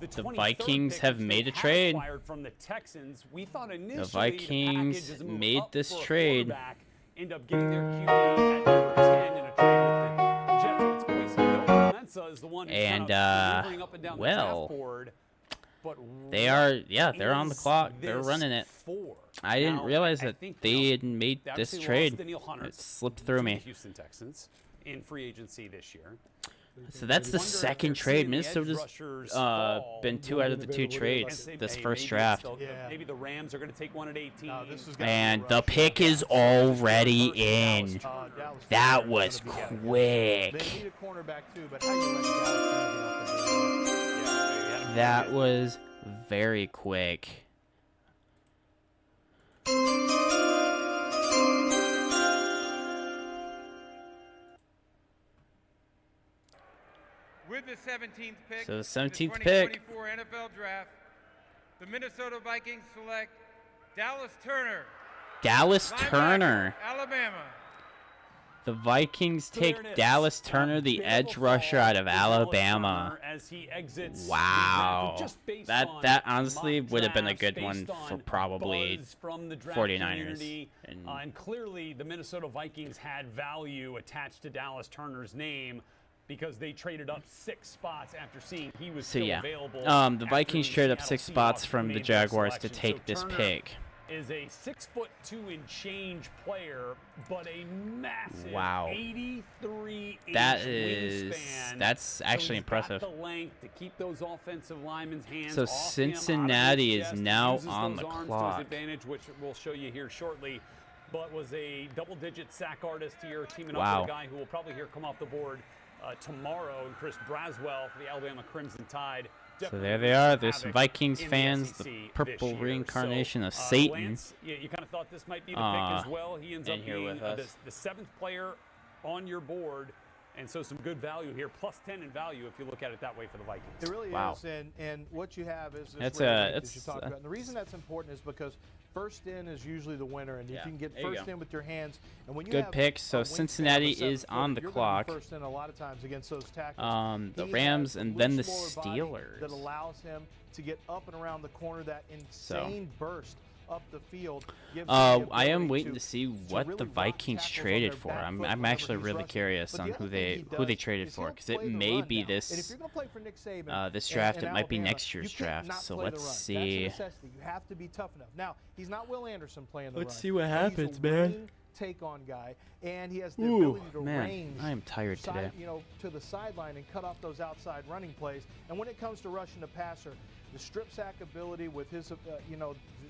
the 23rd Vikings pick, have which made they a trade. acquired from the Texans. We thought initially The Vikings package is a move made up this for a trade. quarterback, end up getting their QB at number 10 in a trade with the Jets. It's crazy. Bill Mensa is the one who's And, kind of maneuvering up and down well, the draft board. But They are, yeah, they're on the is clock. They're this running it. for? I didn't Now, realize I that think, they had made they this obviously trade. lost Danielle Hunter It slipped through to me. the Houston Texans in free agency this year. So that's the Wonder if second they're trade. seeing the edge Minnesota's rushers fall. been 2 out of the 2 trades And this hey, first maybe draft. Maybe the Rams are going to take one at 18. And the pick is already in. That was quick. They need a cornerback too, but how you let Dallas Turner get off the That was very quick. With the 17th pick, So the in 17th pick. 2024 NFL Draft, the Minnesota Vikings select Dallas Turner. Dallas linebacker, Turner. Alabama. The Vikings So there take it is. Dallas Turner, the Bit of a edge rusher fall out of for Dallas Alabama. Turner as he exits the Wow. draft, just based That on honestly mock would have been a drafts, good based one for on probably buzz from the draft 49ers. community. And- And clearly the Minnesota Vikings had value attached to Dallas Turner's name because they traded up 6 spots after seeing he was So still yeah, available. the after Vikings traded up Seattle 6 spots Seahawks from the made their Jaguars to selection. take So this Turner pick. is a 6'2" and change player, but a massive Wow. 83-inch That is wingspan. that's actually So he's got impressive. the length to keep those offensive linemen's hands So off him, out of his Cincinnati is chest, now uses on those the arms to clock. his advantage, which we'll show you here shortly. But was a double-digit sack artist here, teaming up Wow. with a guy who will probably here come off the board tomorrow, and Chris Braswell for the Alabama Crimson Tide. So there they are. There's some Havoc Vikings in the fans, SEC the this purple year. reincarnation So, of Satan. Lance, you kind of thought this might be the pick as well. He ends in up here being with us. the 7th player on your board. And so some good value here, plus 10 in value if you look at it that way for the Vikings. It really Wow. is, and what you have is this That's rare a- rate that it's you talked about. And the reason that's important is because first in is usually the winner, and if Yeah, you can get there you first go. in with your hands, and when you Good have pick. a So wingspan of Cincinnati a 7 is on the you're gonna be clock. First in a lot of times against those tackles. The He Rams has a and then the loose lower body Steelers. that allows him to get up and around the corner. That insane burst up the field. Gives him the I am ability waiting to see what really the rock Vikings tackles on traded their for. back I'm foot I'm whenever actually he's really rushing. curious But on the who other thing he they does traded is for, he'll because it play the may run be now. And if this you're gonna play for Nick Saban this and- draft. and It might be Alabama, next year's you can't draft. not So play the let's run. That's a see. necessity. You have to be tough enough. Now, he's not Will Anderson playing the Let's run. see what but happens, he's a man. wing take-on guy, and he has the Ooh, ability to man, range I am tired today. to the sideline and cut off those outside running plays. And when it comes to rushing the passer, the strip sack ability with his,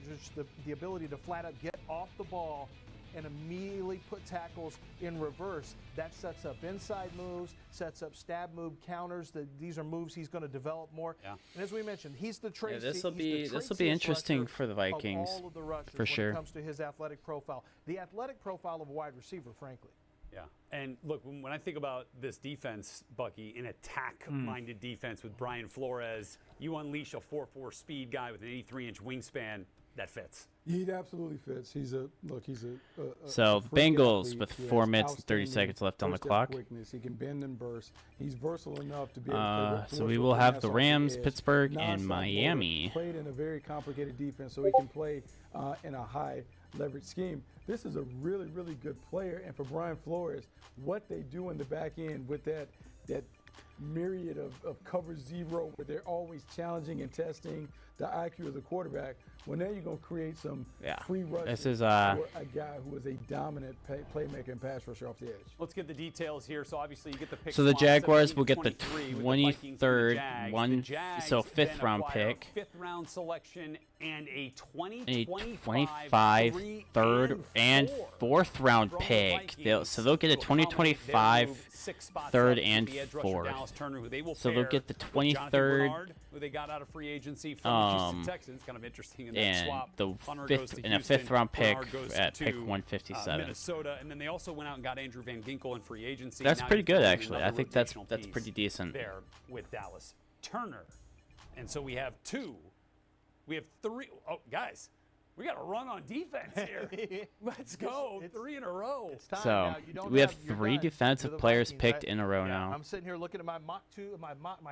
just the ability to flat out get off the ball and immediately put tackles in reverse. That sets up inside moves, sets up stab move counters. These are moves he's going to develop more. Yeah. And as we mentioned, he's the Tracy. This will he's the be Tracyest interesting rusher for the Vikings, of all of the rushers for sure. when it comes to his athletic profile. The athletic profile of a wide receiver, frankly. Yeah, and look, when I think about this defense, Bucky, an attack-minded defense with Brian Flores, you unleash a 4.4 speed guy with an 83-inch wingspan, that fits. He absolutely fits. He's a So freak Bengals athlete. with He 4 has minutes and 30 outstanding seconds left on the first-step clock. Quickness. He can bend and burst. He's versatile enough to be able to play So we with will the have pass the off Rams, edge. Pittsburgh, Non-stop and motor, Miami. Played in a very complicated defense, so he can play in a high leverage scheme. This is a really, really good player, and for Brian Flores, what they do in the back end with that myriad of cover zero, where they're always challenging and testing the IQ of the quarterback. Well, now you're going to create some free rushes This is for a guy who is a dominant playmaker and pass rusher off the edge. Let's get the details here. So obviously you get the pick. So the slot, Jaguars will 17 get the to 23 with the Vikings and the 23rd, Jags. so The Jags 5th then round acquire a pick. 5th round selection and a A 2025 third and fourth round from the pick. Vikings So they'll get a to accommodate their 2025 move 6 spots third up and with the edge rusher fourth. Dallas Turner, who they will So they'll pair get the with Jonathan 23rd, Bernard, who they got out of free agency from the Houston Texans. Kind of interesting in that and swap. the Hunter 5th goes to and a Houston, 5th round pick Bernard goes at to, pick 157. Minnesota, and then they also went out and got Andrew Van Ginkel in free agency. That's Now pretty you're good, throwing actually. I another think that's rotational piece pretty decent. there with Dallas Turner. And so we have 2. We have 3. Oh, guys, we got a run on defense here. Let's go. 3 in a row. It's time So now. You don't we have your 3 guys. defensive You're the players Vikings, picked right? in a row Yeah, now. I'm sitting here looking at my my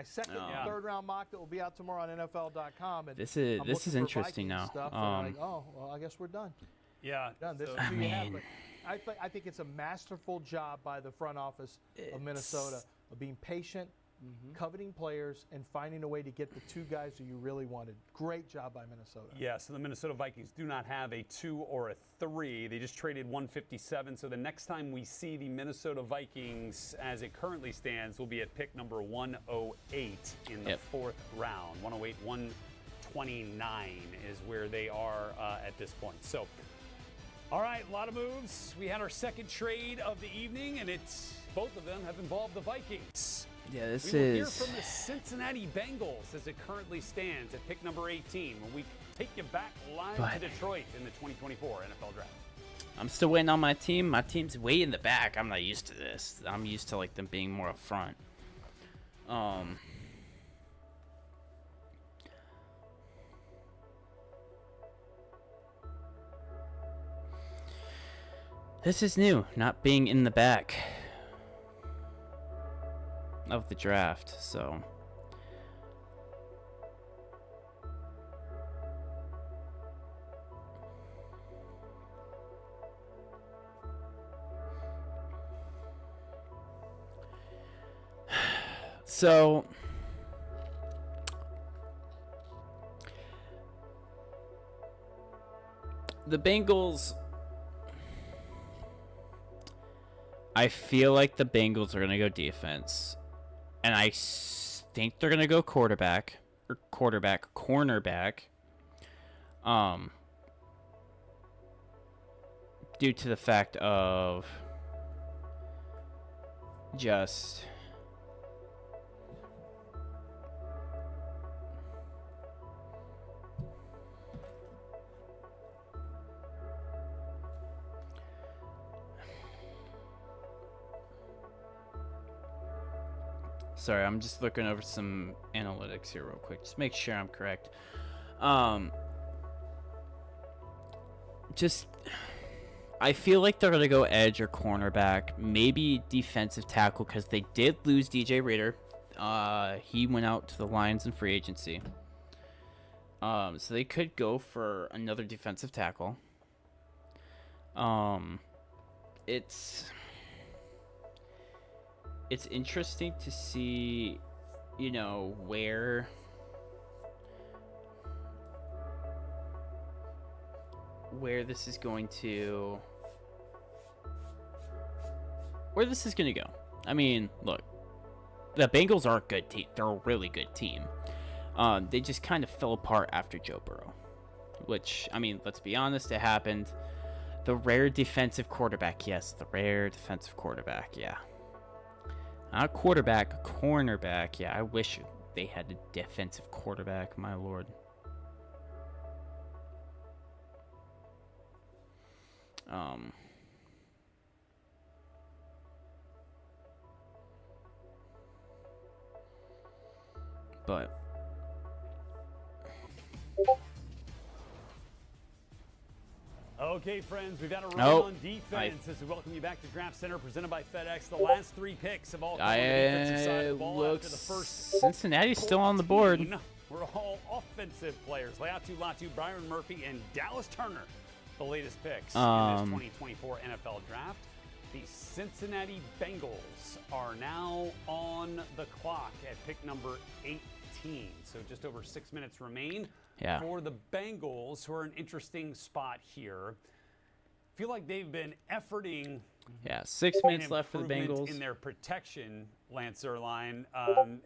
second Yeah. and third round mock that will be out tomorrow on NFL.com. And This is I'm this is looking for interesting Vikings now. Stuff, and I'm like, oh, well, I guess we're done. Yeah. Done. This so- is who you have. mean, But I think it's a masterful job by the front office of Minnesota of being patient, coveting players, and finding a way to get the 2 guys who you really wanted. Great job by Minnesota. Yeah, so the Minnesota Vikings do not have a 2 or a 3. They just traded 157. So the next time we see the Minnesota Vikings, as it currently stands, will be at pick number 108 in the 4th round. 108, 129 is where they are at this point. So, all right, a lot of moves. We had our second trade of the evening, and both of them have involved the Vikings. Yeah, this We will hear is from the Cincinnati Bengals as it currently stands at pick number 18 when we take you back live to But- Detroit in the 2024 NFL Draft. I'm still waiting on my team. My team's way in the back. I'm not used to this. I'm used to like them being more up front. This is new, not being in the back of the draft, so So the Bengals, I feel like the Bengals are going to go defense, and I think they're going to go cornerback, due to the fact of just Sorry, I'm just looking over some analytics here real quick. Just make sure I'm correct. I feel like they're going to go edge or cornerback, maybe defensive tackle, because they did lose DJ Reader. He went out to the Lions in free agency. So they could go for another defensive tackle. It's interesting to see, you know, where this is going to go. I mean, look, the Bengals are a good team. They're a really good team. They just kind of fell apart after Joe Burrow, which, I mean, let's be honest, it happened. The rare defensive quarterback, yes, the rare defensive quarterback, yeah. Not quarterback, a cornerback, yeah. I wish they had a defensive quarterback, my lord. But okay, friends, we've got a run Oh, on defense as we welcome you back to Draft Center, presented by FedEx. The last 3 picks have all come on the defensive side of the ball after the first. Cincinnati's still on the board. 14 were all offensive players. Laiatu Latu, Byron Murphy, and Dallas Turner, the latest picks in this 2024 NFL Draft. The Cincinnati Bengals are now on the clock at pick number 18. So just over 6 minutes remain for the Bengals, who are an interesting spot here. Feel like they've been efforting. Yeah, 6 minutes left for the Bengals. In their protection, Lance Zierlein,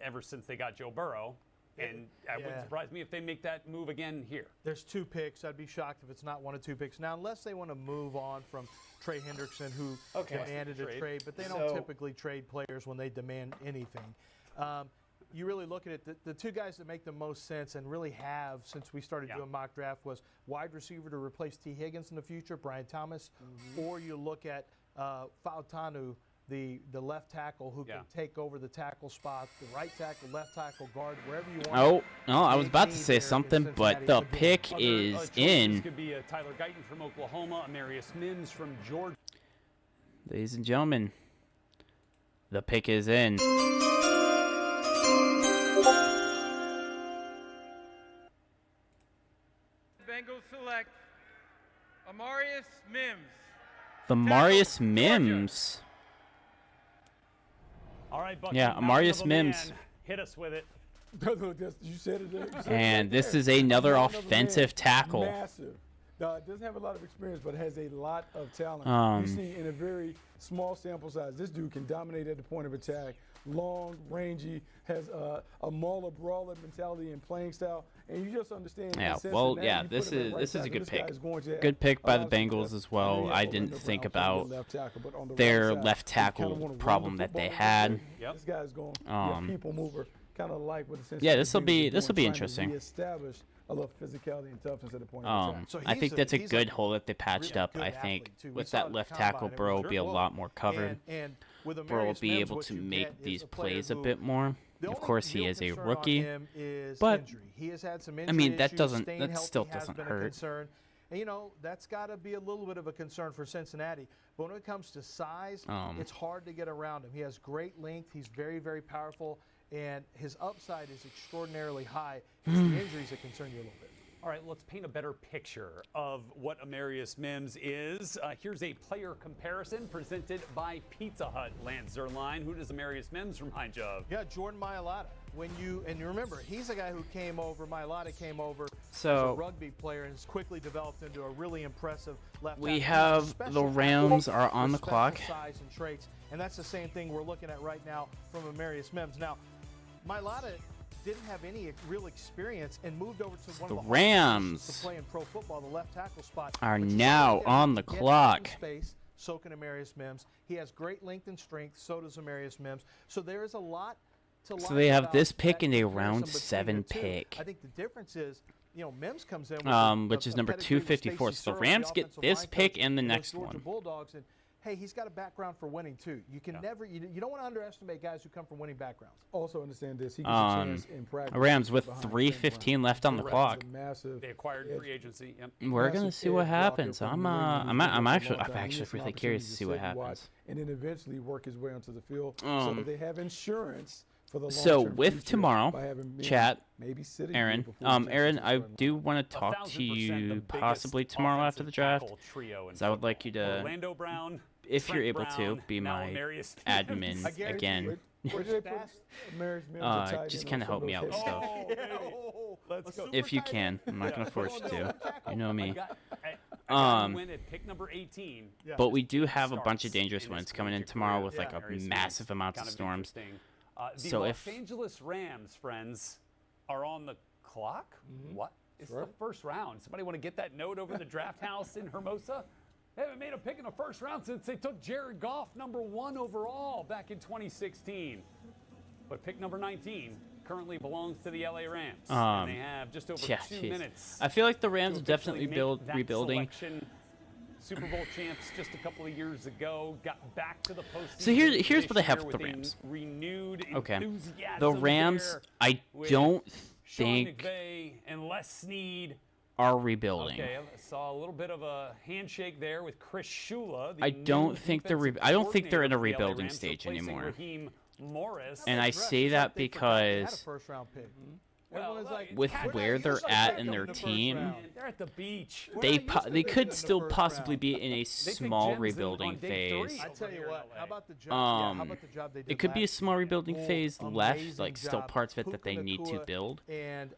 ever since they got Joe Burrow. And it wouldn't surprise me if they make that move again here. There's 2 picks. I'd be shocked if it's not 1 or 2 picks. Now, unless they want to move on from Trey Hendrickson, who demanded a trade, but they don't typically trade players when they demand anything. You really look at it, the 2 guys that make the most sense and really have since we started doing mock draft was wide receiver to replace T. Higgins in the future, Brian Thomas, or you look at Fautanu, the left tackle who can take over the tackle spot, the right tackle, left tackle, guard, wherever you want. Oh, no, I was about to say something, but the pick is in. Could be Tyler Guyton from Oklahoma, Amarius Mims from Georgia. Ladies and gentlemen, the pick is in. Bengals select Amarius Mims. The Amarius Mims. All right, Bucky, yeah, Amarius Mims. Hit us with it. You said it there. And this is another offensive tackle. Massive. Doesn't have a lot of experience, but has a lot of talent. You see, in a very small sample size, this dude can dominate at the point of attack. Long, rangy, has a mauler brawler mentality and playing style, and you just understand. Yeah, well, yeah, this is a good pick. Good pick by the Bengals as well. I didn't think about their left tackle problem that they had. This guy's going people mover, kind of like what the yeah, this will be interesting. Establish a little physicality and toughness at the point of attack. So I think that's a good hole that they patched up. I think with that left tackle, Burrow will be a lot more covered. Burrow will be able to make these plays a bit more. Of course, he is a rookie, but I mean that still doesn't hurt. And, you know, that's got to be a little bit of a concern for Cincinnati. But when it comes to size, it's hard to get around him. He has great length. He's very, very powerful. And his upside is extraordinarily high. It's the injuries that concern you a little bit. All right, let's paint a better picture of what Amarius Mims is. Here's a player comparison presented by Pizza Hut. Lance Zierlein, who does Amarius Mims remind you of? Yeah, Jordan Mailata. You remember, he's a guy who came over, Mailata came over as a rugby player and has quickly developed into a really impressive left We have the Rams are on the clock. Size and traits, and that's the same thing we're looking at right now from Amarius Mims. Now, Mailata didn't have any real experience and moved over to one of the Rams to play in pro football, the left tackle spot. Are now on the clock. So can Amarius Mims. He has great length and strength. So does Amarius Mims. So there is a lot to. So they have this pick and a round 7 pick. I think the difference is, you know, Mims comes in with which is number 254. So the Rams get this pick and the next one. Bulldogs, and hey, he's got a background for winning too. You can never, you don't want to underestimate guys who come from winning backgrounds. Also understand this. He gets a chance in practice. Rams with behind 3:15 left on the clock. Massive. They acquired free agency. Yep. We're gonna see what happens. I'm actually He's an really curious to see what opportunity sit and watch happens. And then eventually work his way onto the field so that they have insurance for the So long-term with future tomorrow, by having chat, maybe sitting Aaron, here before the Aaron, championship I starts. do want to talk to 1000% the you biggest possibly tomorrow after the offensive draft. tackle trio in So I would like you football. to, Orlando Brown, if you're Trent able Brown, to, be now my Amarius admin Mims. again. Where did they put Maris Mims at tight Just end kind of on help me some out of with those stuff. Let's go. If you can. I'm not gonna force you to. You know me. I got win at pick number 18. But we do have a bunch of Starts dangerous in his winds coming in collegiate tomorrow career. with like a Amarius Mims, massive amount of kind storms. interesting. The So Los if Angeles Rams, friends, are on the clock. What? It's the first round. Somebody want to get that note over the draft house in Hermosa? They haven't made a pick in the first round since they took Jared Goff #1 overall back in 2016. But pick number 19 currently belongs to the LA Rams. And they have just over 2 minutes. I feel like the Rams to are definitely officially make that rebuilding. selection. Super Bowl champs just a couple of years ago got back to the postseason. So here's this what I have year with the with Rams. Renewed Okay. enthusiasm The Rams, there I with don't Sean think McVay and Les Snead. are rebuilding. Okay, I saw a little bit of a handshake there with Chris Shula. I don't think they're I don't think they're in a rebuilding stage replacing anymore. Raheem Morris. And I say that because First round pick. Well, with where they're at in their team, they're at the beach. they could still possibly be in a small rebuilding phase. I tell you what, how about the job? How about the job they did It could be a last small rebuilding year? phase left, Amazing like still job. parts of it that they Puka need to Nacua build. And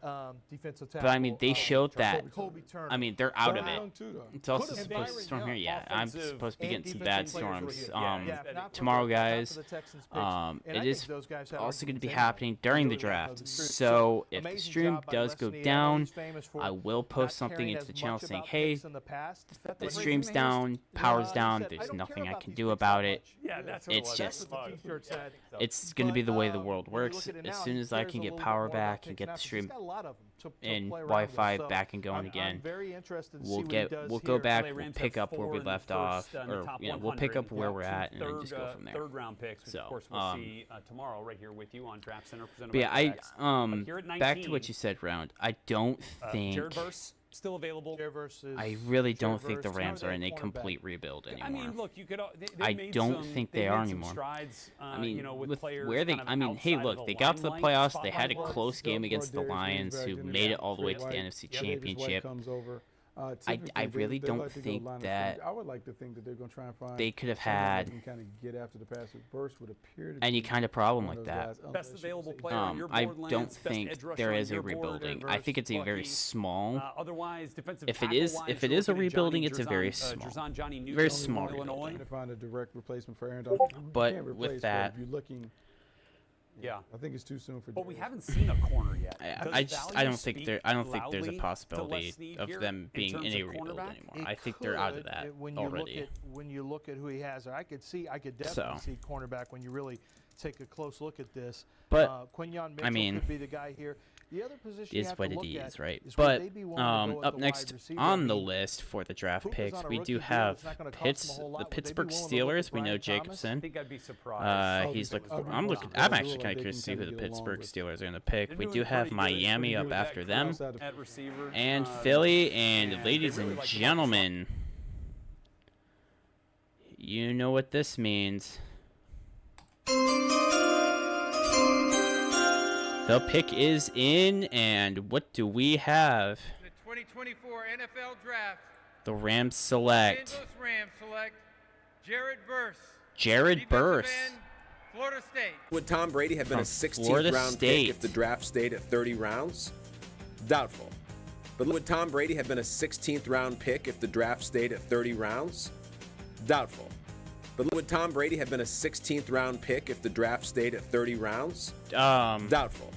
defensive But I mean, they showed that. Colby Turner. I mean, they're out of Byron it. Young too, though. It's also Could've supposed to Byron storm here. Young, Yeah, I'm offensive supposed to be and getting some bad defensive players were storms. here. Yeah, not for Tomorrow, the- not for guys. the Texans picks. And I It think is those guys had also going to be arguments anyway. happening during the Really well draft. known. So if the Amazing stream job by does Les go Snead. I know down, he's famous for I will not post something caring into as the channel much saying, about "Hey, picks in the past. the stream's down, power's down. There's nothing I can do about it. Yeah, that's what It's it was. just, That's what the t-shirt said. it's going to be the way the world when you works. look at it As now, soon he as I cares can a get little power bit more about back and picks get now the 'cause he's stream got a lot of them to and play around Wi-Fi with. So back and going I'm again, very interested to see we'll what he does we'll go here. back, LA we'll Rams pick have up where 4 we in the left first, off, in the or top we'll pick 100, up where we're two at, and then just go from there. Third round picks, which So, of course we'll see tomorrow right here with you on Draft Center. Presented But yeah, by FedEx. But here at back to 19, what you said, Round. I don't think. Jared Verse still available. I really don't think the Rams are in a complete rebuild anymore. I mean, look, you could. I made don't some, think they they are made some anymore. Strides, I mean, you know, with players where they, kind of I mean, hey, outside look, of they got to the limelight, playoffs. They had a spotlight. close game against the Darius Lions, Lee's who back in made the it all the way to the White. NFC Davis White Championship. comes over. I Typically, really they don't like to go think line of that scrimmage. I would like to think that they're going to try and find they could have someone had that can kind of get after the passer. Burst would appear to any be kind of problem one like of that. those guys, Best unless you available say- player on your I board, Lance. don't Best think edge rusher there on is a your board, rebuilding. I Verse, think it's a very Bucky. small. Otherwise, defensive If it tackle is- wise, if it you're is a looking at rebuilding, Johnny it's a very Jerzon- small, Jerzon Johnny Newton very from small Illinois. rebuilding. Trying to find a direct replacement for Aaron Donald. But Can't with replace, that- if you're looking, Yeah. I think it's too soon for. But we Darius. haven't seen a corner yet. I don't think there's loudly a to possibility Les Snead of here them in being terms in a of rebuild cornerback? anymore. It I think they're out of could, that when you already. when you look at who he has there. I could definitely So. see cornerback when you really take a close look at this. But, Quinyon Mitchell I mean, could be the guy here. The other position you is have what to it look is, at right? is would But they be willing to go at up the next wide receiver? on I the mean, list for the draft Puka's picks, on a we rookie do deal. have It's not gonna cost them a whole lot. the Would they be Pittsburgh willing to look at Steelers. We know Brian Thomas? I Jacobson. think I'd be surprised. He's think looking. it's I'm a looking. possibility I'm actually that kind they of curious to see can who the kinda get along Pittsburgh with. Steelers are going to pick. They're We doing do have pretty good. Miami Pretty up good after at them, outside of- At receiver. and Philly. And and ladies they really and like Marcus gentlemen, you know what this means. The pick is in, and what do we have? The 2024 NFL Draft. The Rams Los select Angeles Rams select Jared Verse. Jared defensive Burse. end, Florida State. Would Tom Brady have been From a 16th Florida round State. pick if the draft stayed at 30 rounds? Doubtful. But would Tom Brady have been a 16th round pick if the draft stayed at 30 rounds? Doubtful. But would Tom Brady have been a 16th round pick if the draft stayed at 30 rounds? Doubtful.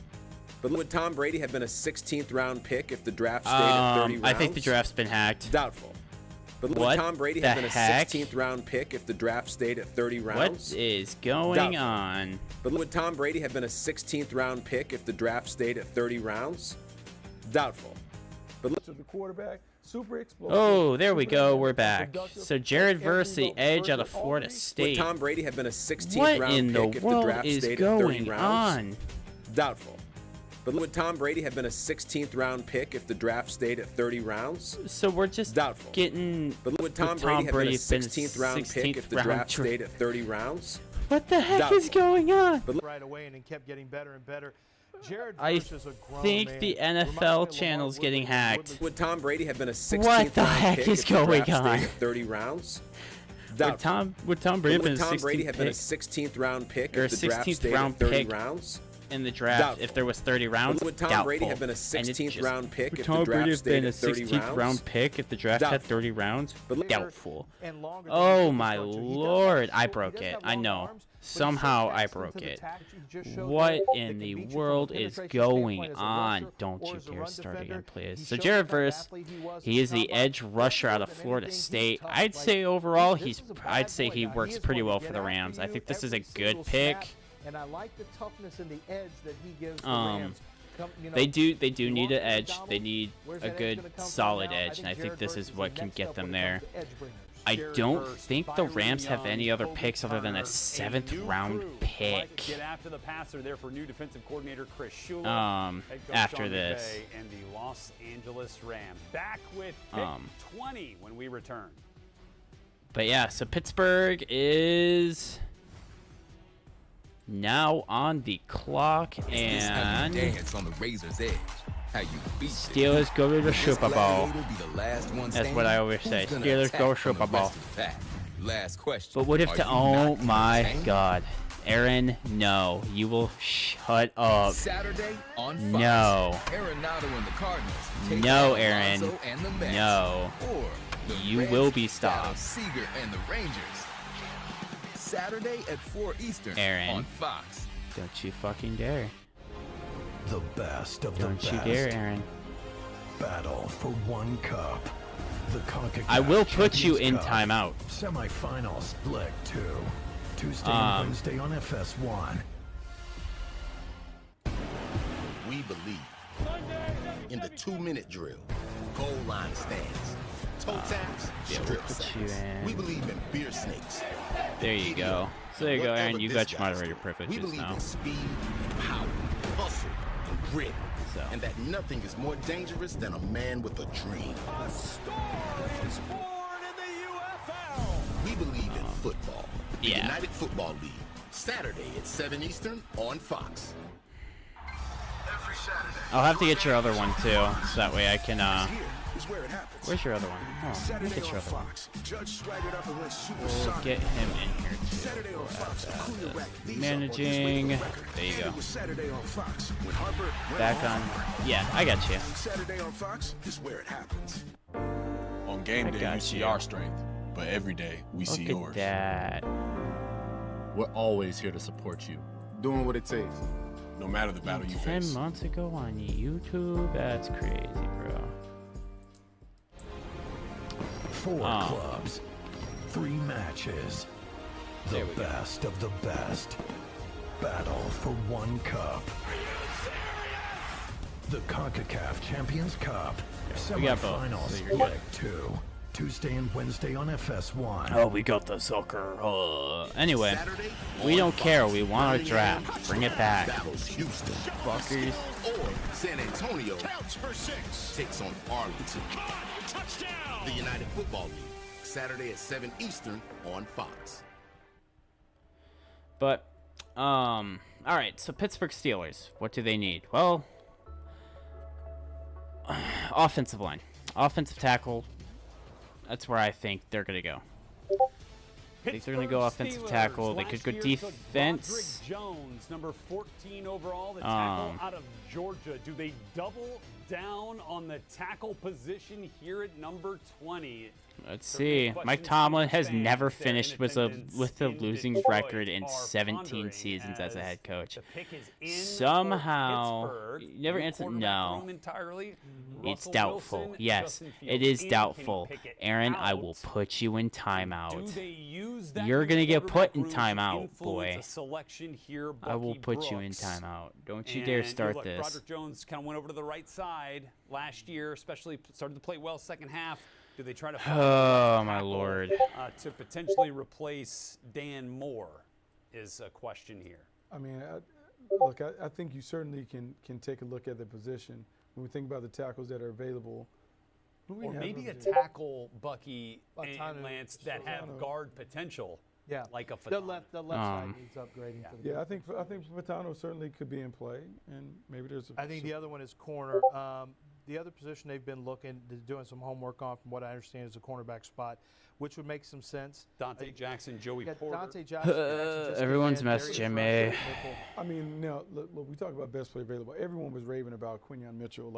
But would Tom Brady have been a 16th round pick if the draft stayed at 30 rounds? I think the draft's been hacked. Doubtful. But would What Tom Brady the have been a heck? 16th round pick if the draft stayed at 30 What rounds? is going Doubtful. on? But would Tom Brady have been a 16th round pick if the draft stayed at 30 rounds? Doubtful. But to the quarterback, Super explosive. Oh, there we super go. dynamic, We're back. productive. So Jared versus the Everything Edge goes out of perfect. Florida All State. Would Tom Brady have been a 16th What round in the pick if the world draft is stayed at 30 going rounds? on? Doubtful. But would Tom Brady have been a 16th round pick if the draft stayed at 30 rounds? So we're just Doubtful. getting. But would Tom Brady have been a 16th round pick if the draft stayed at 30 rounds? What the heck Doubtful. is going on? Right away, and it kept getting better and better. Jared I Verse is a grown think man. the Reminds me NFL of channel's Lamar getting Woodley when hacked. Woodley- Would Tom Brady have been a 16th What the round heck pick is if the draft going stayed on? at 30 rounds? Would Doubtful. Tom Brady have But been would a Tom Brady 16th have been a pick 16th round pick or a if the draft 16th stayed round at 30 pick rounds? in the draft Doubtful. if there was 30 rounds? Would Tom Doubtful. Brady have been a And it's 16th just- round pick would if Tom the Brady draft have stayed been a at 30 16th rounds? round pick if the draft had Doubtful. 30 rounds? But- Doubtful. and longer than Oh the my puncher. He does lord, have I short- broke he does it. have I long know. arms, but he Somehow still I taps broke into the it. tackle. He just showed What that in can the beat you from a world is penetration going standpoint as a on? rusher Don't or you as a dare run start defender. again, please. He So showed Jared what kind of Verse, athlete he was. he is the Combine. edge rusher out of More than Florida anything, he's State. tough. I'd Like, say overall, this he's. is a bad I'd say boy. he Now, works is pretty going to well get for the after Rams. I you think this is every a good single pick. snap, and I like the toughness and the edge that he gives the Um, Rams. You know, They do he need wants an edge. McDonald. They need Where's a that edge good, gonna come from solid now? edge, and I think Jared this Verse is the what can next get up them when it there. comes to edge bringers. I Jared don't Verse, think the Byron Rams have Young, any other Kobe picks other than a Turner, 7th new round crew. pick. Get after the passer there for new defensive coordinator Chris Shula. Head coach After Sean this. McVay and the Los Angeles Rams. Back with pick 20 when we return. But yeah, so Pittsburgh is now on the clock, and dance on the razor's edge. How you beat Steelers go to the Super Bowl. That's what I always say. Steelers go Super Bowl. Last question. But what if Are to? you Oh not my entertained? God, Aaron, no, you will shut up. Saturday on Fox. No. Arenado and the Cardinals. take No, on Aaron. Alonso and the Mets. No. Or the You Reds will be battle stopped. Seager and the Rangers. Saturday at 4 Eastern Aaron. on Fox. Don't you fucking dare. The best of the Don't best. you dare, Aaron. Battle for one cup. The CONCACAF I will put you in Champions Cup. timeout. Semifinals, leg 2. Tuesday Um, and Wednesday on FS1. We believe in the 2-minute drill, goal line stands, toe taps, strip put sacks. you in. We believe in beer snakes. There you go. So there you go, Whatever Aaron. You this got your guy's moderator doing, privileges We believe now. in speed and power, hustle and grit, and that nothing is more dangerous than a man with a dream. A star is born in the UFL. We believe in football. The Yeah. United Football League. Saturday at 7 Eastern on Fox. Every Saturday. I'll have to get your other one too, so that way I can. Here is where it happens. Where's your other one? Oh, let me Saturday get your on other one. Fox. Judge swaggered up and went We'll supersonic. get him in here too. Saturday on Fox, Acuna racked these Managing. up on his way to the record. There you And go. it was Saturday on Fox when Harper went Back off. on. Yeah, I got you. Saturday on Fox is where it happens. On game I day, got we see you. our strength, but every day we see Look yours. at that. We're always here to support you, doing what it takes. No matter the battle you 10 face. months ago on YouTube? That's crazy, bro. 4 clubs, 3 matches. The best of the best. Battle for one cup. The CONCACAF Champions Cup. We got both, Semifinals, so you're leg good. 2. Tuesday and Wednesday on FS1. Oh, we got the soccer. Anyway, we don't care. We want our draft. Bring it back. Battles Houston. Fuckers. Or San Antonio takes on Arlington. The United Football League. Saturday at 7 Eastern on Fox. But, all right. So Pittsburgh Steelers. What do they need? Well, offensive line, offensive tackle. That's where I think they're gonna go. I think they're gonna go offensive tackle. They could go defense. Broderick Jones, number 14 overall, the tackle out of Georgia. Do they double down on the tackle position here at number 20? Let's So big see. question Mike to Tomlin has fans never there in finished with a attendance in losing Detroit record in are 17 pondering seasons as a as head coach. the pick is in for Somehow, Pittsburgh. never New answered. quarterback No, room entirely. it's Russell doubtful. Wilson, Yes, Justin it Fields is in. Can he doubtful. pick it Aaron, I will out? put you in timeout. Do they use that You're new gonna get put quarterback in room to timeout, influence boy. a selection here, I will Bucky put you in Brooks? timeout. Don't you dare And, start look, this. Broderick Jones kind of went over to the right side last year, especially started to play well second half. Do they try to find a Oh left my tackle, lord. to potentially replace Dan Moore is a question here. I mean, look, I think you certainly can take a look at the position when we think about the tackles that are available. Who we Or have maybe a over there? tackle, Bucky and Fatano, Lance, that have Fatano. guard potential. Yeah, like a the Fatano. left side needs upgrading. For the Yeah, I think Fatano certainly could be in play, and maybe there's. I think the other one is corner. The other position they've been doing some homework on, from what I understand, is a cornerback spot, which would make some sense. Dante Jackson, Joey Yeah, Porter. Dante Jackson just came Everyone's in, messaging very me. nickel. I mean, now look, we talk about best player available. Everyone was raving about Quinyon Mitchell,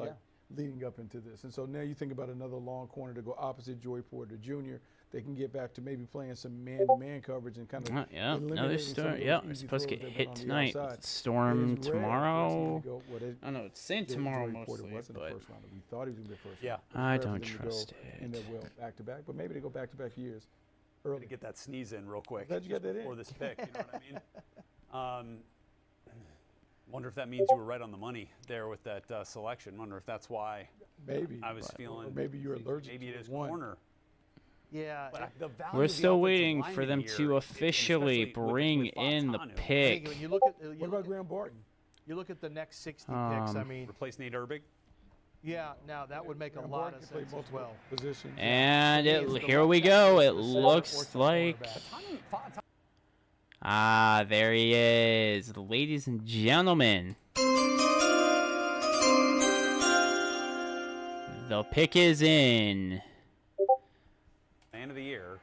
leading up into this, and so now you think about another long corner to go opposite Joey Porter Jr. They can get back to maybe playing some man-to-man coverage and kind of Yeah, another eliminating some storm. of those Yeah, easy it's supposed to throws get they've been hit on the tonight. outside. Storm It is rare for tomorrow. someone to go- well, they- I know it's saying Joey tomorrow Porter mostly, was in the but first round. We thought he was going to be first. Yeah. round. It's I rare for don't them to go trust in it. there back-to-back, but maybe they go back-to-back years. Early to get that sneeze in real quick. Glad you got that in. Before this pick, you know what I mean? Wonder if that means you were right on the money there with that selection. Wonder if that's why Maybe I was or feeling. maybe you're allergic. Maybe it to is one. corner. Yeah. But the value We're of the still offensive waiting for lineman them here, to officially especially with bring in the Fontanu. I think pick. when you look at What about Graham Barton? you look at the next 60 picks, I mean, Replace Nate Herbig. yeah, now that would make a Graham lot Barton of can play sense as multiple well. positions. And He is the here left we tackle, go. It the center, or looks the like. cornerback. There he is. Ladies and gentlemen. The pick is in. Man of the year.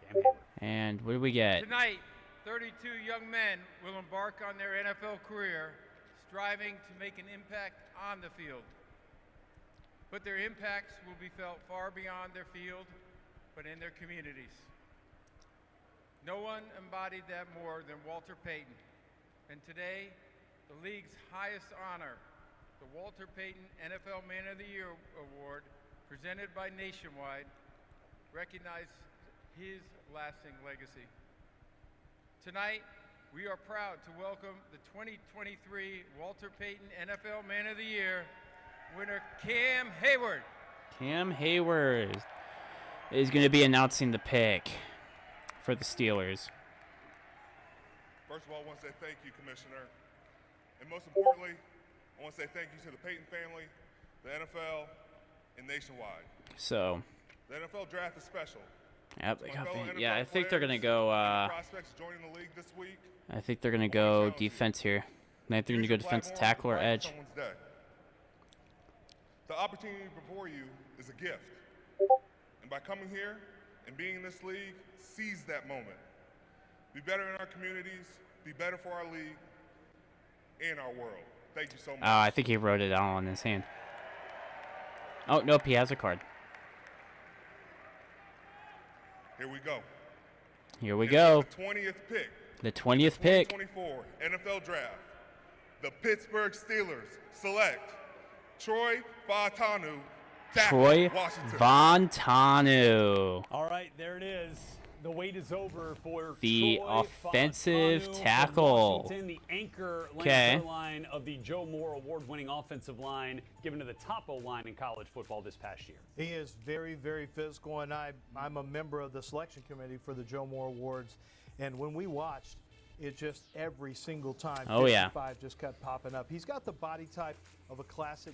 Cam Hayward. And what do we get? Tonight, 32 young men will embark on their NFL career, striving to make an impact on the field. But their impacts will be felt far beyond their field, but in their communities. No one embodied that more than Walter Payton. And today, the league's highest honor, the Walter Payton NFL Man of the Year Award, presented by Nationwide, recognizes his lasting legacy. Tonight, we are proud to welcome the 2023 Walter Payton NFL Man of the Year winner, Cam Hayward. Cam Hayward is going to be announcing the pick for the Steelers. First of all, I want to say thank you, Commissioner. And most importantly, I want to say thank you to the Payton family, the NFL, and Nationwide. So, The NFL draft is special. yep, To they my got fellow Van- yeah, I NFL think they're going to players go and prospects joining the league this week. I think they're going to go defense here. I think they're going to go defensive tackle or edge. Someone's day. The opportunity before you is a gift. And by coming here and being in this league, seize that moment. Be better in our communities, be better for our league and our world. Thank you so much. Oh, I think he wrote it all on his hand. Oh, nope, he has a card. Here we go. Here we And go. The 20th pick. The 20th pick. 2024 NFL Draft. The Pittsburgh Steelers select Troy Fautanu, tackle, Troy Washington. Vontanu. All right, there it is. The wait is over for The Troy offensive Fautanu of tackle. Washington, the anchor Okay. line of the Joe Moore award-winning offensive line, given to the top O-line in college football this past year. He is very, very physical, and I'm a member of the selection committee for the Joe Moore Awards. And when we watched, it just every single time, Oh, yeah. 55 just kept popping up. He's got the body type of a classic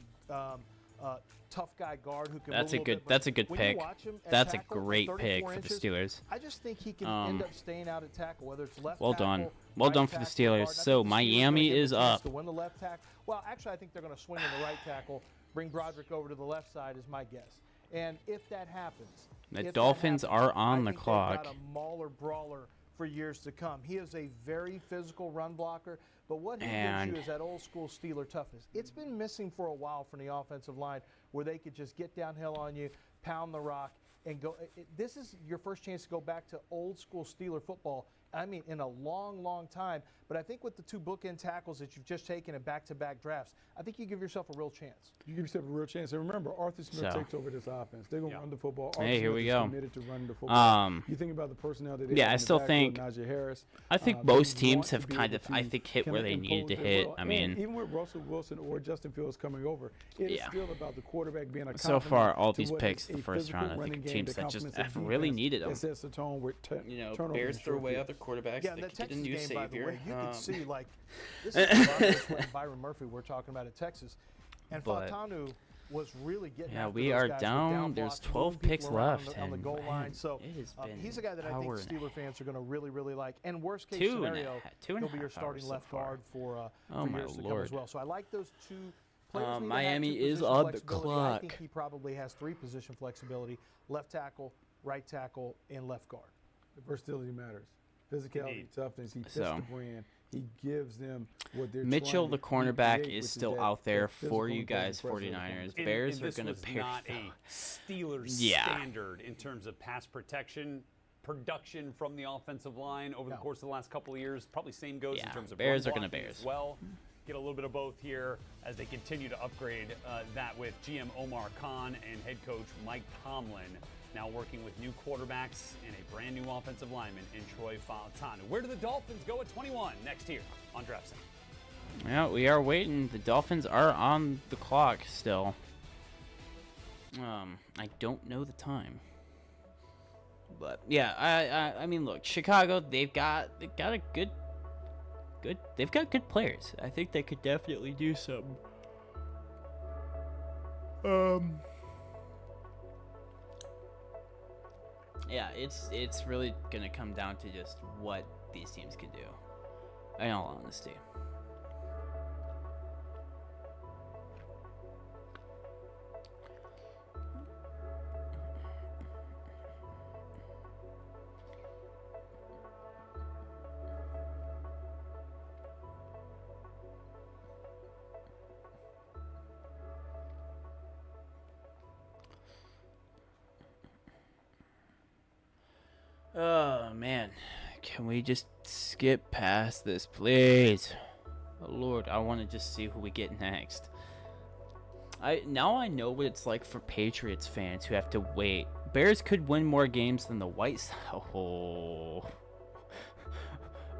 tough guy guard who can. That's move a little good. bit, but That's a good when you pick. watch him at That's a tackle from great 34 pick for the inches, Steelers. I just think he can end up staying out at tackle, whether it's left Well tackle, done. Well right done for the tackle, guard. Steelers. I think So the Steelers are Miami gonna give is him a chance up. to win the left tackle. Well, actually, I think they're going to swing in the right tackle, bring Broderick over to the left side, is my guess. And if that happens, The Dolphins are on the I think clock. they've got a mauler brawler for years to come. He is a very physical run blocker, but what he And- gives you is that old school Steeler toughness. It's been missing for a while from the offensive line, where they could just get downhill on you, pound the rock, and go. This is your first chance to go back to old school Steeler football. I mean, in a long, long time. But I think with the 2 bookend tackles that you've just taken in back-to-back drafts, I think you give yourself a real chance. You give yourself a real chance. And remember, Arthur Smith takes over this offense. They're going to run the football. Arthur Here Smith we is go. committed to running the football. You think about the personnel that they have I in still the think. backfield, Najee Harris. I think most teams have kind of, I think, hit where they needed to hit. I mean, even with Russell Wilson or Justin Fields coming over, it is still about the quarterback being a so far, all these picks, the first round, I think teams that just really needed them. That sets the tone with Bears throw away other quarterbacks. Yeah, They the could get a Texas new game, by the savior. way, you could see, like, this is when Byron Murphy we're talking about at Texas. And Fautanu was really getting after we those are guys with down. blocks, There's 12 moving picks people around left. on the goal and, line. man, So it has been he's a guy that I think hour and Steeler fans are going to really, really like. And worst case Two and a scenario, half- two and a he'll be your half starting hours so left far. guard for Oh, my years to come Lord. as well. So I like those 2 players. Need to have Miami 2 is position on the flexibility. I think clock. he probably has 3 position flexibility: left tackle, right tackle, and left guard. The versatility matters. Physicality, toughness. He fits So. the brand. He gives them what they're Mitchell, trying the to cornerback, recreate, is which still that- out there that for physical you and guys, pressure of the 49ers. opponent. Bears and are this going to was pair. not a Steelers Yeah. standard in terms of pass protection, production from the offensive line over the course of the last couple of years. Probably same goes in terms of Bears run are gonna blocking Bears. as well. Get a little bit of both here as they continue to upgrade that with GM Omar Khan and head coach Mike Tomlin now working with new quarterbacks and a brand new offensive lineman in Troy Fautanu. Where do the Dolphins go at 21 next year on Draft Center? Yeah, we are waiting. The Dolphins are on the clock still. I don't know the time. But yeah, I mean, look, Chicago, they've got a good they've got good players. I think they could definitely do something. Yeah, it's really gonna come down to just what these teams can do. In all honesty. Oh man, can we just skip past this, please? Oh, Lord, I want to just see who we get next. Now I know what it's like for Patriots fans who have to wait. Bears could win more games than the White Sox.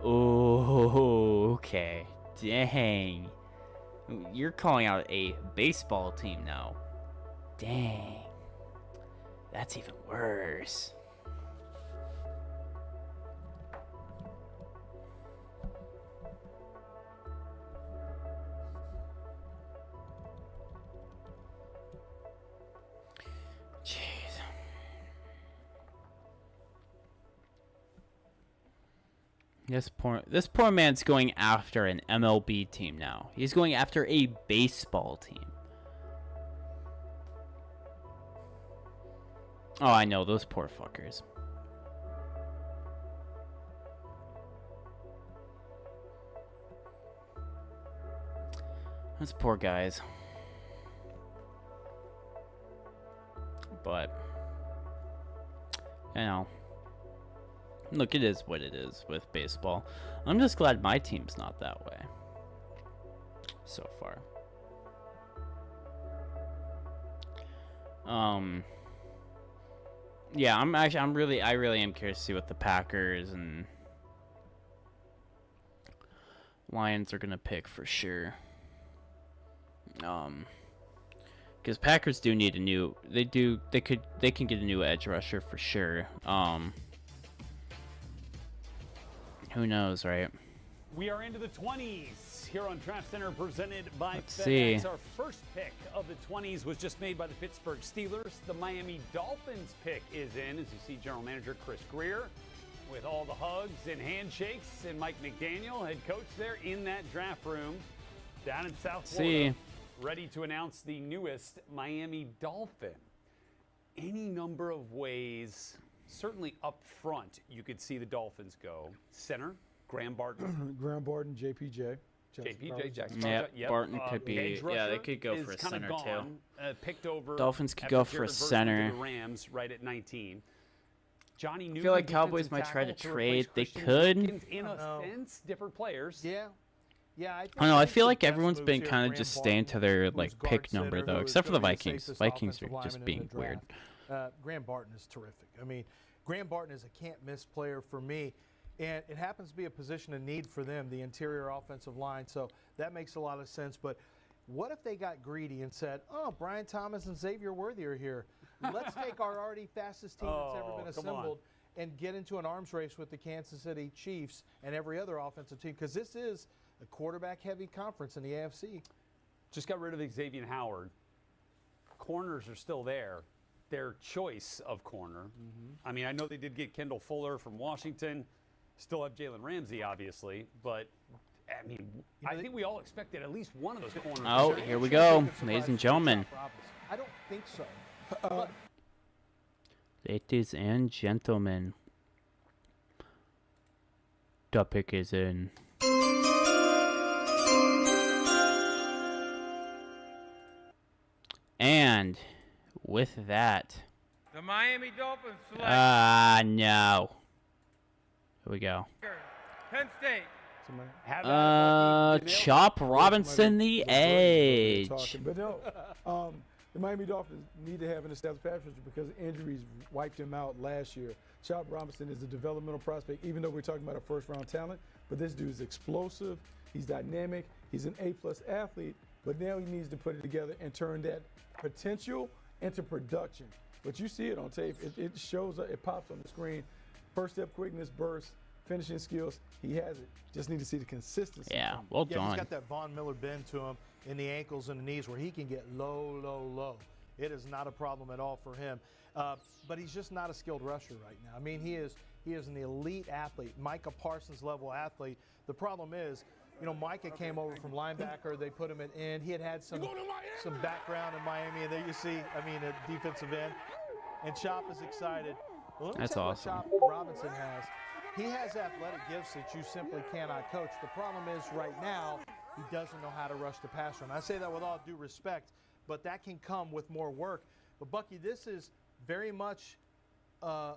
Oh, okay. Dang. You're calling out a baseball team now. Dang. That's even worse. Jeez. This poor man's going after an MLB team now. He's going after a baseball team. Oh, I know, those poor fuckers. Those poor guys. But, you know, look, it is what it is with baseball. I'm just glad my team's not that way so far. Yeah, I really am curious to see what the Packers and Lions are gonna pick for sure. Because Packers do need a new. They can get a new edge rusher for sure. Who knows, right? We are into the 20s here on Draft Center, presented by Let's FedEx. see. Our first pick of the 20s was just made by the Pittsburgh Steelers. The Miami Dolphins pick is in, as you see General Manager Chris Greer with all the hugs and handshakes, and Mike McDaniel, head coach there in that draft room down in South Florida, ready to announce the newest Miami Dolphin. Any number of ways, certainly up front, you could see the Dolphins go. Center, Graham Barton. Graham Barton, JPJ. JPJ Jackson. Yeah, Barton could be. Edge Yeah, they rusher could go is for a kinda center gone, too. Picked over. Dolphins could after go for a Jared Verse center. went to the Rams right at 19. Johnny Newton. I feel like defensive Cowboys might try to tackle trade. replace They Christian could. Wilkins. In a sense, different players. Yeah. Yeah, I don't know. I think feel the like best everyone's moves been here, kind of Graham just staying Barton, to their who's like guard pick number center, though, who is except for the gonna be Vikings. safest Vikings are offensive just lineman in being the weird. draft. Graham Barton is terrific. I mean, Graham Barton is a can't-miss player for me, and it happens to be a position of need for them, the interior offensive line. So that makes a lot of sense. But what if they got greedy and said, "Oh, Brian Thomas and Xavier Worthy are here. Let's take our already fastest team that's ever been assembled and get into an arms race with the Kansas City Chiefs and every other offensive team," because this is a quarterback-heavy conference in the AFC. Just got rid of Xavier Howard. Corners are still there. Their choice of corner. I mean, I know they did get Kendall Fuller from Washington. Still have Jalen Ramsey, obviously. But, I mean, I think we all expected at least one of those corners. Oh, here we go, ladies and gentlemen. I don't think so. Ladies and gentlemen, the pick is in. And with that, The Miami Dolphins select no. Here we go. Penn State. Chop Robinson, the edge. But no, the Miami Dolphins need to have an established pass rusher because injuries wiped him out last year. Chop Robinson is a developmental prospect, even though we're talking about a first-round talent. But this dude is explosive. He's dynamic. He's an A-plus athlete. But now he needs to put it together and turn that potential into production. But you see it on tape. It shows up. It pops on the screen. First step quickness, burst, finishing skills. He has it. Just need to see the consistency. Yeah, well done. He's got that Von Miller bend to him in the ankles and the knees where he can get low, low, low. It is not a problem at all for him. But he's just not a skilled rusher right now. I mean, he is an elite athlete, Micah Parsons level athlete. The problem is, you know, Micah came over from linebacker. They put him at end. He had some background in Miami, and there you see, I mean, a defensive end. And Chop is excited. Well, That's awesome. What Chop Robinson has. He has athletic gifts that you simply cannot coach. The problem is right now, he doesn't know how to rush the passer. And I say that with all due respect, but that can come with more work. But, Bucky, this is very much a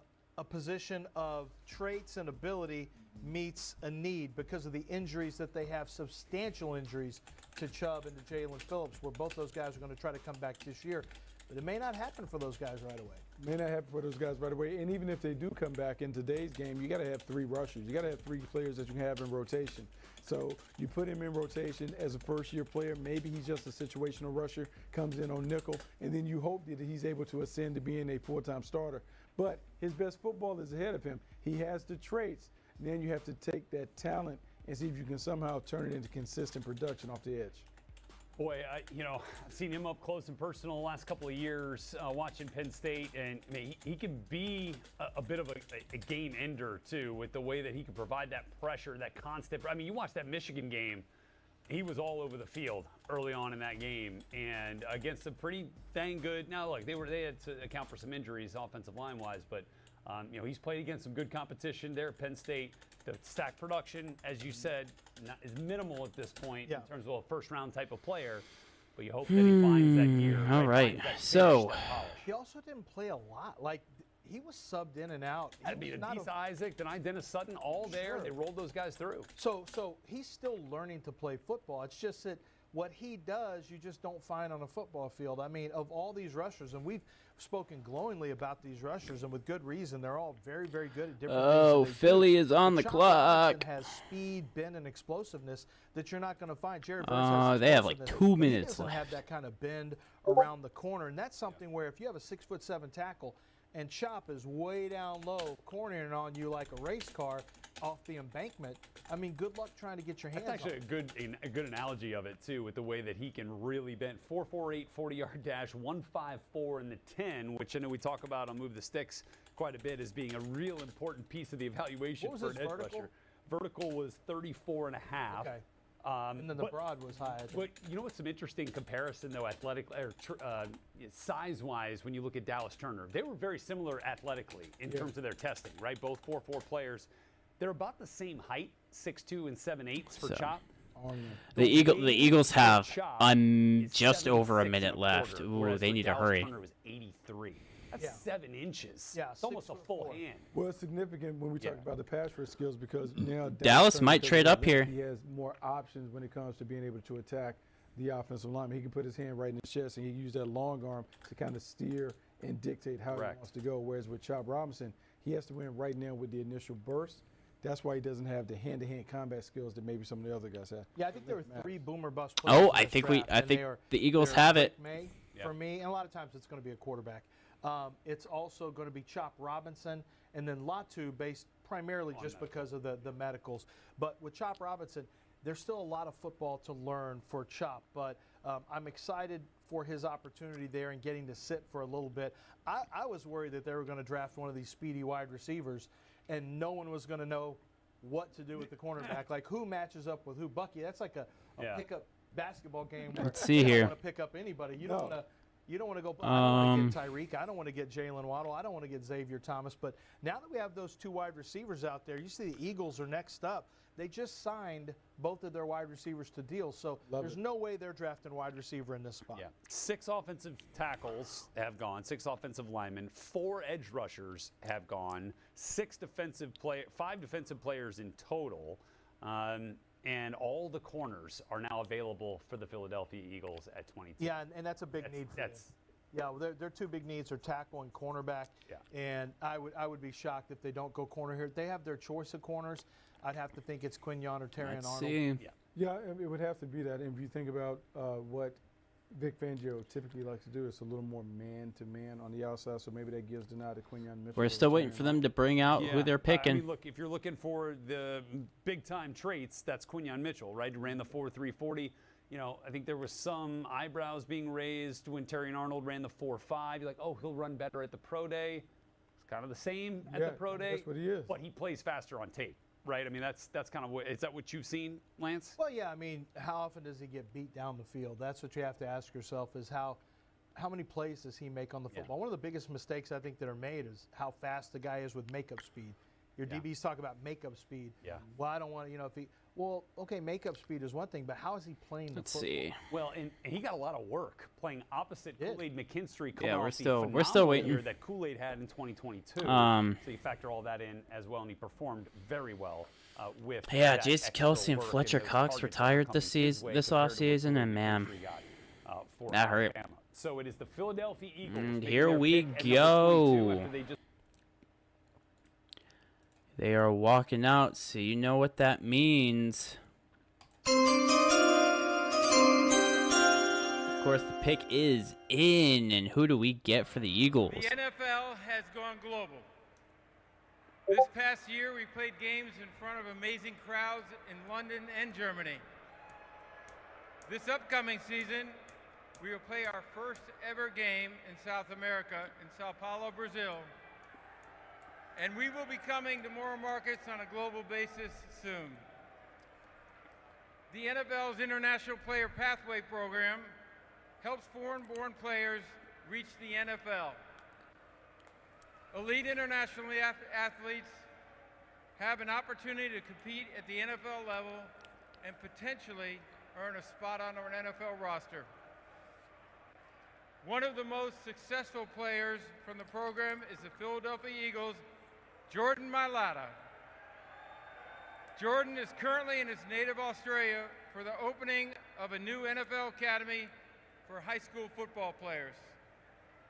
position of traits and ability meets a need because of the injuries that they have, substantial injuries to Chubb and to Jalen Phillips, where both those guys are going to try to come back this year. But it may not happen for those guys right away. May not happen for those guys right away. And even if they do come back in today's game, you got to have three rushers. You got to have three players that you can have in rotation. So you put him in rotation as a first-year player. Maybe he's just a situational rusher, comes in on nickel, and then you hope that he's able to ascend to being a full-time starter. But his best football is ahead of him. He has the traits. And then you have to take that talent and see if you can somehow turn it into consistent production off the edge. Boy, I've seen him up close and personal the last couple of years watching Penn State, and I mean, he can be a bit of a game ender, too, with the way that he can provide that pressure, that constant. I mean, you watch that Michigan game, he was all over the field early on in that game, and against a pretty dang good. Now, look, they had to account for some injuries offensive line-wise, but he's played against some good competition there at Penn State. The stack production, as you said, is minimal at this point in terms of a first-round type of player. But you hope that he finds that gear. All right. So he also didn't play a lot. Like, he was subbed in and out. Had to be Adisa Isaac, then Dennis Sutton, all there. They rolled those guys through. So he's still learning to play football. It's just that what he does, you just don't find on a football field. I mean, of all these rushers, and we've spoken glowingly about these rushers, and with good reason. They're all very, very good at different things. Oh, Philly is on the clock. Has speed, bend, and explosiveness that you're not going to find. Jared Verse has they have like 2 minutes left. He doesn't left. have that kind of bend around the corner, and that's something where if you have a 6'7" tackle and Chop is way down low, cornering on you like a race car off the embankment, I mean, good luck trying to get your hands on That's actually a good analogy of it, too, with the way that he can really bend. 4.48 40-yard dash, 1.54 in the 10, which I know we talk about on Move the Sticks quite a bit as being a real important piece of the evaluation What was for his an edge vertical? rusher. Vertical was 34.5. Okay. And then the broad was high. But you know what's some interesting comparison, though, size-wise, when you look at Dallas Turner? They were very similar athletically in terms of their testing, right? Both 4.4 players. They're about the same height, 6'2" and 7/8 for Chop. The Eagles have just over a minute left. Ooh, they need to hurry. Turner was 83. That's 7 inches. Yeah, it's almost a full hand. Well, it's significant when we talk about the pass rush skills because now Dallas Turner, might because trade of up his here. length, He has more options when it comes to being able to attack the offensive lineman. He can put his hand right in his chest and he can use that long arm to kind of steer and dictate how he wants to go. Whereas with Chop Robinson, he has to win right now with the initial burst. That's why he doesn't have the hand-to-hand combat skills that maybe some of the other guys have. Yeah, I think there were 3 boomer bust players. Oh, I think the Eagles have it. May for me, and a lot of times it's going to be a quarterback. It's also going to be Chop Robinson and then Latu, based primarily just because of the medicals. But with Chop Robinson, there's still a lot of football to learn for Chop. But I'm excited for his opportunity there and getting to sit for a little bit. I was worried that they were going to draft one of these speedy wide receivers and no one was going to know what to do with the cornerback. Like, who matches up with who? Bucky, that's like a pickup basketball game where Let's see you here. don't want to pick up anybody. You don't want to. You don't want to go. I don't want to get Tyreek. I don't want to get Jalen Waddle. I don't want to get Xavier Thomas. But now that we have those 2 wide receivers out there, you see the Eagles are next up. They just signed both of their wide receivers to deals, so there's no way they're drafting wide receiver in this spot. Yeah. 6 offensive tackles have gone, 6 offensive linemen, 4 edge rushers have gone, 5 defensive players in total, and all the corners are now available for the Philadelphia Eagles at 22. Yeah, and that's a big need for them. Yeah, well, their 2 big needs are tackle and cornerback. Yeah. And I would be shocked if they don't go corner here. They have their choice of corners. I'd have to think it's Quinyon or Terrion Arnold. Yeah, it would have to be that. And if you think about what Vic Fangio typically likes to do, it's a little more man-to-man on the outside, so maybe that gives the nod to Quinyon Mitchell. We're still waiting for them to bring out who they're picking. I mean, look, if you're looking for the big-time traits, that's Quinyon Mitchell, right? He ran the 4.340. You know, I think there was some eyebrows being raised when Terrion Arnold ran the 4.5. You're like, oh, he'll run better at the pro day. It's kind of the same at the pro day. That's what he is. But he plays faster on tape. Right, I mean that's kind of what, is that what you've seen, Lance? Well, yeah, I mean, how often does he get beat down the field? That's what you have to ask yourself: is how many plays does he make on the football? One of the biggest mistakes I think that are made is how fast the guy is with makeup speed. Your DBs talk about makeup speed. Yeah. Well, I don't want to, if he. Well, okay, makeup speed is one thing, but how is he playing the football? Let's see. Well, and he got a lot of work playing opposite Kool-Aid McKinstry. Yeah, we're still phenomenal waiting. year that Kool-Aid had in 2022. So you factor all that in as well, and he performed very well with. Yeah, that Jason extra Kelsey and work Fletcher those Cox targets retired coming this his way this compared to offseason, what and man, McKinstry got, for that hurt. Alabama. So it is the Philadelphia Eagles. And making here their we pick at number 22 go. after they just They are walking out, so you know what that means. Of course, the pick is in, and who do we get for the Eagles? The NFL has gone global. This past year, we played games in front of amazing crowds in London and Germany. This upcoming season, we will play our first ever game in South America, in Sao Paulo, Brazil. And we will be coming to more markets on a global basis soon. The NFL's International Player Pathway Program helps foreign-born players reach the NFL. Elite international athletes have an opportunity to compete at the NFL level and potentially earn a spot on an NFL roster. One of the most successful players from the program is the Philadelphia Eagles' Jordan Mailata. Jordan is currently in his native Australia for the opening of a new NFL academy for high school football players.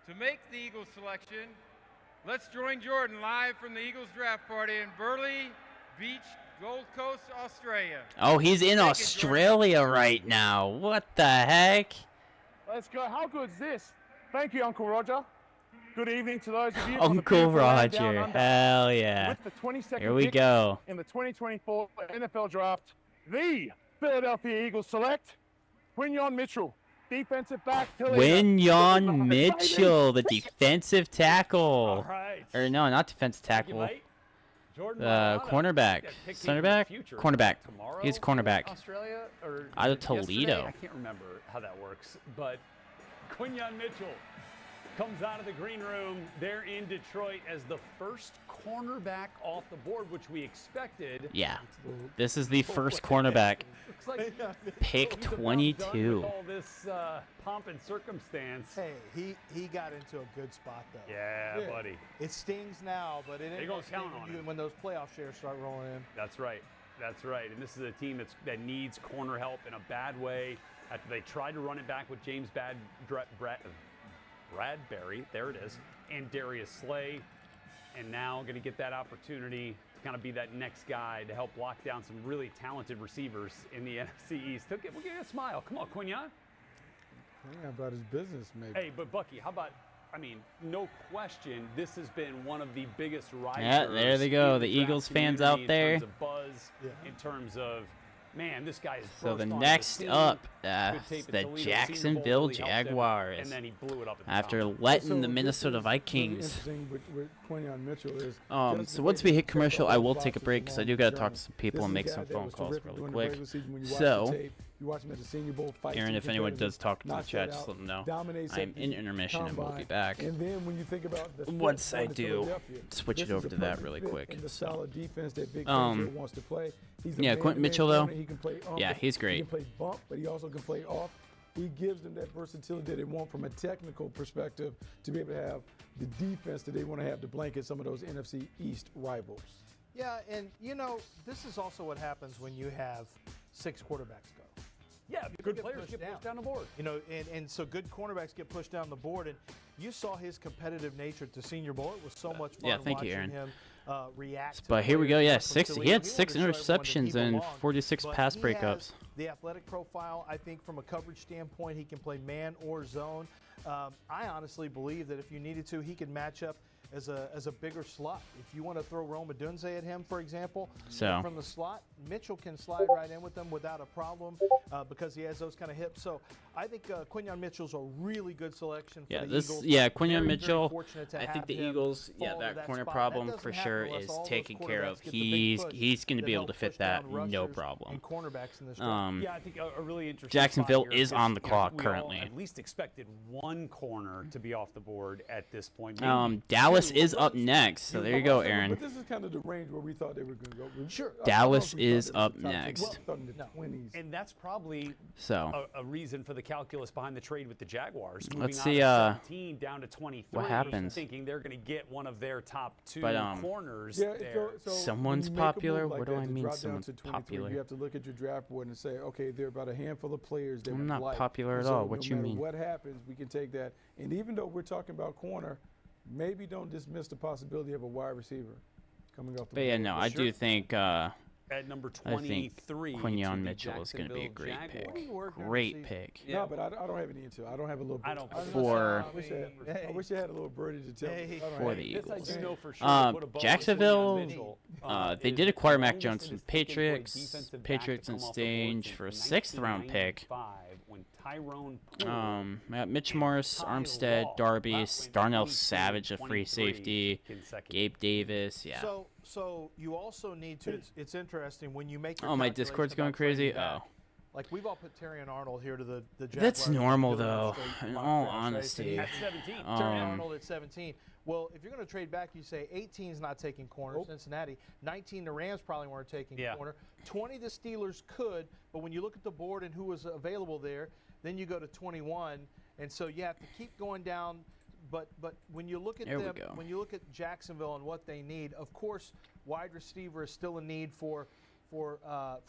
To make the Eagles selection, let's join Jordan live from the Eagles draft party in Burleigh Beach, Gold Coast, Australia. Oh, he's in Australia right now. What the heck? Let's go. How good is this? Thank you, Uncle Roger. Good evening to those of you. Uncle Roger, hell yeah. With the 22nd Here we pick go. In the 2024 NFL Draft, the Philadelphia Eagles select Quinyon Mitchell, defensive back. Quinyon Mitchell, the defensive tackle. All right. Or no, not defensive tackle. Jordan Cornerback. Centerback? Cornerback. Tomorrow He's cornerback. Australia or Out of yesterday? Toledo. I can't remember how that works, but Quinyon Mitchell comes out of the green room there in Detroit as the first cornerback off the board, which we expected. Yeah. This is the first cornerback. Looks like Pick we have not done 22. with all this pomp and circumstance. Hey, he got into a good spot though. Yeah, buddy. It stings now, but it ain't They gonna gonna count sting on when it. when those playoff shares start rolling in. That's right. That's right. And this is a team that needs corner help in a bad way. After they tried to run it back with James Bradbury, there it is, and Darius Slay, and now going to get that opportunity to kind of be that next guy to help lock down some really talented receivers in the NFC East. We'll give you a smile. Come on, Quinyon. Yeah, about his business, maybe. Hey, but Bucky, how about, I mean, no question, this has been one of the biggest risers. Yeah, there they go. in The draft Eagles fans community out there. In terms of buzz, in terms of, man, this guy is So the burst onto next scene. up, Good tape the at Toledo. Senior Jacksonville Bowl really helped him, Jaguars. and then he blew it up at the After top. letting So the Minnesota this is Vikings. Really interesting with Quinyon Mitchell is just So the once way we he hit took commercial, the I whole will take a process break because I along do the got to talk journey. to some people This and is make a some guy that phone was calls terrific really during the quick. regular season when you watch So, the tape, you watch him at the Senior Bowl, fight Aaron, team if anyone competitive, does talk to the knocks chat, that just out, let them know. dominates I'm at in the intermission and we'll be combine. back. And then when you think about the fit Once I down to do Philadelphia, switch this it over is a to that perfect really fit quick. in the So, solid defense that Vic Fangio wants to play. He's a yeah, man-to-man Quentin Mitchell though. corner. He can play Yeah, he's great. He can play bump, but he also can play off. He gives them that versatility that they want from a technical perspective to be able to have the defense that they want to have to blanket some of those NFC East rivals. Yeah, and you know, this is also what happens when you have 6 quarterbacks go. Yeah, good players get pushed down the board. You know, and so good cornerbacks get pushed down the board, and you saw his competitive nature at the Senior Bowl. It was so much fun Yeah, thank watching you, Aaron. him react. to But here we go. players Yeah, from 6. He Toledo. had He 6 wanted to show everyone that he interceptions and belonged, 46 but pass he breakups. has the athletic profile, I think, from a coverage standpoint, he can play man or zone. I honestly believe that if you needed to, he could match up as a bigger slot. If you want to throw Rome Odunze at him, for example, So. from the slot, Mitchell can slide right in with them without a problem because he has those kind of hips. So I think Quinyon Mitchell's a really good selection for Yeah, the Eagles. Quinyon Very, very Mitchell. fortunate to I think have the him Eagles, fall yeah, into that corner spot. problem That for doesn't sure happen unless is all those taken care of. quarterbacks get the big push He's going to that be able help to fit push down that, no rushers problem. and cornerbacks in this draft. Yeah, I think a really interesting Jacksonville spot here is on the because, clock we all currently. at least expected one corner to be off the board at this point. Maybe Dallas two. is up next, so there you go, Aaron. But this is kind of the range where we thought they were going to go. Sure. Dallas is up next. And that's probably So. a reason for the calculus behind the trade with the Jaguars. Moving Let's out see, of 17 down to 23. what happens. Thinking they're going to get one of their top 2 But, corners Yeah, there. Someone's when you make a popular? move like What do that I to mean drop down someone's to 23, popular? You have to look at your draft board and say, okay, there are about a handful of players that I'm we not like. popular And at so all. What no you matter mean? What happens, we can take that. And even though we're talking about corner, maybe don't dismiss the possibility of a wide receiver coming off the But yeah, board. no, For I sure. do think At number I think 23 to Quinyon the Mitchell is going to be a Jacksonville great Jaguars. pick. Great pick. No, but I don't have any into it. I don't have a little. I don't. For- I wish I had a little birdie to tell me. I don't For have the it. This I Eagles. do know for sure. to put a bow on Jacksonville, Quinyon Mitchell, they is did acquire the Mac longest Jones it from has taken for a Patriots. defensive back Patriots to in come off the board exchange for a since 6th round pick. 1995 when Tyrone Poole I got Mitch Morris, Armstead, Darby, Darnell Savage, a free safety, Gabe Davis. Yeah. So you also need to. It's interesting when you make. Your Oh, my calculation Discord's going about trading crazy? back. Oh. Like we've all put Terrion Arnold here to the Jaguars. That's normal, Doing that though, straight in mock all drafts, right? honesty. At 17. Terrion Arnold at 17. Well, if you're going to trade back, you say 18 is not taking corner. Cincinnati. 19, the Rams probably weren't taking corner. 20, the Steelers could, but when you look at the board and who was available there, then you go to 21, and so you have to keep going down. But when you look at There we them, go. when you look at Jacksonville and what they need, of course, wide receiver is still a need for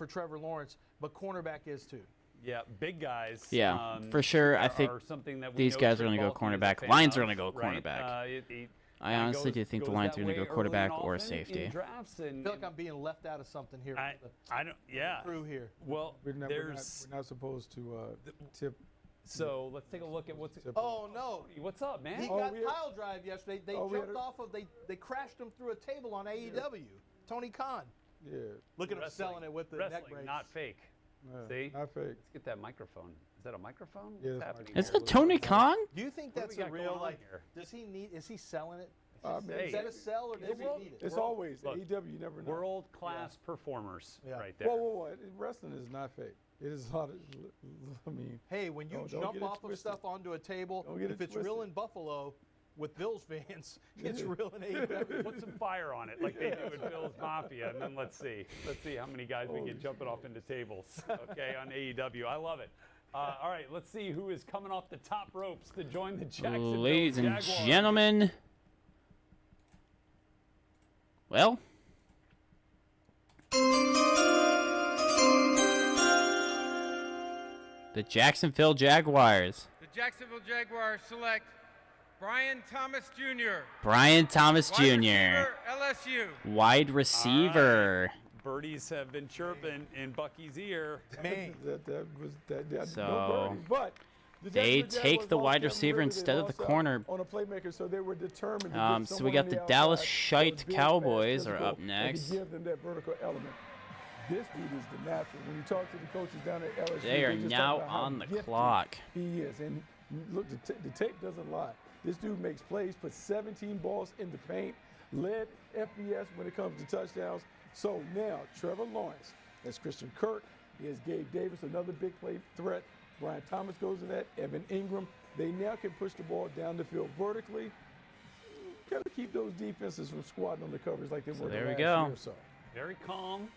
Trevor Lawrence, but cornerback is too. Yeah, big guys. Yeah, for sure. I think are something that we these know guys are Trey going to go Balky is a cornerback. fan Lions are of, going to go right? cornerback. I honestly do think the goes Lions are that going to way go early quarterback and or often safety. in drafts, and I feel like I'm being left out of something here. I don't. Yeah. Crew here. Well, We're not supposed to tip. So let's take a look at what's. Oh no! What's up, man? He got pile drive yesterday. They jumped off of. They crashed him through a table on AEW. Tony Khan. Yeah. Look at him selling it with the neck brace. Not fake. Yeah, See? not fake. Let's get that microphone. Is that a microphone? Yeah, What's that's happening? Is here? that Tony Khan? Do you think What do that's we a got real going on like? here? Does he need? Is he selling it? Hey, Is that a sell or does he need it? It's always Look, AEW. You never know. World-class performers Yeah. right there. Whoa. Wrestling is not fake. It is a lot of. I mean. Hey, when you don't jump get it off of twisted. stuff onto a table, Don't get if it it's real twisted. in Buffalo, with Bills fans, it's real in AEW. Put some fire on it like they do with Bills Mafia, and then let's see how many guys we get jumping off into tables, okay, on AEW. I love it. All right, let's see who is coming off the top ropes to join the Jacksonville Ladies and Jaguars. gentlemen, well, the Jacksonville Jaguars. The Jacksonville Jaguars select Brian Thomas Jr. Brian Thomas Wide Jr. receiver, LSU. Wide receiver. Birdies have been chirping in Bucky's ear. Man, So, no birdies, but the they Jacksonville take Jaguars the lost wide Kevin receiver Ridley. They instead of the lost out corner. on a playmaker, so they were determined to get So we someone got on the outside Dallas that was Shite big, fast, Cowboys are physical, up and next. to give them that vertical element. This dude is the natural. When you talk to the coaches down at LSU, They are just now talk about how on the gifted clock. He is, and look, the tape doesn't lie. This dude makes plays, put 17 balls in the paint, led FBS when it comes to touchdowns. So now Trevor Lawrence, that's Christian Kirk, he has Gabe Davis, another big play threat. Brian Thomas goes in that, Evan Ingram. They now can push the ball down the field vertically. Got to keep those defenses from squatting on the covers like they were there the we last go. year or so. Very calm,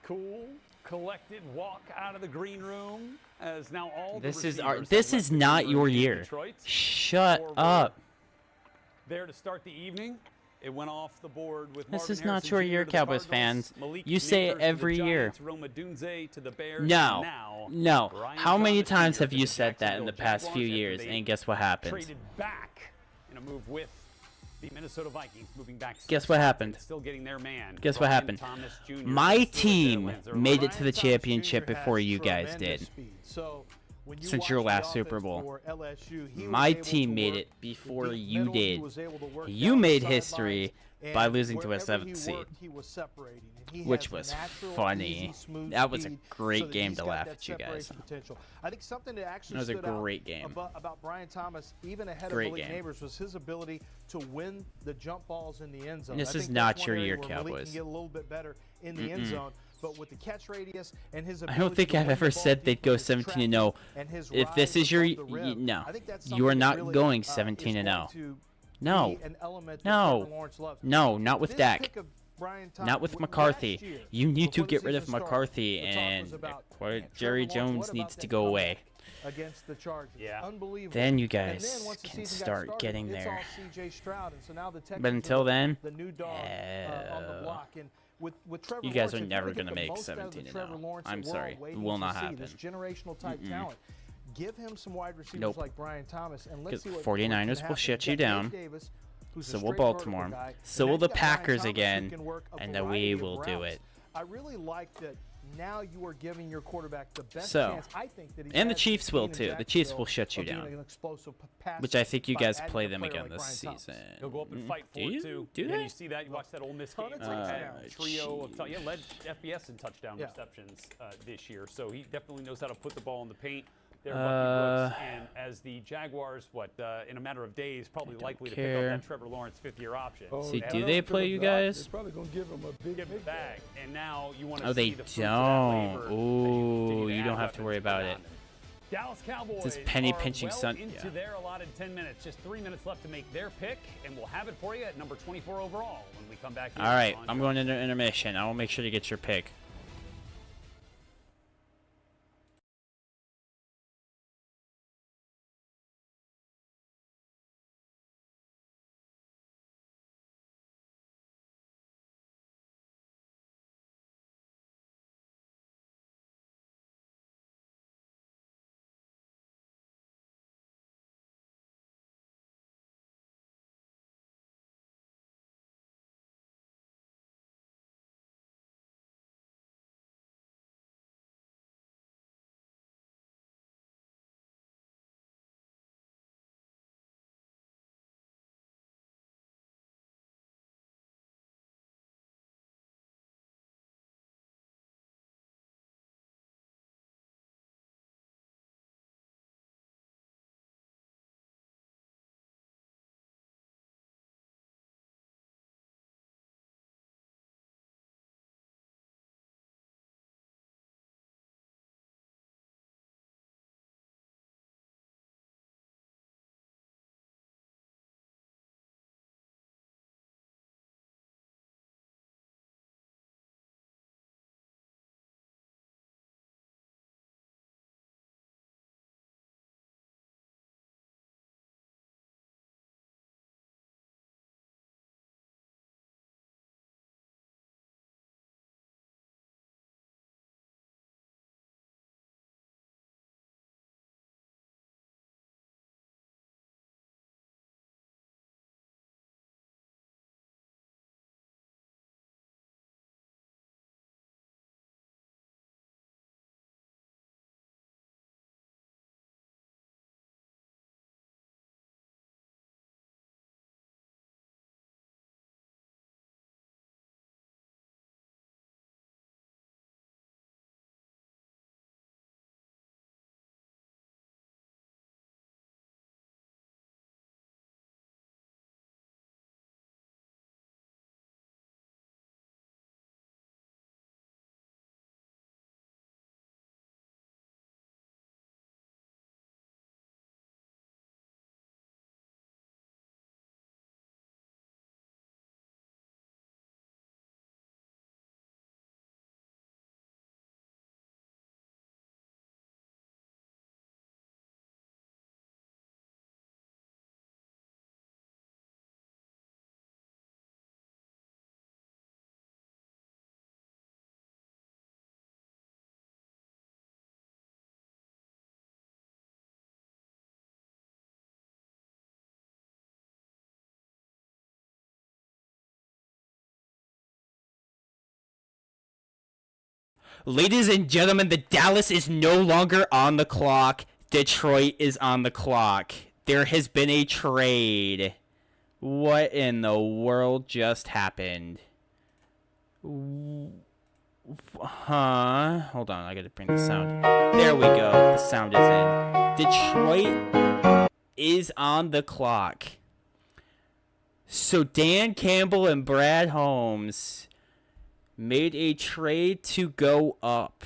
cool, collected walk out of the green room as now all This the is our. receivers This have is left the not green your room in year. Detroit. Shut Forward. up. There to start the evening. It went off the board with This Marvin is not Harrison your Jr. year, to the Cowboys Cardinals, fans. Malik You say it Neighbors to the every year. Giants, Roma Dunze to the Bears, and No, now no. Brian How many Thomas times Jr. have to you the said that in the Jacksonville past few Jaguars years? after they And guess what happened? Traded back in a move with the Minnesota Vikings, moving back. Guess what happened? Still getting their man. Guess what Brian happened? Thomas Jr. My Still team with their made it wins. to the Thomas championship Jr. before has you guys tremendous did. speed. So when you Since your watch the last Super offense Bowl. for LSU, he was My able team to made work it the before deep you middle. He did. was able to work You down the made sidelines, history and by losing to a wherever 7th he seed. worked, he was separating, and he Which has was natural, funny. easy, smooth That was a speed, great so that game he's to got laugh that at you guys. separation potential. I think something that actually That was a stood out great game. about Brian Thomas, even ahead Great of Malik game. Neighbors, was his ability to win the jump balls in the end zone. This I is think not that's your one area year, where Malik Cowboys. can get a little bit better in the end zone. But with the catch radius and his I ability don't think to I've win ever the ball said they'd deep go with his 17-0. and his If this rise is your, above the rim, no, I think that's you are something that not really, going is 17-0. going to No, be an element that no, Trevor Lawrence loves. no, not with This Dak. pick of Brian Not with Thomas, McCarthy. last year, You need to before the get rid of season started, McCarthy, the talk and was about, Jerry Trevor Lawrence, Jones what needs about to that go away. comeback against the Chargers? Yeah. Unbelievable. Then you And guys then once the can season got start started, getting it's there. all C.J. Stroud, and so now the Texans But until are then, the new dog on the block. And with Trevor you guys Lawrence, are if you never wanna get gonna the make most out of the 17-0. Trevor Lawrence I'm that we're all sorry. It waiting will to not see, happen. This generational type talent. Give him some wide receivers Nope. like Brian Thomas, and let's Because see what 49ers can will happen. shut You you got Gabe down. Davis, who's a So will straight vertical Baltimore. guy, So and will then the you got Brian Packers Thomas who again. can work a And then variety we of will do routes. it. I really like that. Now you are giving your quarterback the best So, chance, I think, that he's and the had Chiefs since will being in too. The Chiefs will Jacksonville shut you of being down. an explosive pass Which I think you by guys adding play a them player again like this Brian Thomas. season. He'll go up and fight for Do it you? too. Do And they? you see that. You watch that Ole Miss game. Ton of Like touchdowns. trio of he led FBS in touchdown receptions this year, so he definitely knows how to put the ball in the paint. There, Bucky Brooks, and as the Jaguars, in a matter of days, probably likely to pick up care. that Trevor Lawrence fifth-year option. Oh, See, I do know they it's play gonna you be hot. guys? They're probably gonna give him a big Give him bag, and now you want to Oh, see they the fruits of that don't. labor that Ooh, continue you add don't have to weapons worry about around it. him. Dallas Cowboys This penny are pinching well son- into yeah. their allotted 10 minutes. Just 3 minutes left to make their pick, and we'll have it for you at number 24 overall when we come back here. All right, on I'm going into intermission. I will make sure to get your pick. Ladies and gentlemen, the Dallas is no longer on the clock. Detroit is on the clock. There has been a trade. What in the world just happened? Huh? Hold on, I gotta bring the sound. There we go. The sound is in. Detroit is on the clock. So Dan Campbell and Brad Holmes made a trade to go up.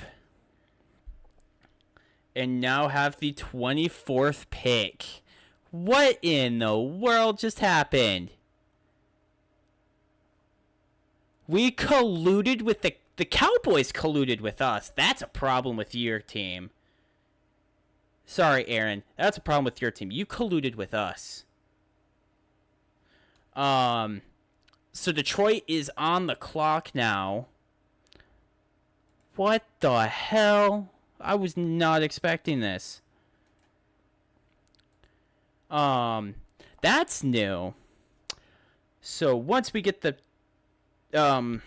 And now have the 24th pick. What in the world just happened? We colluded with the Cowboys colluded with us. That's a problem with your team. Sorry, Aaron. That's a problem with your team. You colluded with us. So Detroit is on the clock now. What the hell? I was not expecting this. That's new. So once we get the I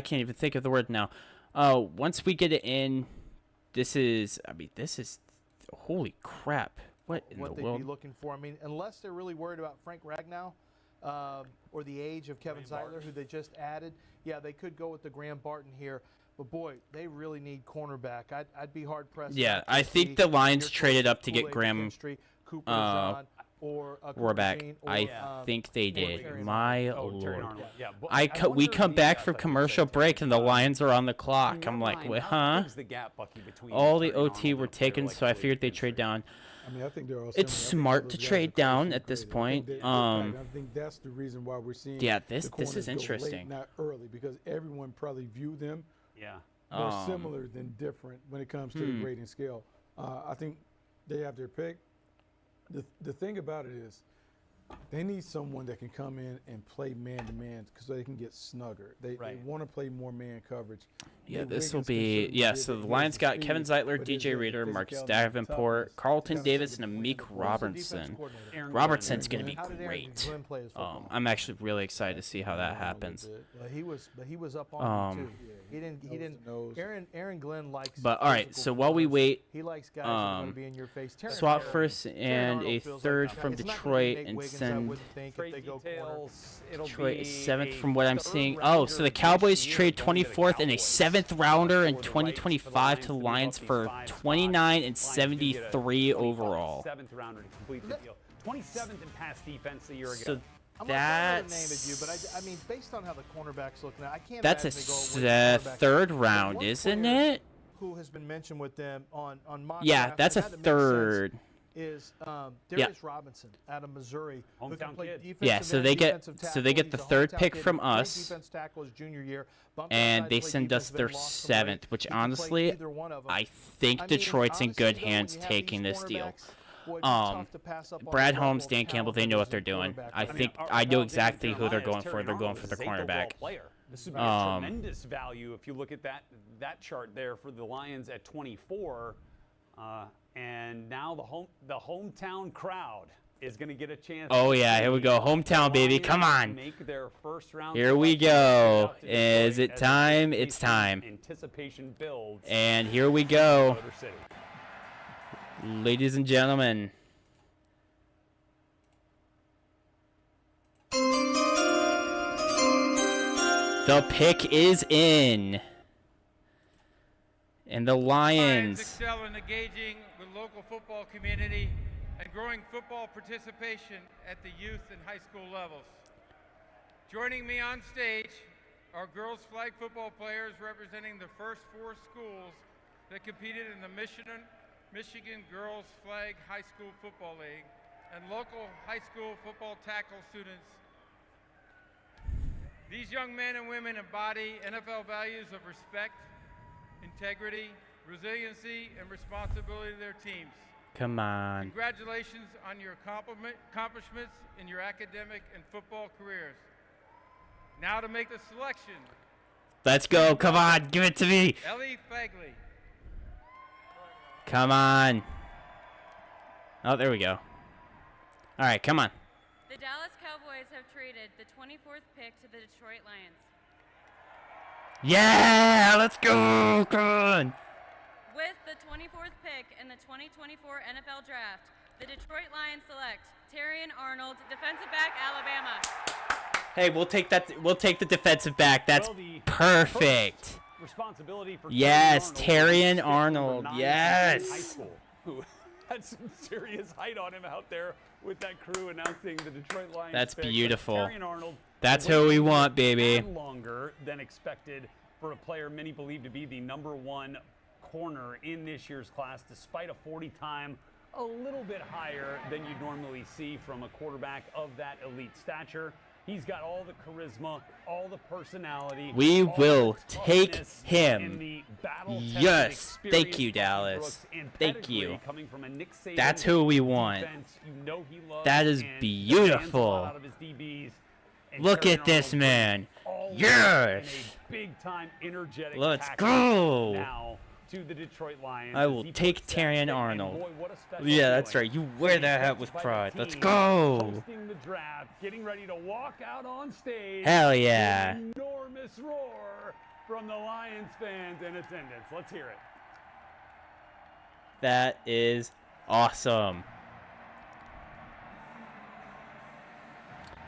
can't even think of the word now. Once we get it in, this is holy crap. What in the they'd world? be looking for. I mean, unless they're really worried about Frank Ragnow or the age of Kevin Zeitler, who they just added. Yeah, they could go with the Graham Barton here. But, boy, they really need cornerback. I'd be hard-pressed. Yeah, I think the Lions traded up to get Graham Rohrback. I think they did. My lord. We come back from commercial break and the Lions are on the clock. I'm like, wait, huh? All the OT were taken, so I figured they'd trade down. I mean, I think they're all It's smart to trade down at this point. I think that's the reason why we're seeing. Yeah, this is interesting. Late, not early, because everyone probably viewed them. Yeah. More similar than different when it comes to the grading scale. I think they have their pick. The thing about it is, they need someone that can come in and play man-to-man so they can get snugger. They want to play more man coverage. Yeah, this will be... So the Lions got Kevin Zeitler, DJ Reader, Marcus Davenport, Carlton Davis, and Amik Robertson. Robertson's going to be great. I'm actually really excited to see how that happens. He was up on him, too. He didn't. Aaron Glenn likes. But all right, so while we wait, he likes guys who are going to be in your face. Swap first and a third from Detroit and send Detroit a 7th from what I'm seeing. Oh, so the Cowboys trade 24th and a 7th rounder in 2025 to the Lions for 29 and 73 overall. 7th rounder to complete the deal. 27th in pass defense a year ago. So that's you, but I mean, based on how the cornerbacks look now, I can't. That's a third round, isn't it? Who has been mentioned with them on mock Yeah, draft, that's a third. Is Darius Robinson out of Missouri, who can play defensive Yeah, so they get the third pick from us, defense tackle his junior year, and they send us their 7th, which honestly, I think Detroit's in good hands taking this deal. Brad Holmes, Dan Campbell, they know what they're doing. I know exactly who they're going for. They're going for the cornerback. This would be a tremendous value if you look at that chart there for the Lions at 24. And now the hometown crowd is going to get a chance. Oh yeah, here we go, hometown baby, come on. Make their first round. Here we go. Is it time? It's time. Anticipation builds. And here we go. Ladies and gentlemen, the pick is in, and the Lions excel in engaging with local football community and growing football participation at the youth and high school levels. Joining me on stage are girls flag football players representing the first 4 schools that competed in the Michigan Girls Flag High School Football League, and local high school football tackle students. These young men and women embody NFL values of respect, integrity, resiliency, and responsibility to their teams. Come on. Congratulations on your accomplishments in your academic and football careers. Now to make the selection. Let's go. Come on. Give it to me. Ellie Fagley. Come on. Oh, there we go. All right, come on. The Dallas Cowboys have traded the 24th pick to the Detroit Lions. Yeah, let's go. Come on. With the 24th pick in the 2024 NFL Draft, the Detroit Lions select Terrion Arnold, defensive back, Alabama. Hey, we'll take that. We'll take the defensive back. That's perfect. Responsibility for Yes, Terrion Terrion Arnold. High Yes. school, who had some serious height on him out there with that crew announcing the Detroit Lions. That's pick. But beautiful. Terrion Arnold That's who we want, baby. Longer than expected for a player many believe to be the #1 corner in this year's class, despite a 40 time, a little bit higher than you'd normally see from a quarterback of that elite stature. He's got all the charisma, all the personality. We all will the take toughness him. and the battle-tested Yes. Thank experience you, of Dallas. Brooks and Thank pedigree you. coming from a Nick Saban That's who we want. defense you know he loves That is and beautiful. demands a lot out of his DBs. And Look Terrion at this Arnold man. all in Yes. a big-time, energetic Let's tackle go. now to the Detroit Lions. I as will he take puts Terrion that pick, and Arnold. boy, what a special Yeah, that's feeling. right. You wear that hat with pride. Let's go. Hosting the draft, getting ready to walk out on stage. Hell yeah. An enormous roar from the Lions fans in attendance. Let's hear it. That is awesome.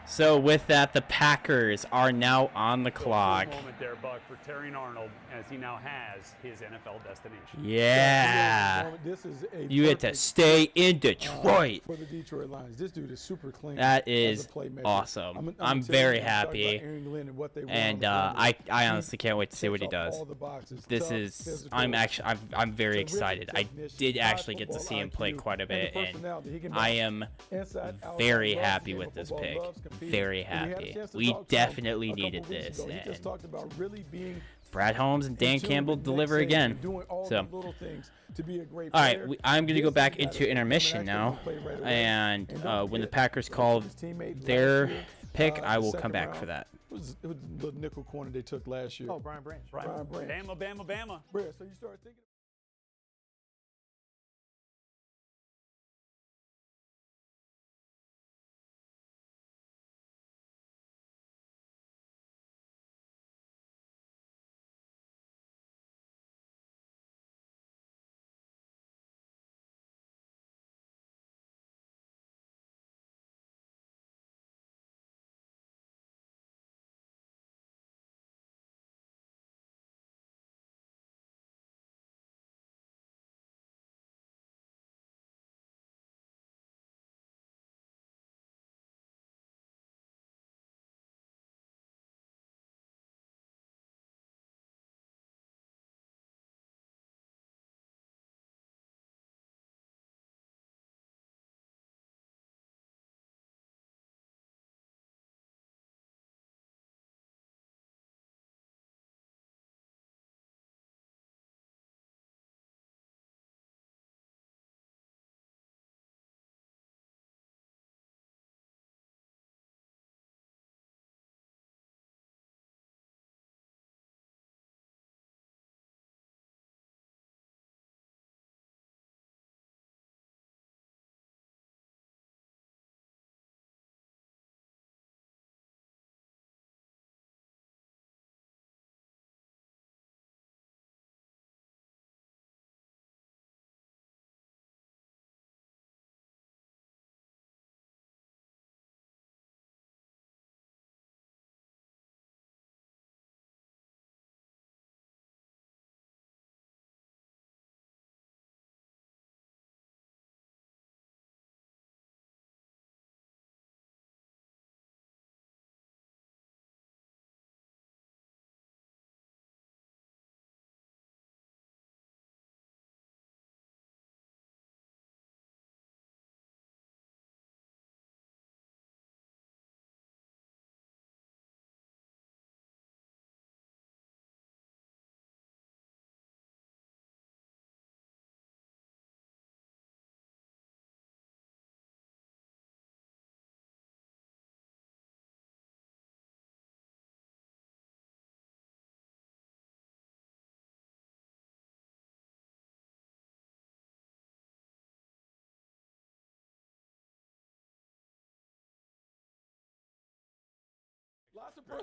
So with that, the Packers are now on the clock. Moment there, Buck, for Terrion Arnold as he now has his NFL destination. Yeah. This is a You get to perfect, stay in Detroit. for the Detroit Lions. This dude is super clean. That as is a playmaker. awesome. I'm telling very you, we talked happy. about Aaron Glenn and what they run on And the perimeter. I honestly can't wait to see what he Checks off does. all the boxes. This Tough, is physical, I'm very terrific excited. I technician, did high actually get to football see him play IQ, quite a and the bit, and personality. He can I bounce am inside, outside, very loves the happy game with of this football, pick. loves competing. Very And we had a happy. chance to We talk to him definitely a couple needed weeks this, ago. He just and talked about really being Brad Holmes and Dan in tune Campbell with Nick deliver Saban again. and doing all So. the little things to be a great All right, player. I'm going to go This back is a guy into that's intermission actually now, gonna play right away. and don't when the forget, Packers he call took his teammate last their year, pick, the I will come second back round. for that. It was the nickel corner they took last year. Oh, Brian Branch. Brian Branch. Bama, Bama, Bama. Brad, so you start thinking.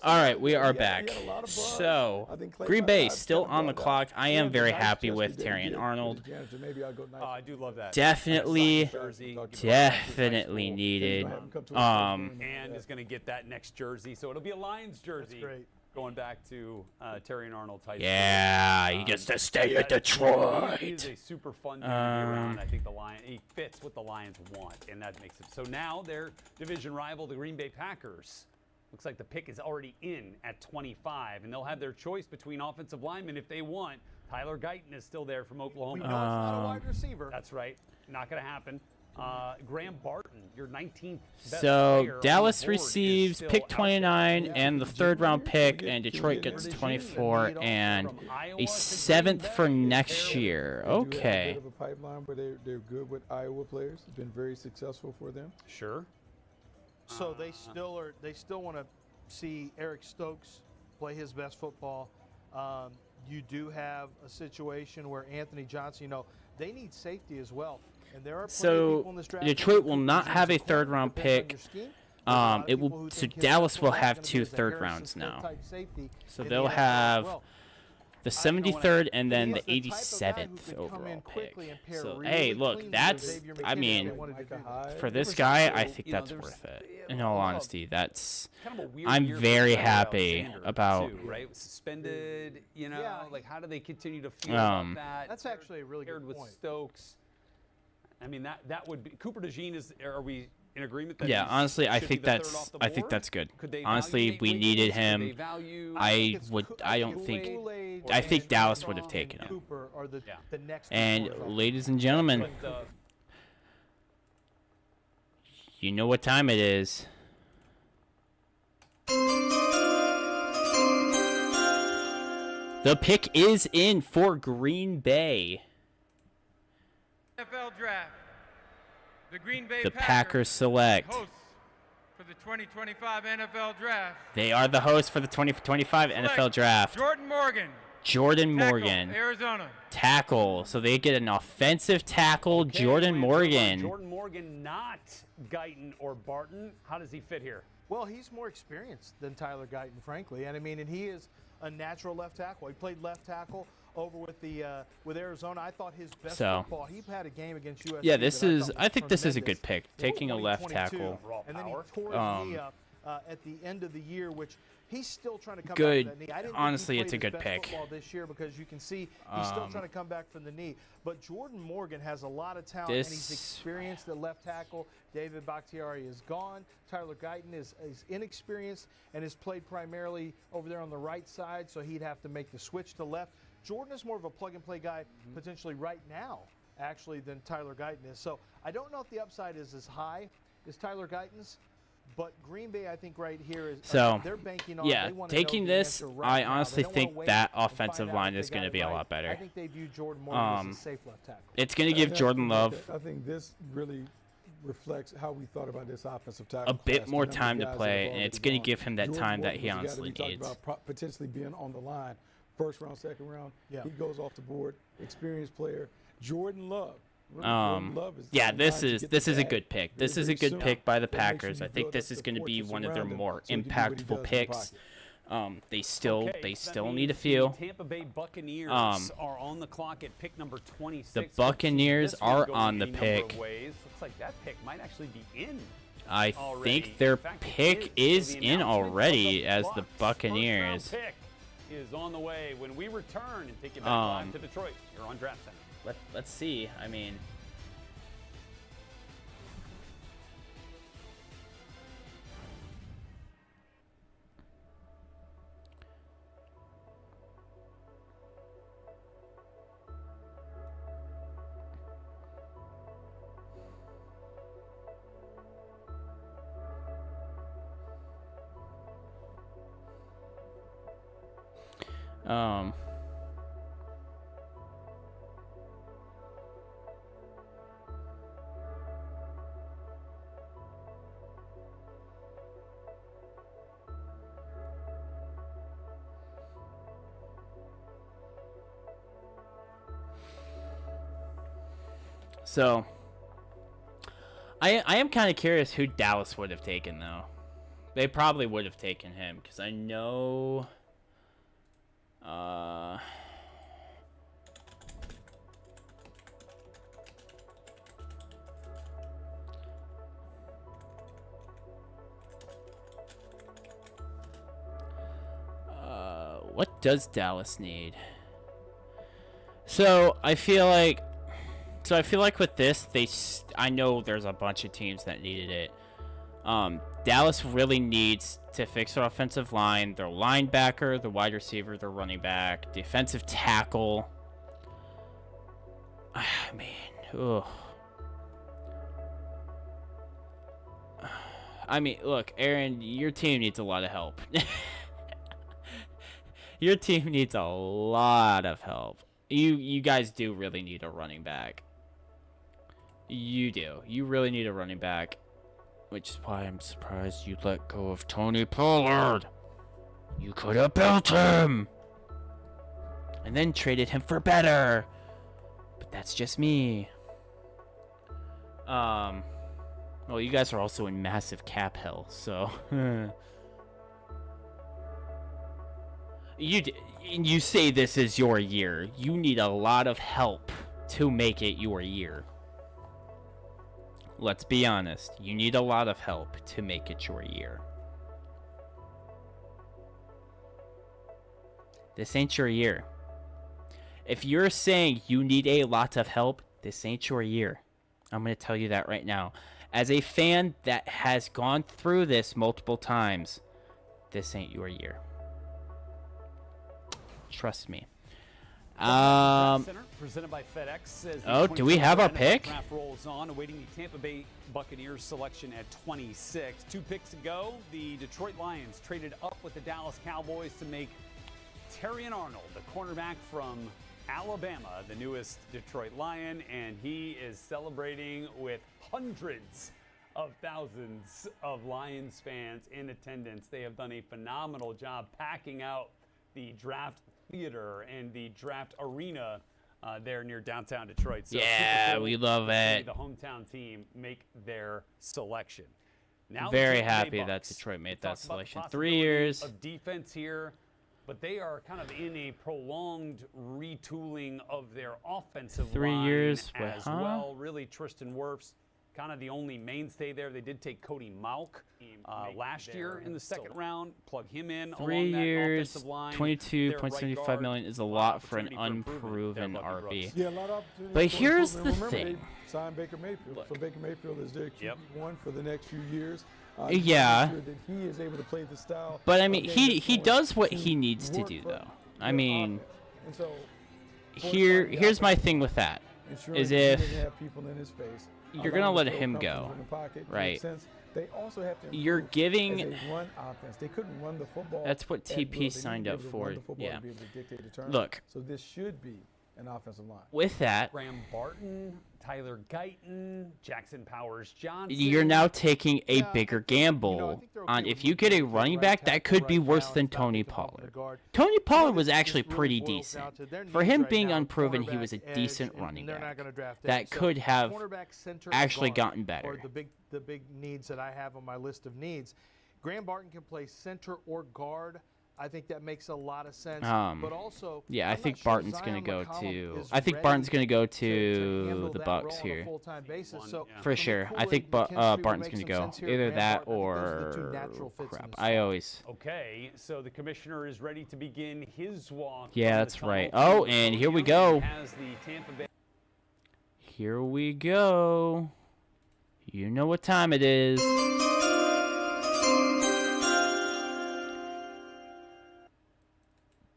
All right, we are back. So, Green Bay still on the clock. I am very happy with Terrion Arnold. I do love that. Definitely needed. And is going to get that next jersey, so it'll be a Lions jersey. Going back to Terrion Arnold's high school. Yeah, he gets to stay at Detroit. He is a super fun dude to be around. I think he fits what the Lions want, and that makes it. So now their division rival, the Green Bay Packers, looks like the pick is already in at 25, and they'll have their choice between offensive linemen if they want. Tyler Guyton is still there from Oklahoma. We know it's not a wide receiver. That's right. Not going to happen. Graham Barton, your 19th best So player Dallas on the board, receives is still pick out 29 there. and the 3rd round pick, and Detroit gets 24 and a 7th for next year. They do have a Okay. bit of a pipeline, but they're good with Iowa players. It's been very successful for them. Sure. So they still want to see Eric Stokes play his best football. You do have a situation where Anthony Johnson, they need safety as well. And there are plenty of people in this So draft Detroit who will can not use have a as 3rd round depends on pick. your scheme. There's a lot of It people will. who So think his Dallas best will football is have gonna 2 be as a 3rd Harrison rounds Smith now. type safety So in they'll the NFL as have well. the 73rd and then He's the the type of guy who 87th can come in overall pick. quickly and pair So really hey, look, cleanly with that's. Xavier I McKinney mean, if they wanted to do that. for this guy, I think that's worth it. In all honesty, that's. I'm very happy about. Too, right? Suspended, like how do they continue to feel Um, about that? That's actually a really Paired good with point. Stokes. I mean that would be Cooper DeJean. Are we in agreement that? Yeah, honestly, I should be think the third that's. off the I think board? that's good. Could they Honestly, value we Nate needed Wiggins? Could they him. value- I would. I don't think. I think Dallas would have taken him. Cooper are the next And two corners. ladies and gentlemen, But, you know what time it is. The pick is in for Green Bay. NFL Draft. The Green Bay The Packers select. hosts for the 2025 NFL Draft. They are the hosts for the 2025 NFL Draft. Jordan Morgan. Jordan Tackle, Morgan. Arizona. Tackle. So they get an offensive tackle, Jordan Morgan. Jordan Morgan, not Guyton or Barton. How does he fit here? Well, he's more experienced than Tyler Guyton, frankly, and he is a natural left tackle. He played left tackle over with Arizona. I thought his best football. He had a game against USC. Yeah, this that is. thought I was think this is a tremendous. good pick. Taking a left 2022, tackle. and then he tore his knee up at the end of the year, which he's still trying to come Good. back from that knee. I didn't Honestly, think it's he a played good his best pick. football this year because you can see he's still trying to come back from the knee. But Jordan Morgan has a lot of talent, and he's experienced at left tackle. David Bakhtiari is gone. Tyler Guyton is inexperienced and has played primarily over there on the right side, so he'd have to make the switch to left. Jordan is more of a plug-and-play guy potentially right now, actually, than Tyler Guyton is. So I don't know if the upside is as high as Tyler Guyton's, but Green Bay, I think, right here is they're banking on. Yeah, they wanna taking know the this, answer right I now. honestly They don't wanna think wait that and offensive find out line if is they going to got be it a right. lot better. I think they view Jordan Morgan as a safe left tackle. It's going to give Jordan Love I think this really reflects how we thought about this offensive tackle. a bit class. more The number of time to guys that play, have and it's already going to gone. give him that Jordan time that Morgan he was a guy honestly we talked needs. about potentially being on the line, first round, second round. Yeah. He goes off the board, experienced player. Jordan Love. Jordan Love is Yeah, this trying to is get this the is a bag good pick. very, This is a very good soon. pick by the But make sure Packers. you I think build this up is going to be fortress one of their around him more so he can do what he does in impactful the picks. pocket. They still Okay, they so that still need a means the few. Tampa Bay Buccaneers are on the clock at pick number 26. The We've seen Buccaneers this one are go on the any number of pick. ways. Looks like that pick might actually be in. I already. think their In fact, it pick is. is So the in announcement of already the as the Bucs' first-round Buccaneers. pick is on the way when we return and take you back live to Detroit. You're on Draft Center. Let's see. I mean, so I am kind of curious who Dallas would have taken though, They probably would have taken him because I know. What does Dallas need? So I feel like with this, I know there's a bunch of teams that needed it. Dallas really needs to fix their offensive line, their linebacker, their wide receiver, their running back, defensive tackle. Ugh. I mean, look, Aaron, your team needs a lot of help. Your team needs a lot of help. You guys do really need a running back. You do. You really need a running back. Which is why I'm surprised you let go of Tony Pollard. You could have built him. And then traded him for better. But that's just me. Well, you guys are also in massive cap hell, so... You say this is your year. You need a lot of help to make it your year. Let's be honest. You need a lot of help to make it your year. This ain't your year. If you're saying you need a lot of help, this ain't your year. I'm going to tell you that right now. As a fan that has gone through this multiple times, this ain't your year. Trust me. Presented by FedEx. Oh, do we have our pick? Draft rolls on, awaiting the Tampa Bay Buccaneers selection at 26. 2 picks ago, the Detroit Lions traded up with the Dallas Cowboys to make Terrion Arnold, the cornerback from Alabama, the newest Detroit Lion, and he is celebrating with hundreds of thousands of Lions fans in attendance. They have done a phenomenal job packing out the draft theater and the draft arena there near downtown Detroit. So yeah, we love it. The hometown team make their selection. Now very happy that Detroit made that selection. 3 years of defense here, but they are kind of in a prolonged retooling of their offensive 3 line years as well. Really, Tristan Wirfs kind of the only mainstay there. They did take Cody Mauch last year in the second round. Plug him in. 3 years, $22.75 million is a lot for an unproven RB. Yeah, a lot of opportunity. But here's the thing. Sign Baker Mayfield. Look. So Baker Mayfield is their QB1 for the next few years. Yeah. Sure that he is able to play the style. But I mean, he does what he needs to do, though. I mean, and so here's my thing with that. Is if people in his face, you're gonna let him go, right? They also have to you're giving run offense. They couldn't run the football. That's what TP signed up for. Yeah. Look. So this should be an offensive line. With that, Graham Barton, Tyler Guyton, Jackson Powers Johnson. You're now taking a bigger gamble on if you get a running back that could be worse than Tony Pollard. Tony Pollard was actually pretty decent. For him being unproven, he was a decent running back that could have actually gotten better. The big needs that I have on my list of needs. Graham Barton can play center or guard. I think that makes a lot of sense. But also, yeah, I think Barton's going to go to. I think Barton's going to go to the Bucks here. For sure, I think Barton's going to go either that or crap. I always. Okay, so the commissioner is ready to begin his walk. Yeah, that's right. Oh, and here we go. Here we go. You know what time it is.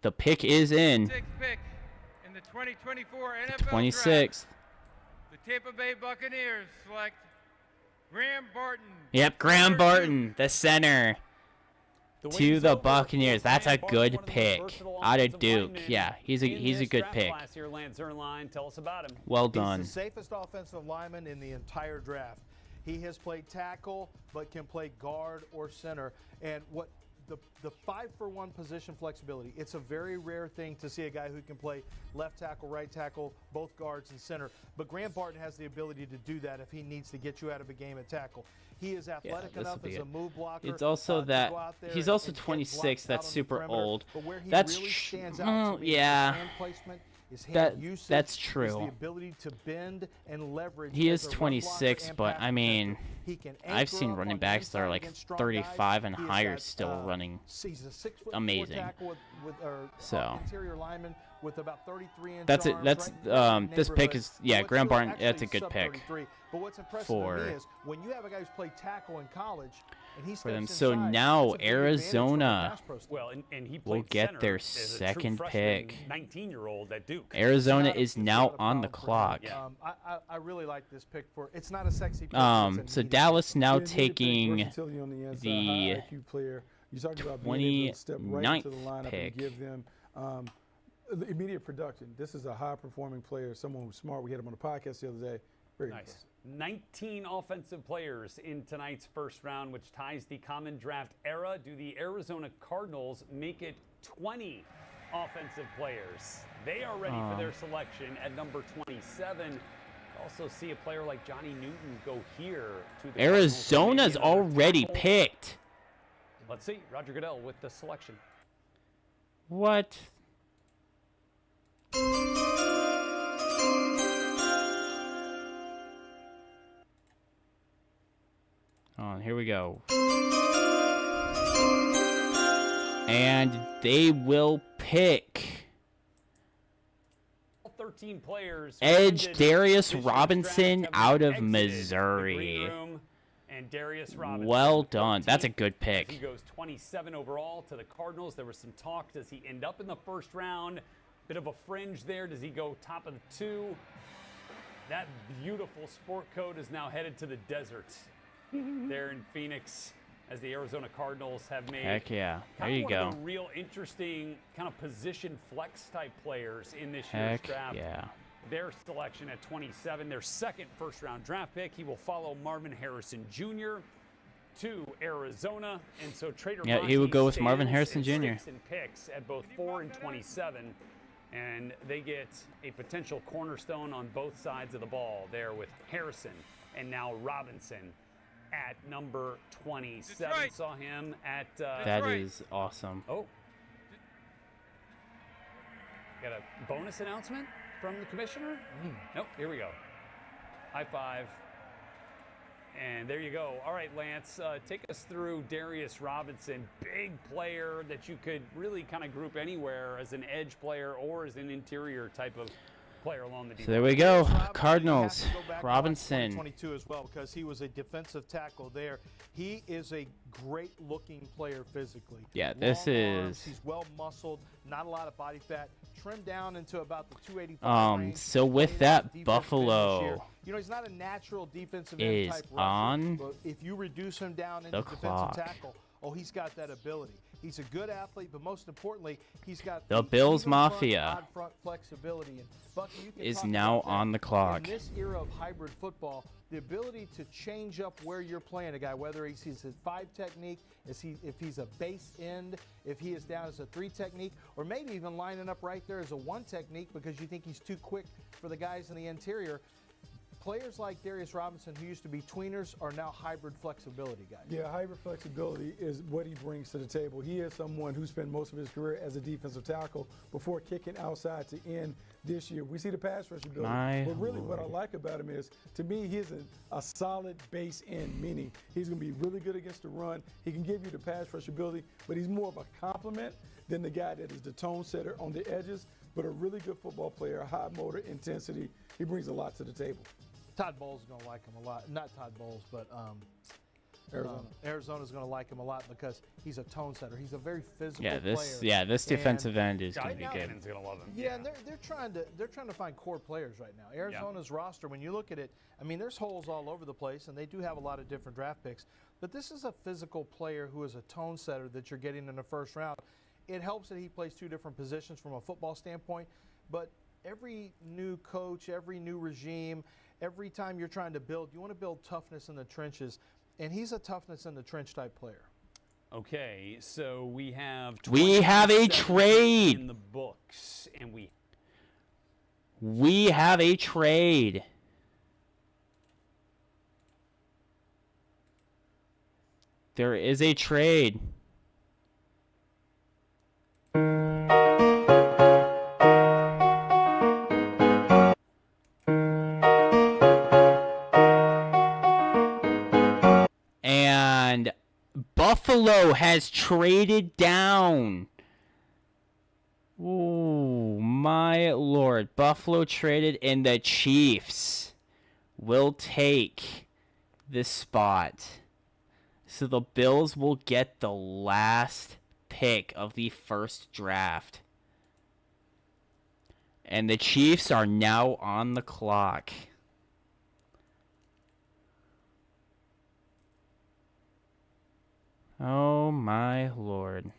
The pick is in. Sixth pick in the 2024 NFL 26th. Draft. The Tampa Bay Buccaneers select Graham Barton. Yep, Graham Barton, the center. To the Buccaneers. That's a good pick. Out of Duke. Yeah, he's a good pick. Tell us about him. Well done. He's the safest offensive lineman in the entire draft. He has played tackle, but can play guard or center. And what the 5-for-1 position flexibility. It's a very rare thing to see a guy who can play left tackle, right tackle, both guards and center. But Grant Barton has the ability to do that if he needs to get you out of a game at tackle. He is athletic enough as a move blocker. It's also that he's also 26. That's super old. That's that's true. The ability to bend and leverage. He is 26, but I mean, I've seen running backs that are like 35 and higher still running amazing. So interior lineman with about 33-inch that's it. arms, That's this pick is Grant Barton. That's a good pick But what's impressive for to me is when you have a guy who's played tackle in college and he for them. steps So inside, now it's a big advantage Arizona from a pass pro Well, and he will played get center their as a true second freshman, pick. 19-year-old at Duke. Arizona is now on the clock. I really like this pick for. It's not a sexy pick. So Dallas now Yeah, he had taking versatility on the inside, the high IQ player. You talked about being able to step right into the 29th lineup pick. and give them the immediate production. This is a high-performing player, someone who's smart. We had him on the podcast the other day. Very Nice. 19 offensive players in tonight's first round, which ties the common draft era. Do the Arizona Cardinals make it 20 offensive players? They are ready for their selection at number 27. Also see a player like Johnny Newton go here to the Arizona's Cardinals, maybe another already tackle. picked. Let's see. Roger Goodell with the selection. What? Here we go. And they will pick 13 players. edge ended Darius this year's Robinson draft out have of exited the green Missouri. room, and Darius Robinson, Well done. That's a 13th, good as He pick. goes 27 overall to the Cardinals. There was some talk. Does he end up in the first round? Bit of a fringe there. Does he go top of the 2? That beautiful sport coat is now headed to the desert there in Phoenix, as the Arizona Cardinals have made. Heck yeah. There Kind of you one go. of the real interesting kind of position flex type players in this year's Heck draft. yeah. Their selection at 27, their second first-round draft pick. He will follow Marvin Harrison Jr. to Arizona, and so Trader Yeah, he would go with stands Marvin Harrison at Jr. 6 in picks at both 4 and 27, and they get a potential cornerstone on both sides of the ball there with Harrison and now Robinson at number 27. Detroit. Saw him at That is awesome. Oh. Got a bonus announcement from the commissioner? Nope, here we go. High five. And there you go. All right, Lance, take us through Darius Robinson. Big player that you could really kind of group anywhere as an edge player or as an interior type of player along the So there we go. Cardinals. Robinson. 22 as well, because he was a defensive tackle there. He is a great-looking player physically. Yeah, this Long arms, is. he's well muscled, not a lot of body fat, trimmed down into about the 285 range. So with Played that, out defensive end this year. Buffalo You know, he's not a natural defensive end is type rusher, on but if you reduce him down into the defensive clock. tackle, he's got that ability. He's a good athlete, but most importantly, he's got The Bills even front, Mafia odd front flexibility. And Bucky, you can is talk now about that. on the clock. In this era of hybrid football, the ability to change up where you're playing a guy, whether he's a 5 technique, if he's a base end, if he is down as a 3 technique, or maybe even lining up right there as a 1 technique because you think he's too quick for the guys in the interior. Players like Darius Robinson, who used to be tweeners, are now hybrid flexibility guys. Yeah, hybrid flexibility is what he brings to the table. He is someone who spent most of his career as a defensive tackle before kicking outside to end this year. We see the pass rush ability. But really what I like about him is, to me, he's a solid base end, meaning he's going to be really good against the run. He can give you the pass rush ability, but he's more of a complement than the guy that is the tone setter on the edges, but a really good football player, high motor intensity. He brings a lot to the table. Todd Bowles is going to like him a lot. Not Todd Bowles, but Arizona's going to like him a lot because he's a tone setter. He's a very physical player. This defensive end is going to be good. Gonna love him. Yeah, and they're trying to find core players right now. Arizona's roster, when you look at it, I mean, there's holes all over the place, and they do have a lot of different draft picks. But this is a physical player who is a tone setter that you're getting in the first round. It helps that he plays 2 different positions from a football standpoint, but every new coach, every new regime, every time you're trying to build, you want to build toughness in the trenches, and he's a toughness in the trench type player. Okay, so we have a trade in the books, and we have a trade. There is a trade. And Buffalo has traded down. Oh, my Lord. Buffalo traded, and the Chiefs will take this spot. So the Bills will get the last pick of the first draft. And the Chiefs are now on the clock. Oh my Lord.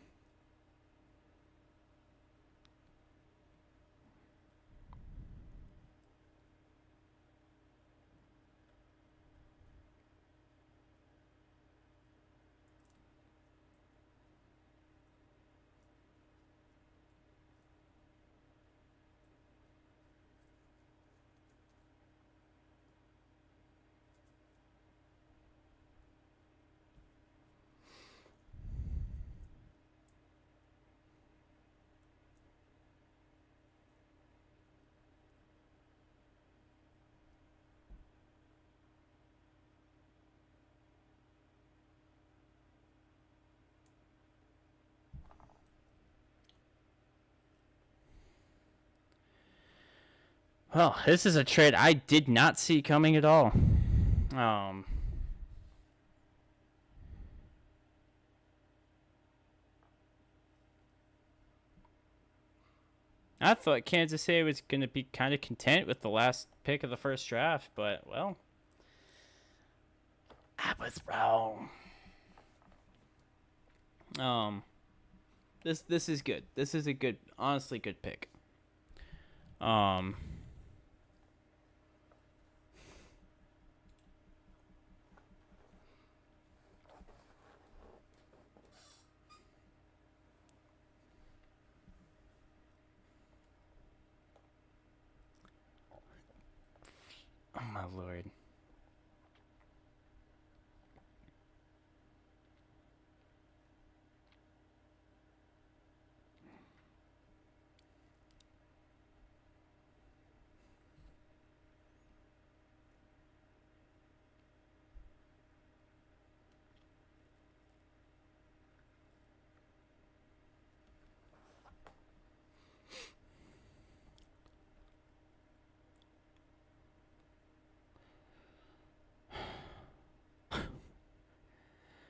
Well, this is a trade I did not see coming at all. I thought Kansas City was going to be kind of content with the last pick of the first draft, but, well, I was wrong. This is good. This is a good, honestly good pick. Oh my Lord.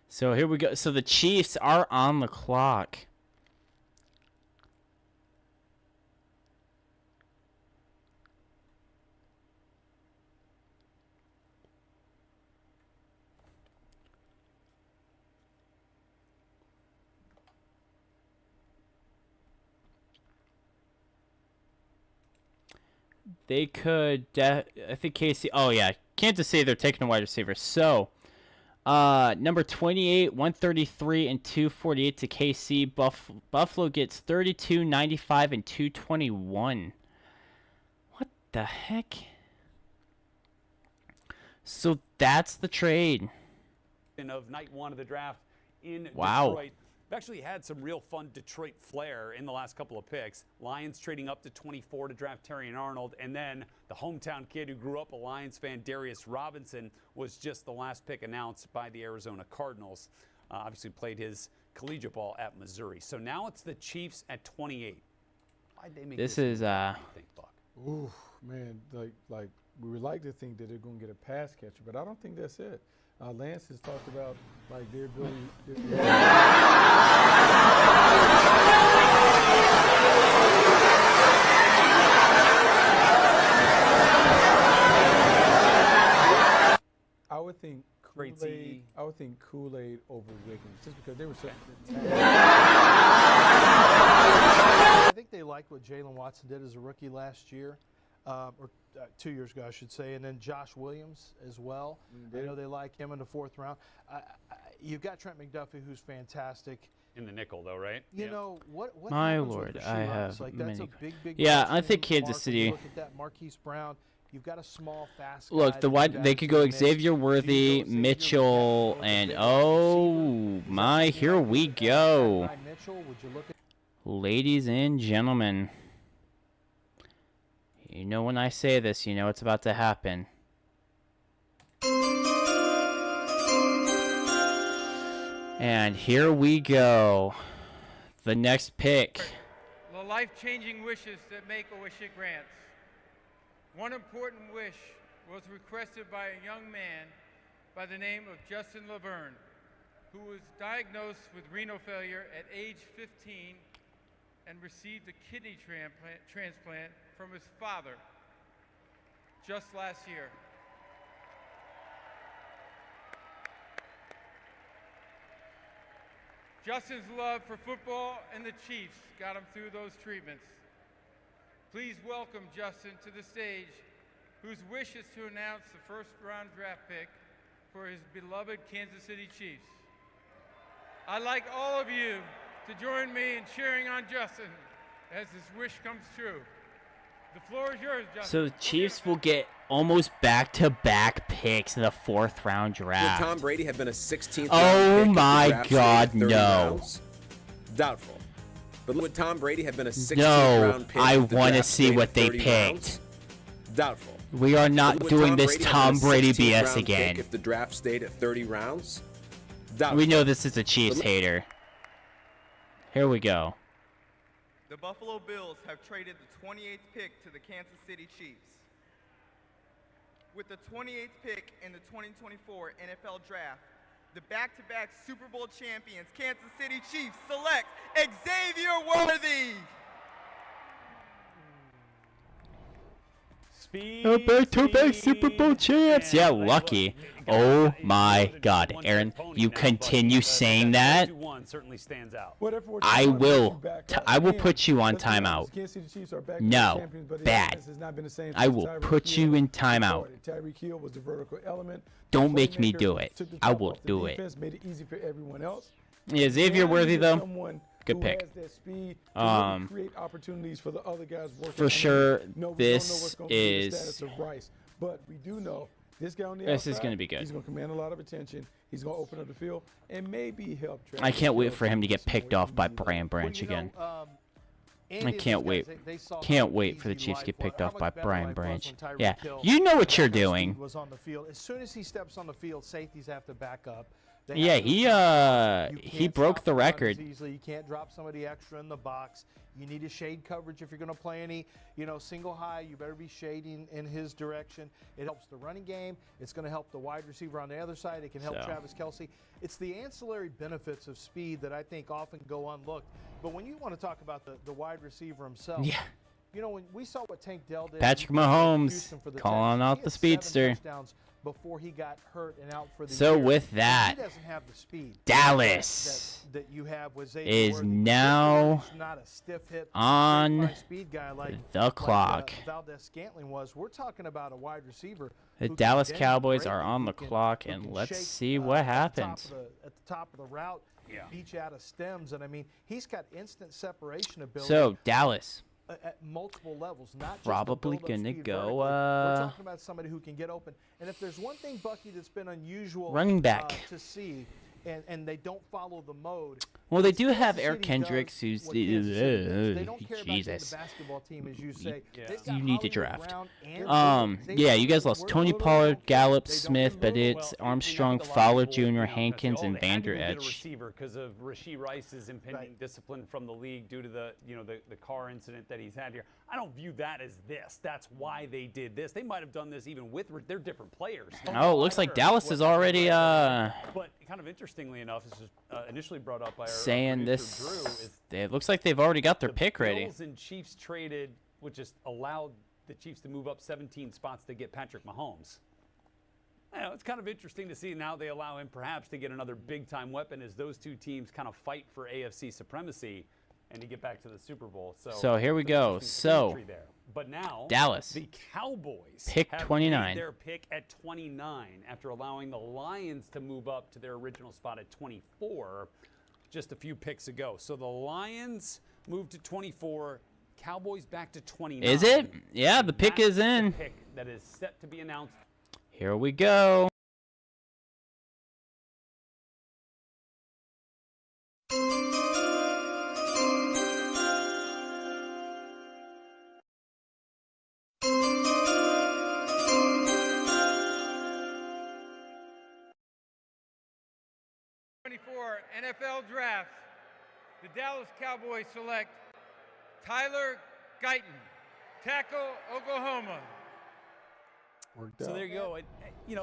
So here we go. So the Chiefs are on the clock. They could, I think KC, oh yeah, Kansas City, they're taking a wide receiver. So, number 28, 133, and 248 to KC. Buffalo gets 32, 95, and 221. What the heck? So that's the trade. Of night one of the draft in wow. Detroit. We've actually had some real fun Detroit flair in the last couple of picks. Lions trading up to 24 to draft Terrion Arnold. And then the hometown kid who grew up a Lions fan, Darius Robinson, was just the last pick announced by the Arizona Cardinals. Obviously played his collegiate ball at Missouri. So now it's the Chiefs at 28. Why'd they make this is think, Buck? Ooh, man, like we would like to think that they're going to get a pass catcher, but I don't think that's it. Lance has talked about like their ability. I would think Kool-Aid. I would think Kool-Aid over Wiggins, just because they were such a good talent. I think they liked what Jalen Watson did as a rookie last year. or 2 years ago, I should say, and then Josh Williams as well. I know they like him in the 4th round. You've got Trent McDuffie, who's fantastic. In the nickel, though, right? You know, what My happens lord, with I Rasheed have Rice? Like, many. that's a big Yeah, question I think mark Kansas when you City. look at that. Marquise Brown, you've got a small, fast Look, guy the that wide you've they got could to go mix. Xavier Worthy, Mitchell, and oh my, here we go. Mitchell, would you look at Ladies and gentlemen, you know when I say this, you know it's about to happen. And here we go. The next pick. The life-changing wishes that Make-A-Wish grants. One important wish was requested by a young man by the name of Justin Laverne, who was diagnosed with renal failure at age 15 and received a kidney transplant from his father just last year. Justin's love for football and the Chiefs got him through those treatments. Please welcome Justin to the stage, whose wish is to announce the first-round draft pick for his beloved Kansas City Chiefs. I'd like all of you to join me in cheering on Justin as his wish comes true. The floor is yours, Justin. So the Chiefs will get almost back-to-back picks in the 4th round draft. Would Tom Brady have been a 16th Oh round pick if the my draft God, stayed at 30 no. rounds? Doubtful. But would Tom Brady have been a 16th No, round pick I if the want to draft see stayed what at they 30 picked. rounds? Doubtful. We are not But would doing Tom this Brady have Tom been a Brady 16th BS round again. pick if the draft stayed at 30 rounds? Doubtful. We know this is a Chiefs hater. Here we go. The Buffalo Bills have traded the 28th pick to the Kansas City Chiefs. With the 28th pick in the 2024 NFL Draft, the back-to-back Super Bowl champions Kansas City Chiefs select Xavier Worthy. Back-to-back Super Bowl champs. Yeah, lucky. Oh my God, Aaron, you continue saying that. Certainly stands out. I will put you on timeout. No, bad. I will put you in timeout. Tyreek Hill was the vertical element. Don't make me do it. I will do it. Defense made it easy for everyone else. Yeah, Xavier Worthy though. Good Who pick. has that speed to really create opportunities for the other guys working For on sure, him. No, we don't know this what's gonna be the is- status of Rice, but we do know this guy on the This is outside, gonna be good. He's going to command a lot of attention. He's going to open up the field and maybe help. I can't wait for him to get Travis picked off by Brian Branch again. Andy I can't and wait. these guys, they saw Can't how wait for the easy Chiefs to get life picked was, off how by much better Brian life was Branch. when Tyreek Yeah, Hill you know what you're and Speed doing. was on the field. As soon as he steps on the field, safeties have to back up. They Yeah, have to he can't broke stop the the run as record. easily. You can't drop somebody extra in the box. You need a shade coverage if you're going to play any, single high. You better be shading in his direction. It helps the running game. It's going to help the wide receiver on the other side. It can help So. Travis Kelce. It's the ancillary benefits of speed that I think often go unlooked. But when you want to talk about the wide receiver himself, Yeah. when we saw what Tank Dell did, Patrick in Mahomes Houston for the calling Texans, out he the had 7 speedster. touchdowns before he got hurt and out for the So year. with And that, he doesn't have the speed Dallas that you have with Xavier is Worthy. now He's not a stiff hit, on straight line speed guy like the clock. Valdez Scantling was. We're talking about a wide receiver. The who can Dallas bend Cowboys greatly, are on who the can- clock, who and can let's shake, see what at the top happens. at the top of the route, beat you out of stems, and I mean he's got instant separation ability. So Dallas, At multiple levels, not just the probably build-up gonna speed go, vertically. We're talking about somebody who can get open. And if there's one thing, Bucky, that's been unusual Running back. To see, and they don't follow the mode. Well, they is do have Kansas Eric City Kendricks, does who's what Kansas City does. They don't care about being Jesus. the basketball team, as you say. They've got You need to Hollywood draft. Brown and Yeah, you guys lost we're Tony little Pollard, Gallup, They don't Smith, get little. Beditz, Armstrong, Fowler Jr., Hankins, and Vander They had to go get a Edge. receiver because of Rasheed Rice's impending discipline from the league due to the car incident that he's had here. I don't view that as this. That's why they did this. They might have done this even with they're different players. Oh, it looks like Dallas is already But kind of interestingly enough, this was initially brought up by our saying producer, Drew, this. is It looks like they've already got their pick ready. Bills and Chiefs traded, which just allowed the Chiefs to move up 17 spots to get Patrick Mahomes. It's kind of interesting to see now they allow him perhaps to get another big-time weapon as those two teams kind of fight for AFC supremacy and to get back to the Super Bowl. So here we go. So But now Dallas. the Cowboys Pick have 29. made their pick at 29 after allowing the Lions to move up to their original spot at 24 just a few picks ago. So the Lions moved to 24, Cowboys back to 29. Is it? Yeah, the pick That's is in. The pick that is set to be announced. Here we go. NFL Draft, the Dallas Cowboys select Tyler Guyton, tackle, Oklahoma. So there you go.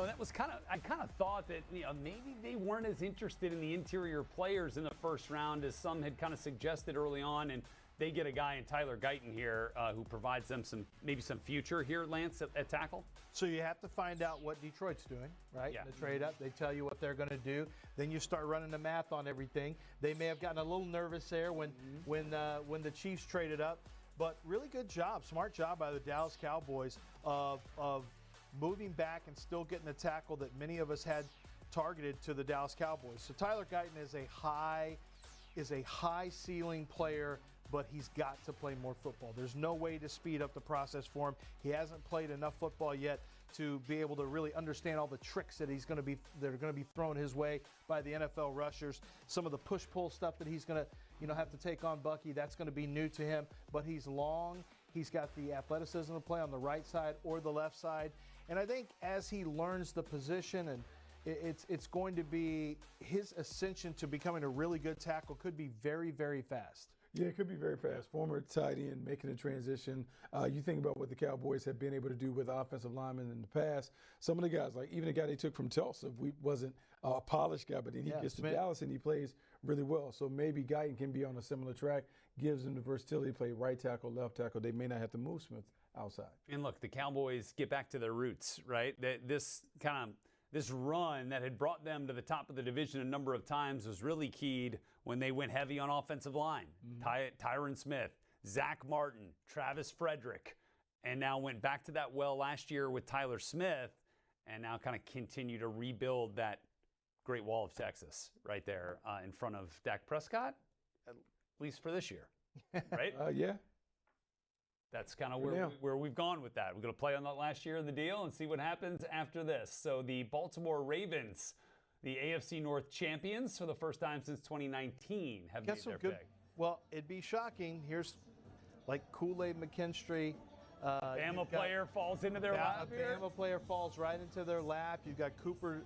That was I kind of thought that, maybe they weren't as interested in the interior players in the first round as some had kind of suggested early on. And they get a guy in Tyler Guyton here who provides them some future here, Lance, at tackle. So you have to find out what Detroit's doing, right? Yeah. The trade up, they tell you what they're going to do. Then you start running the math on everything. They may have gotten a little nervous there when the Chiefs traded up, but really good job, smart job by the Dallas Cowboys of moving back and still getting a tackle that many of us had targeted to the Dallas Cowboys. So Tyler Guyton is a high ceiling player, but he's got to play more football. There's no way to speed up the process for him. He hasn't played enough football yet to be able to really understand all the tricks that are going to be thrown his way by the NFL rushers. Some of the push-pull stuff that he's going to have to take on Bucky, that's going to be new to him. But he's long. He's got the athleticism to play on the right side or the left side. And I think as he learns the position, and it's going to be his ascension to becoming a really good tackle could be very, very fast. Yeah, it could be very fast. Former tight end making a transition. You think about what the Cowboys have been able to do with offensive linemen in the past. Some of the guys, like even the guy they took from Tulsa, wasn't a polished guy, but then he gets to Dallas and he plays really well. So maybe Guyton can be on a similar track, gives him the versatility to play right tackle, left tackle. They may not have to move Smith outside. And look, the Cowboys get back to their roots, right? This run that had brought them to the top of the division a number of times was really keyed when they went heavy on offensive line. Tyron Smith, Zach Martin, Travis Frederick, and now went back to that well last year with Tyler Smith, and now kind of continue to rebuild that Great Wall of Texas right there in front of Dak Prescott, at least for this year, right? Yeah. That's kind of where we've gone with that. We're going to play on that last year of the deal and see what happens after this. So the Baltimore Ravens, the AFC North champions for the first time since 2019, have made their pick. Well, it'd be shocking. Here's like Kool-Aid McKinstry. Bama player falls into their lap here. Bama player falls right into their lap. You've got Cooper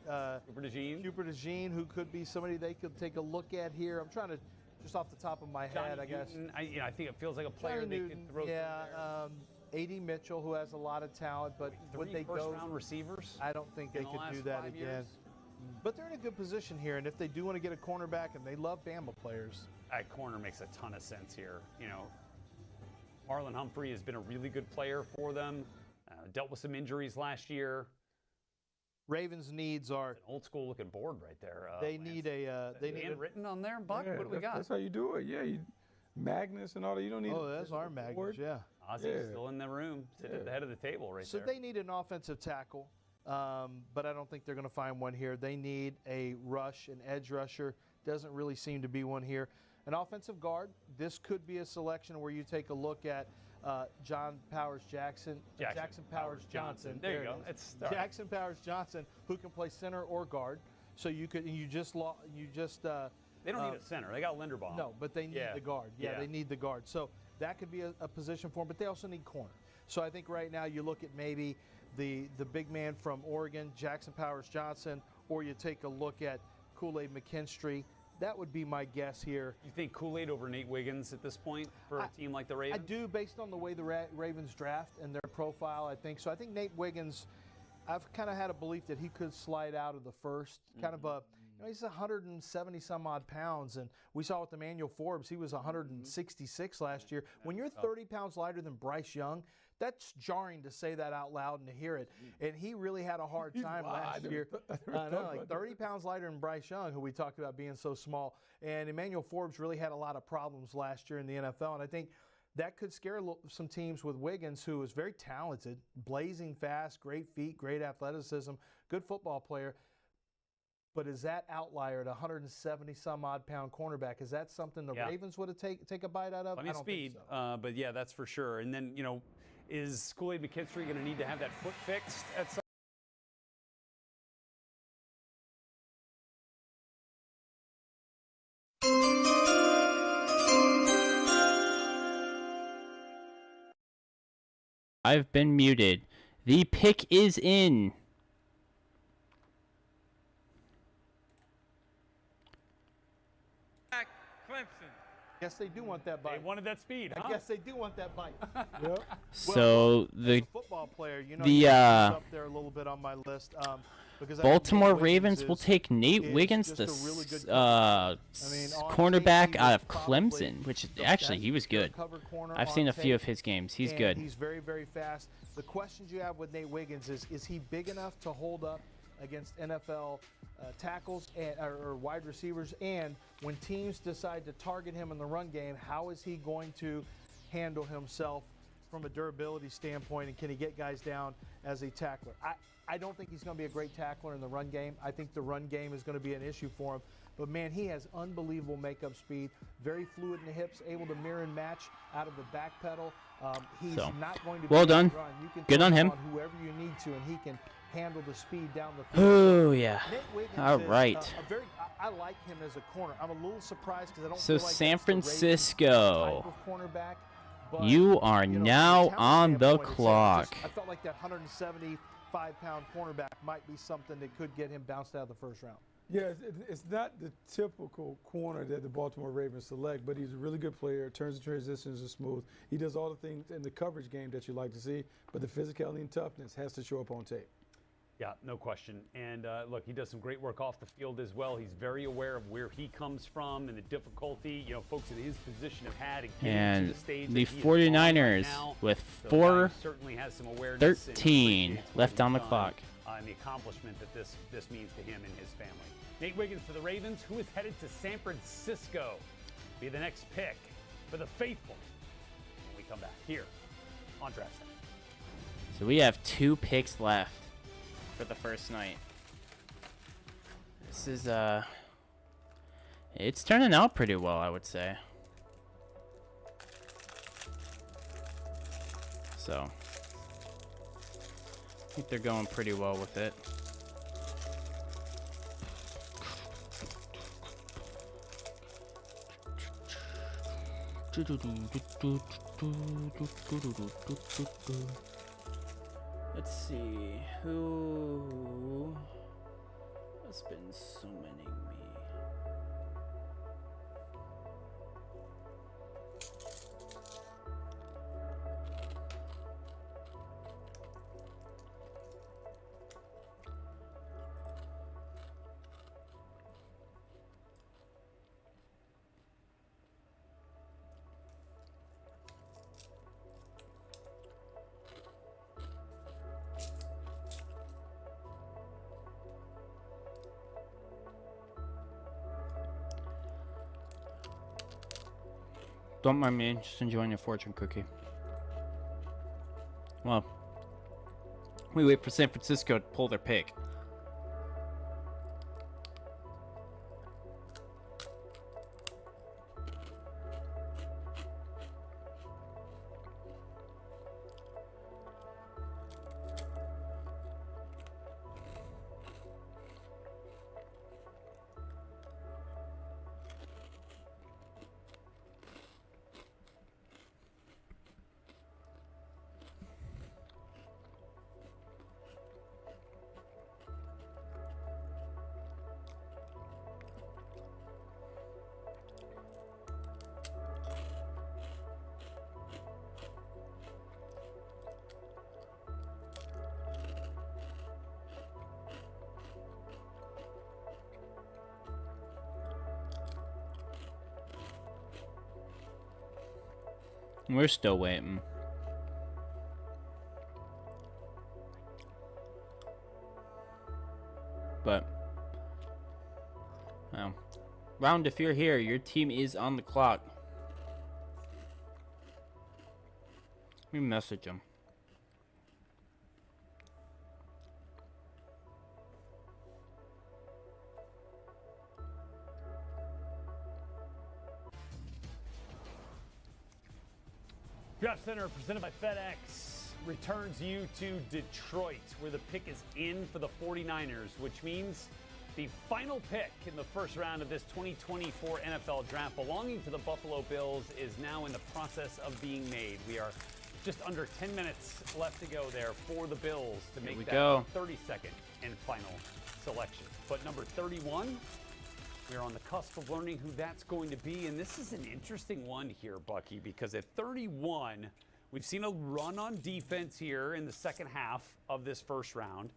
DeJean, who could be somebody they could take a look at here. I'm trying to, just off the top of my head, I guess. I think it feels like a player they could throw. Yeah, A.D. Mitchell, who has a lot of talent, but would they go first-round receivers? I don't think they could do that again. But they're in a good position here, and if they do want to get a cornerback, and they love Bama players. That corner makes a ton of sense here. Marlon Humphrey has been a really good player for them. Dealt with some injuries last year. Ravens' needs are an old school looking board right there. They need a handwritten on there, Buck. Yeah, what do we got? That's how you do it. Yeah, Magnus and all that. You don't need. Oh, that's our Magnus. Yeah. Ozzy's still in the room, sitting at the head of the table right there. So they need an offensive tackle, but I don't think they're going to find one here. They need a rush, an edge rusher. Doesn't really seem to be one here. An offensive guard. This could be a selection where you take a look at Jackson Powers Johnson. There you go. Jackson Powers Johnson, who can play center or guard. So you could they don't need a center. They got Linderbaum. No, but they need the guard. Yeah, they need the guard. So that could be a position for them, but they also need corner. So I think right now you look at maybe the big man from Oregon, Jackson Powers Johnson, or you take a look at Kool-Aid McKinstry. That would be my guess here. You think Kool-Aid over Nate Wiggins at this point for a team like the Ravens? I do, based on the way the Ravens draft and their profile, I think so. I think Nate Wiggins, I've kind of had a belief that he could slide out of the first. Kind of he's 170 some odd pounds, and we saw with Emmanuel Forbes, he was 166 last year. When you're 30 pounds lighter than Bryce Young, that's jarring to say that out loud and to hear it. And he really had a hard time last year. I know, like 30 pounds lighter than Bryce Young, who we talked about being so small. And Emmanuel Forbes really had a lot of problems last year in the NFL. And I think that could scare some teams with Wiggins, who is very talented, blazing fast, great feet, great athleticism, good football player. But is that outlier at 170-some-odd pound cornerback? Is that something the Ravens would have take a bite out of? Plenty of speed, think so. but yeah, that's for sure. And then, is Kool-Aid McKinstry going to need to have that foot fixed at some I've been muted. The pick is in. Clemson. Guess they do want that bite. They wanted that speed, huh? I guess they do want that bite. Yep. So as a football player, you know, the he's up there a little bit on my list. Because Baltimore Ravens will take Nate Wiggins, the cornerback out of Clemson, which actually he was good. I've seen a few of his games. He's good. He's very, very fast. The questions you have with Nate Wiggins is he big enough to hold up against NFL tackles or wide receivers? And when teams decide to target him in the run game, how is he going to handle himself from a durability standpoint, and can he get guys down as a tackler? I don't think he's going to be a great tackler in the run game. I think the run game is going to be an issue for him. But, man, he has unbelievable makeup speed, very fluid in the hips, able to mirror and match out of the back pedal. He's not going to be well done. Run. You can Good on him. Whoever you need to, and he can handle the speed down the field. Oh, yeah. Nate Wiggins All is, right. I like him as a corner. I'm a little surprised because I don't So feel like San that's the Ravens Francisco, type of cornerback. But, you are now on the clock. I felt like that 175-pound cornerback might be something that could get him bounced out of the first round. Yeah, it's not the typical corner that the Baltimore Ravens select, but he's a really good player. Turns the transitions are smooth. He does all the things in the coverage game that you like to see, but the physicality and toughness has to show up on tape. Yeah, no question. And look, he does some great work off the field as well. He's very aware of where he comes from and the difficulty, folks in his position have had. And to the stage the that he is 49ers on right now. with So certainly has some awareness 4:13 and left on the done, clock. And the accomplishment that this means to him and his family. Nate Wiggins for the Ravens, who is headed to San Francisco, be the next pick for the faithful when we come back here on Draft Night. So we have 2 picks left for the first night. This is it's turning out pretty well, I would say. So I think they're going pretty well with it. Let's see who has been summoning me. Don't mind me, just enjoying a fortune cookie. Well, we wait for San Francisco to pull their pick. We're still waiting. But, well, Round, if you're here, your team is on the clock. me message him. Draft Center, presented by FedEx, returns you to Detroit, where the pick is in for the 49ers, which means the final pick in the first round of this 2024 NFL Draft belonging to the Buffalo Bills is now in the process of being made. We are just under 10 minutes left to go there for the Bills to make that 32nd and final selection. But number 31, we're on the cusp of learning who that's going to be, and this is an interesting one here, Bucky, because at 31, we've seen a run on defense here in the second half of this first round.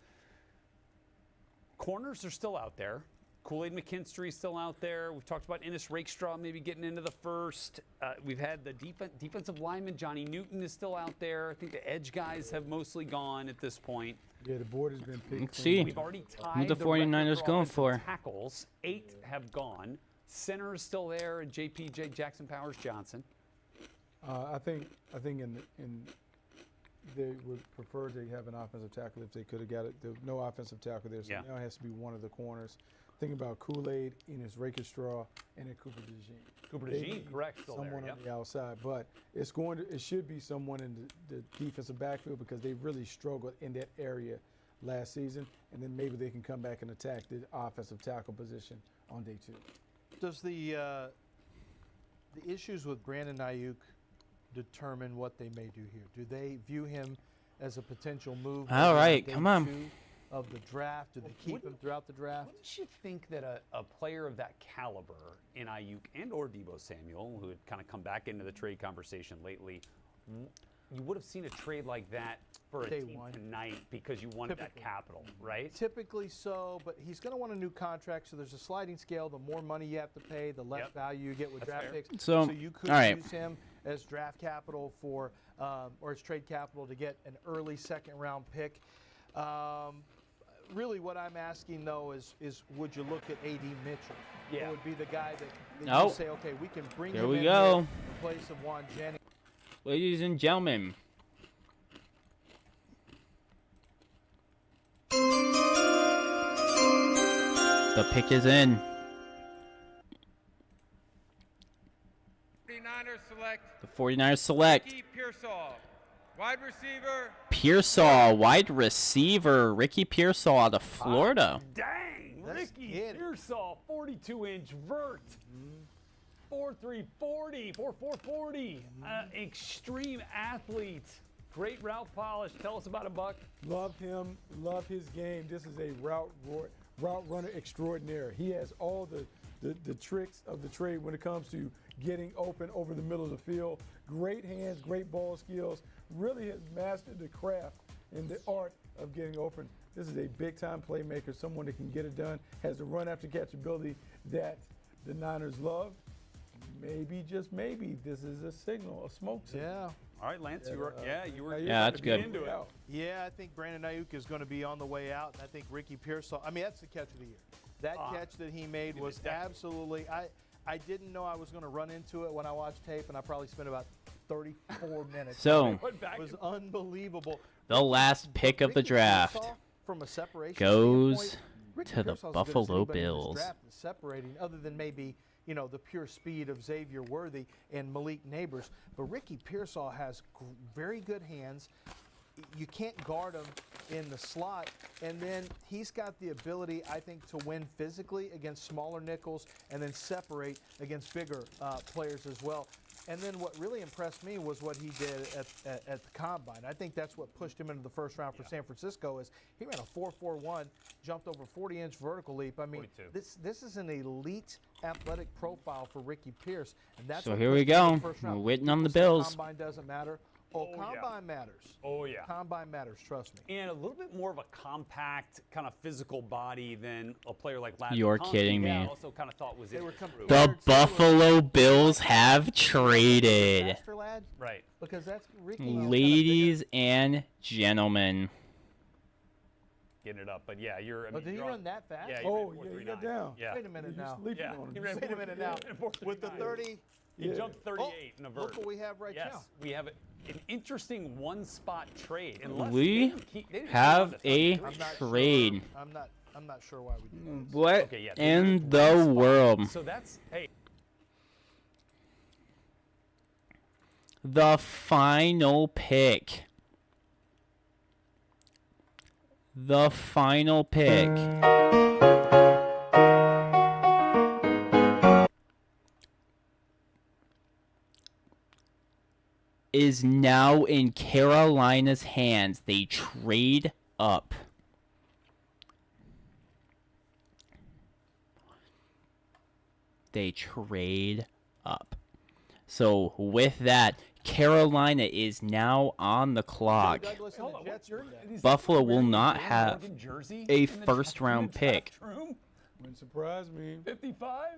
Corners are still out there. Kool-Aid McKinstry still out there. We've talked about Ennis Rakestraw maybe getting into the first. We've had the defensive lineman, Johnny Newton, is still out there. I think the edge guys have mostly gone at this point. Yeah, the board has been picked. Let's see. We've already tied who the 49ers going for. Tackles. 8 have gone. Center is still there, and JPJ Jackson Powers Johnson. I think they would prefer to have an offensive tackle if they could have got it. There's no offensive tackle there, so now it has to be one of the corners. Think about Kool-Aid, Enos Rakestraw, and then Cooper DeJean. Cooper DeJean, correct, still someone there, on the outside, but it should be someone in the defensive backfield because they really struggled in that area last season, and then maybe they can come back and attack the offensive tackle position on day 2. Does the issues with Brandon Ayuk determine what they may do here? Do they view him as a potential move? All right, day come on. 2 of the draft? Do they keep him throughout the draft? Wouldn't you think that a player of that caliber in Ayuk and or Deebo Samuel, who had kind of come back into the trade conversation lately, you would have seen a trade like that for a team tonight because you wanted that capital, right? Typically so, but he's going to want a new contract, so there's a sliding scale. The more money you have to pay, the less value you get with draft picks. So you could use him as draft capital for, or as trade capital to get an early second-round pick. Really what I'm asking, though, is would you look at A.D. Mitchell? Yeah. It would be the guy that Nope. you say, okay, we can bring Here him we in go. here in place of Juan Jennings. Ladies and gentlemen. The pick is in. 49ers select The 49ers select Ricky Pearsall, wide receiver. Pearsall, wide receiver. Ricky Pearsall out of Florida. Dang, Ricky Pearsall, 42-inch vert. 4.3 40, 4.4 40. Extreme athlete. Great route polish. Tell us about him, Buck. Love him. Love his game. This is a route runner extraordinaire. He has all the tricks of the trade when it comes to getting open over the middle of the field. Great hands, great ball skills. Really has mastered the craft and the art of getting open. This is a big-time playmaker, someone that can get it done, has the run-after-catch ability that the Niners love. Maybe, just maybe, this is a signal, a smoke signal. Yeah. All right, Lance, you were that's good. into it. Yeah, I think Brandon Ayuk is going to be on the way out, and I think Ricky Pearsall. I mean, that's the catch of the year. That catch that he made was absolutely. I didn't know I was going to run into it when I watched tape, and I probably spent about 34 minutes. So, it was unbelievable. the last pick of the draft From a separation goes standpoint, to the Pearsall's as good as Buffalo anybody in this Bills. draft is separating, other than maybe the pure speed of Xavier Worthy and Malik Neighbors. But Ricky Pearsall has very good hands. You can't guard him in the slot. And then he's got the ability, I think, to win physically against smaller nickels and then separate against bigger players as well. And then what really impressed me was what he did at the Combine. I think that's what pushed him into the first round for San Francisco is he ran a 4.41, jumped over 40-inch vertical leap. I mean, this is an elite athletic profile for Ricky Pierce. And that's So what here we pushed him into go. the first round. We're waiting on the People say Bills. Combine doesn't matter. Combine matters. Oh, yeah. Combine matters, trust me. And a little bit more of a compact kind of physical body than a player like Ladner. You're kidding me. I also kind of thought was The Buffalo Bills have traded. Right. Because that's Ricky. Ladies and gentlemen. Getting it up, but yeah, you're. I mean, did he run that fast? Yeah. He got down. Yeah. Wait a minute You're now. sleeping Yeah. on him. He ran Wait a minute now. With the 30. He jumped 38 in a vert. Look what we have right yes, now. we have it. an interesting one-spot trade. Unless We they didn't have a I'm not trade. Sure, I'm not sure why we do this. What Okay, yeah, in one the spot. world? So that's, hey, The final pick. The final pick. Is now in Carolina's hands. They trade up. They trade up. So with that, Carolina is now on the clock. Douglas and the Jets are next. Buffalo will not have Morgan jersey a in the first-round pick. draft room? Wouldn't surprise me. 55?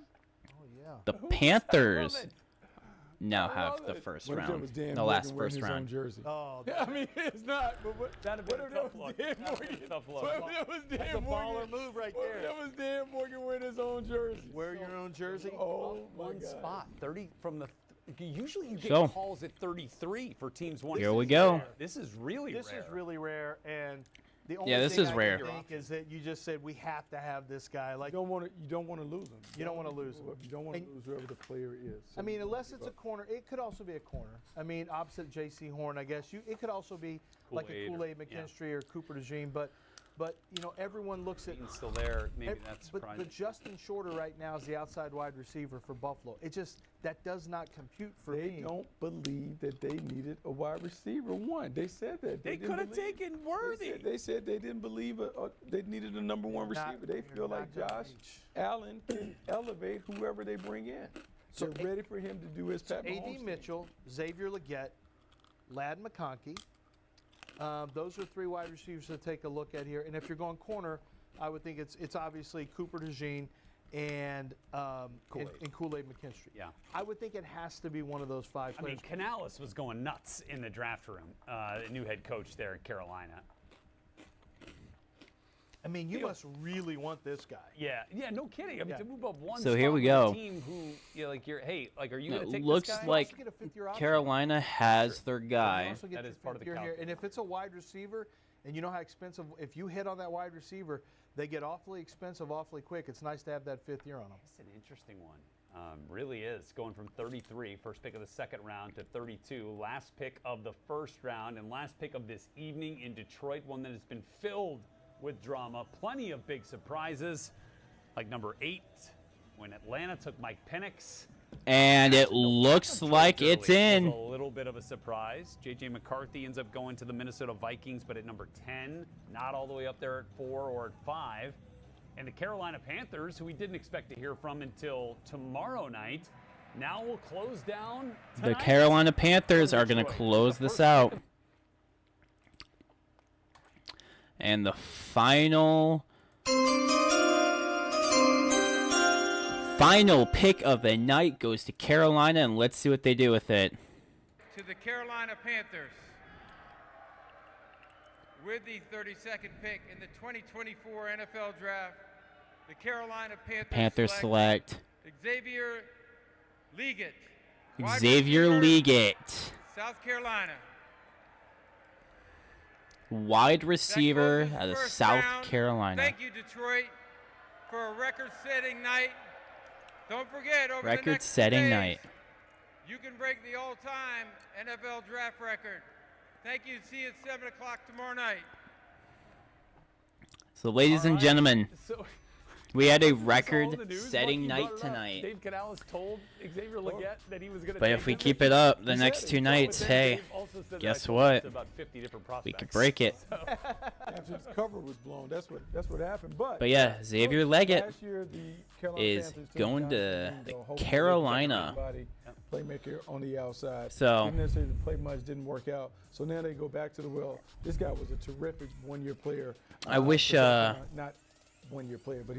Oh yeah. The Who Panthers said now I have love the it. first What if that round. was Dan The last Morgan wearing first his own round. jersey? Oh, I mean, it's not. But what, That'd have what been a if tough that was look. Dan That'd have been Morgan? a tough look. What if that was Dan that's a Morgan? baller move right What if there. that was Dan Morgan wearing his own jersey? Wear your own jersey. Oh, my One God. spot, 30 from the. Usually you get So, calls at 33 for teams one. here we go. This is really This rare. is really rare, and the only Yeah, this thing is I rare. can think is that you just said we have to have this guy. Like You don't want to lose him. You don't wanna lose him. You don't want to And- lose whoever the player is. I mean, unless it's a corner, it could also be a corner. I mean, opposite J.C. Horn, I guess. It could also be like a Kool-Aid Kool-Aid or- McKinstry or Cooper DeJean, but you know, everyone looks at. He's still there. Maybe ev- that's but surprising. Justin Shorter right now is the outside wide receiver for Buffalo. It just that does not compute for They me. don't believe that they needed a wide receiver one. They said that. They didn't could have believe- taken Worthy. They said they didn't believe they needed a number one You're not- receiver. They you're feel not like gonna Josh reach. Allen can elevate whoever they bring in. So They're ready for him to do his Pat Mahomes A.D. thing. Mitchell, Xavier Legette, Ladd McConkey. Those are three wide receivers to take a look at here. And if you're going corner, I would think it's obviously Cooper DeJean and Kool-Aid McKinstry. Yeah. I would think it has to be one of those five I mean, players. Canales was going nuts in the draft room. The new head coach there at Carolina. I mean, you must really want this guy. Yeah, no kidding. I mean, to move up one So spot here we with go. a team who, are you going It to take looks this guy? like get a fifth-year option. Carolina has their You guy. also get That your is part of the fifth year here. calculus. And if it's a wide receiver, and you know how expensive, if you hit on that wide receiver, they get awfully expensive awfully quick. It's nice to have that fifth year on them. It's an interesting one. Really is. Going from 33, first pick of the second round, to 32, last pick of the first round, and last pick of this evening in Detroit, one that has been filled with drama. Plenty of big surprises, like number 8, when Atlanta took Mike Penix. And it looks like it's Was in. a little bit of a surprise. J.J. McCarthy ends up going to the Minnesota Vikings, but at number 10, not all the way up there at 4 or at 5. And the Carolina Panthers, who we didn't expect to hear from until tomorrow night, now will close down The tonight. Carolina Panthers are going to Detroit. close this out. And the final pick of the night goes to Carolina, and let's see what they do with it. To the Carolina Panthers, with the 32nd pick in the 2024 NFL Draft, the Carolina Panthers select Xavier Legette, wide Xavier receiver, Legette, South Carolina. wide receiver That out of closes South first round. Carolina. Thank you, Detroit, for a record-setting night. Don't forget, over the next Record-setting days, night. you can break the all-time NFL draft record. Thank you. See you at 7 o'clock tomorrow night. So, ladies and gentlemen, So, we had a all the news. record-setting Lucky night brought it up. tonight. Dave Canales told Xavier Legette that he was going to. But if we keep it up the next 2 nights, hey, guess what? About 50 different We prospects. could break it. After his cover was blown, that's what happened. But yeah, Xavier Legette last year, the Carolina is Panthers took going Jonathan to Mingo, the hoping to Carolina. get everybody playmaker on the outside. So- didn't necessarily play much, didn't work out. So now they go back to the well. This guy was a terrific one-year player. I wish, not one-year player, but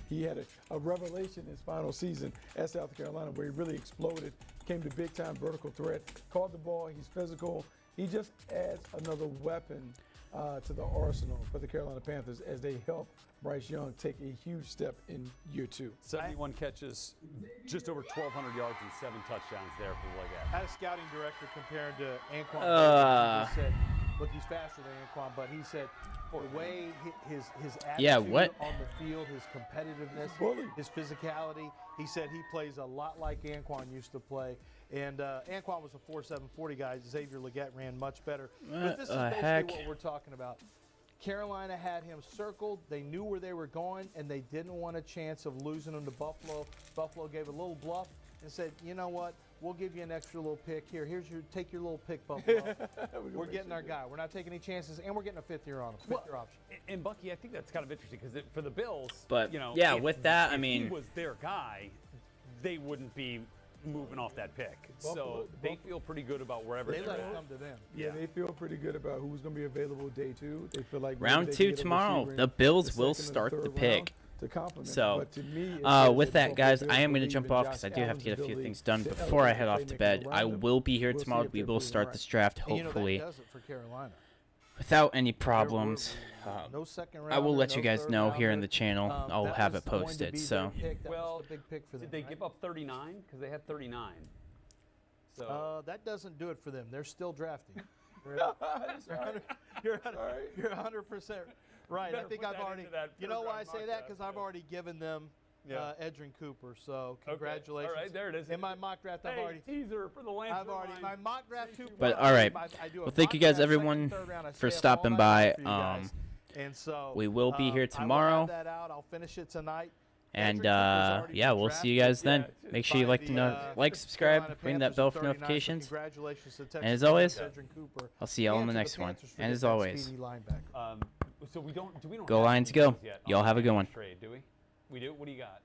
he had a revelation in his final season at South Carolina where he really exploded, became the big-time vertical threat, caught the ball, he's physical. He just adds another weapon to the arsenal for the Carolina Panthers as they help Bryce Young take a huge step in year 2. 71 catches, just over 1,200 yards and 7 touchdowns there for Leggett. I had a scouting director comparing to Anquan. He said, look, he's faster than Anquan, but he said the way his attitude on the field, his competitiveness, his physicality, he said he plays a lot like Anquan used to play. And Anquan was a 4.7 40 guy. Xavier Leggett ran much better. But this is basically what we're talking about. Carolina had him circled. They knew where they were going, and they didn't want a chance of losing him to Buffalo. Buffalo gave a little bluff and said, you know what? We'll give you an extra little pick. Here, take your little pick, Buffalo. We're getting our guy. We're not taking any chances, and we're getting a fifth-year on him, fifth-year option. And Bucky, I think that's kind of interesting because for the Bills, but yeah, with that, I mean, if he was their guy, they wouldn't be moving off that pick. So they feel pretty good about wherever they're let at. it come to them. Yeah, they feel pretty good about who's going to be available day 2. They feel like round 2 tomorrow. The Bills will start the pick. So, with that, guys, I am going to jump off because I do have to get a few things done before I head off to bed. I will be here tomorrow. We will start this draft, hopefully, that does it for Carolina. without any problems. No second I will rounder, let no you guys third know rounder. here in the channel. I'll That have was it going to posted. be So, their pick. That Well, was the big pick for them, did they right? give up 39? Because they had 39. So That doesn't do it for them. They're still drafting. You're 100% right. I think I've already. You know why I say that? Because I've already given them Edgerrin Cooper. So congratulations. All right, there it is. In my mock draft, I've already teaser for the Lance. I've already my mock draft 2. but all right. Well, thank you guys, everyone, for stopping by. And so we will be here I will tomorrow. have that out. I'll finish it tonight. And yeah, we'll see you guys then. Make sure you like, subscribe, ring that bell for notifications. And as always, I'll see y'all on the next one. And as always, So we don't go Lions, go. Y'all have a good one. Do we? We do. What do you got?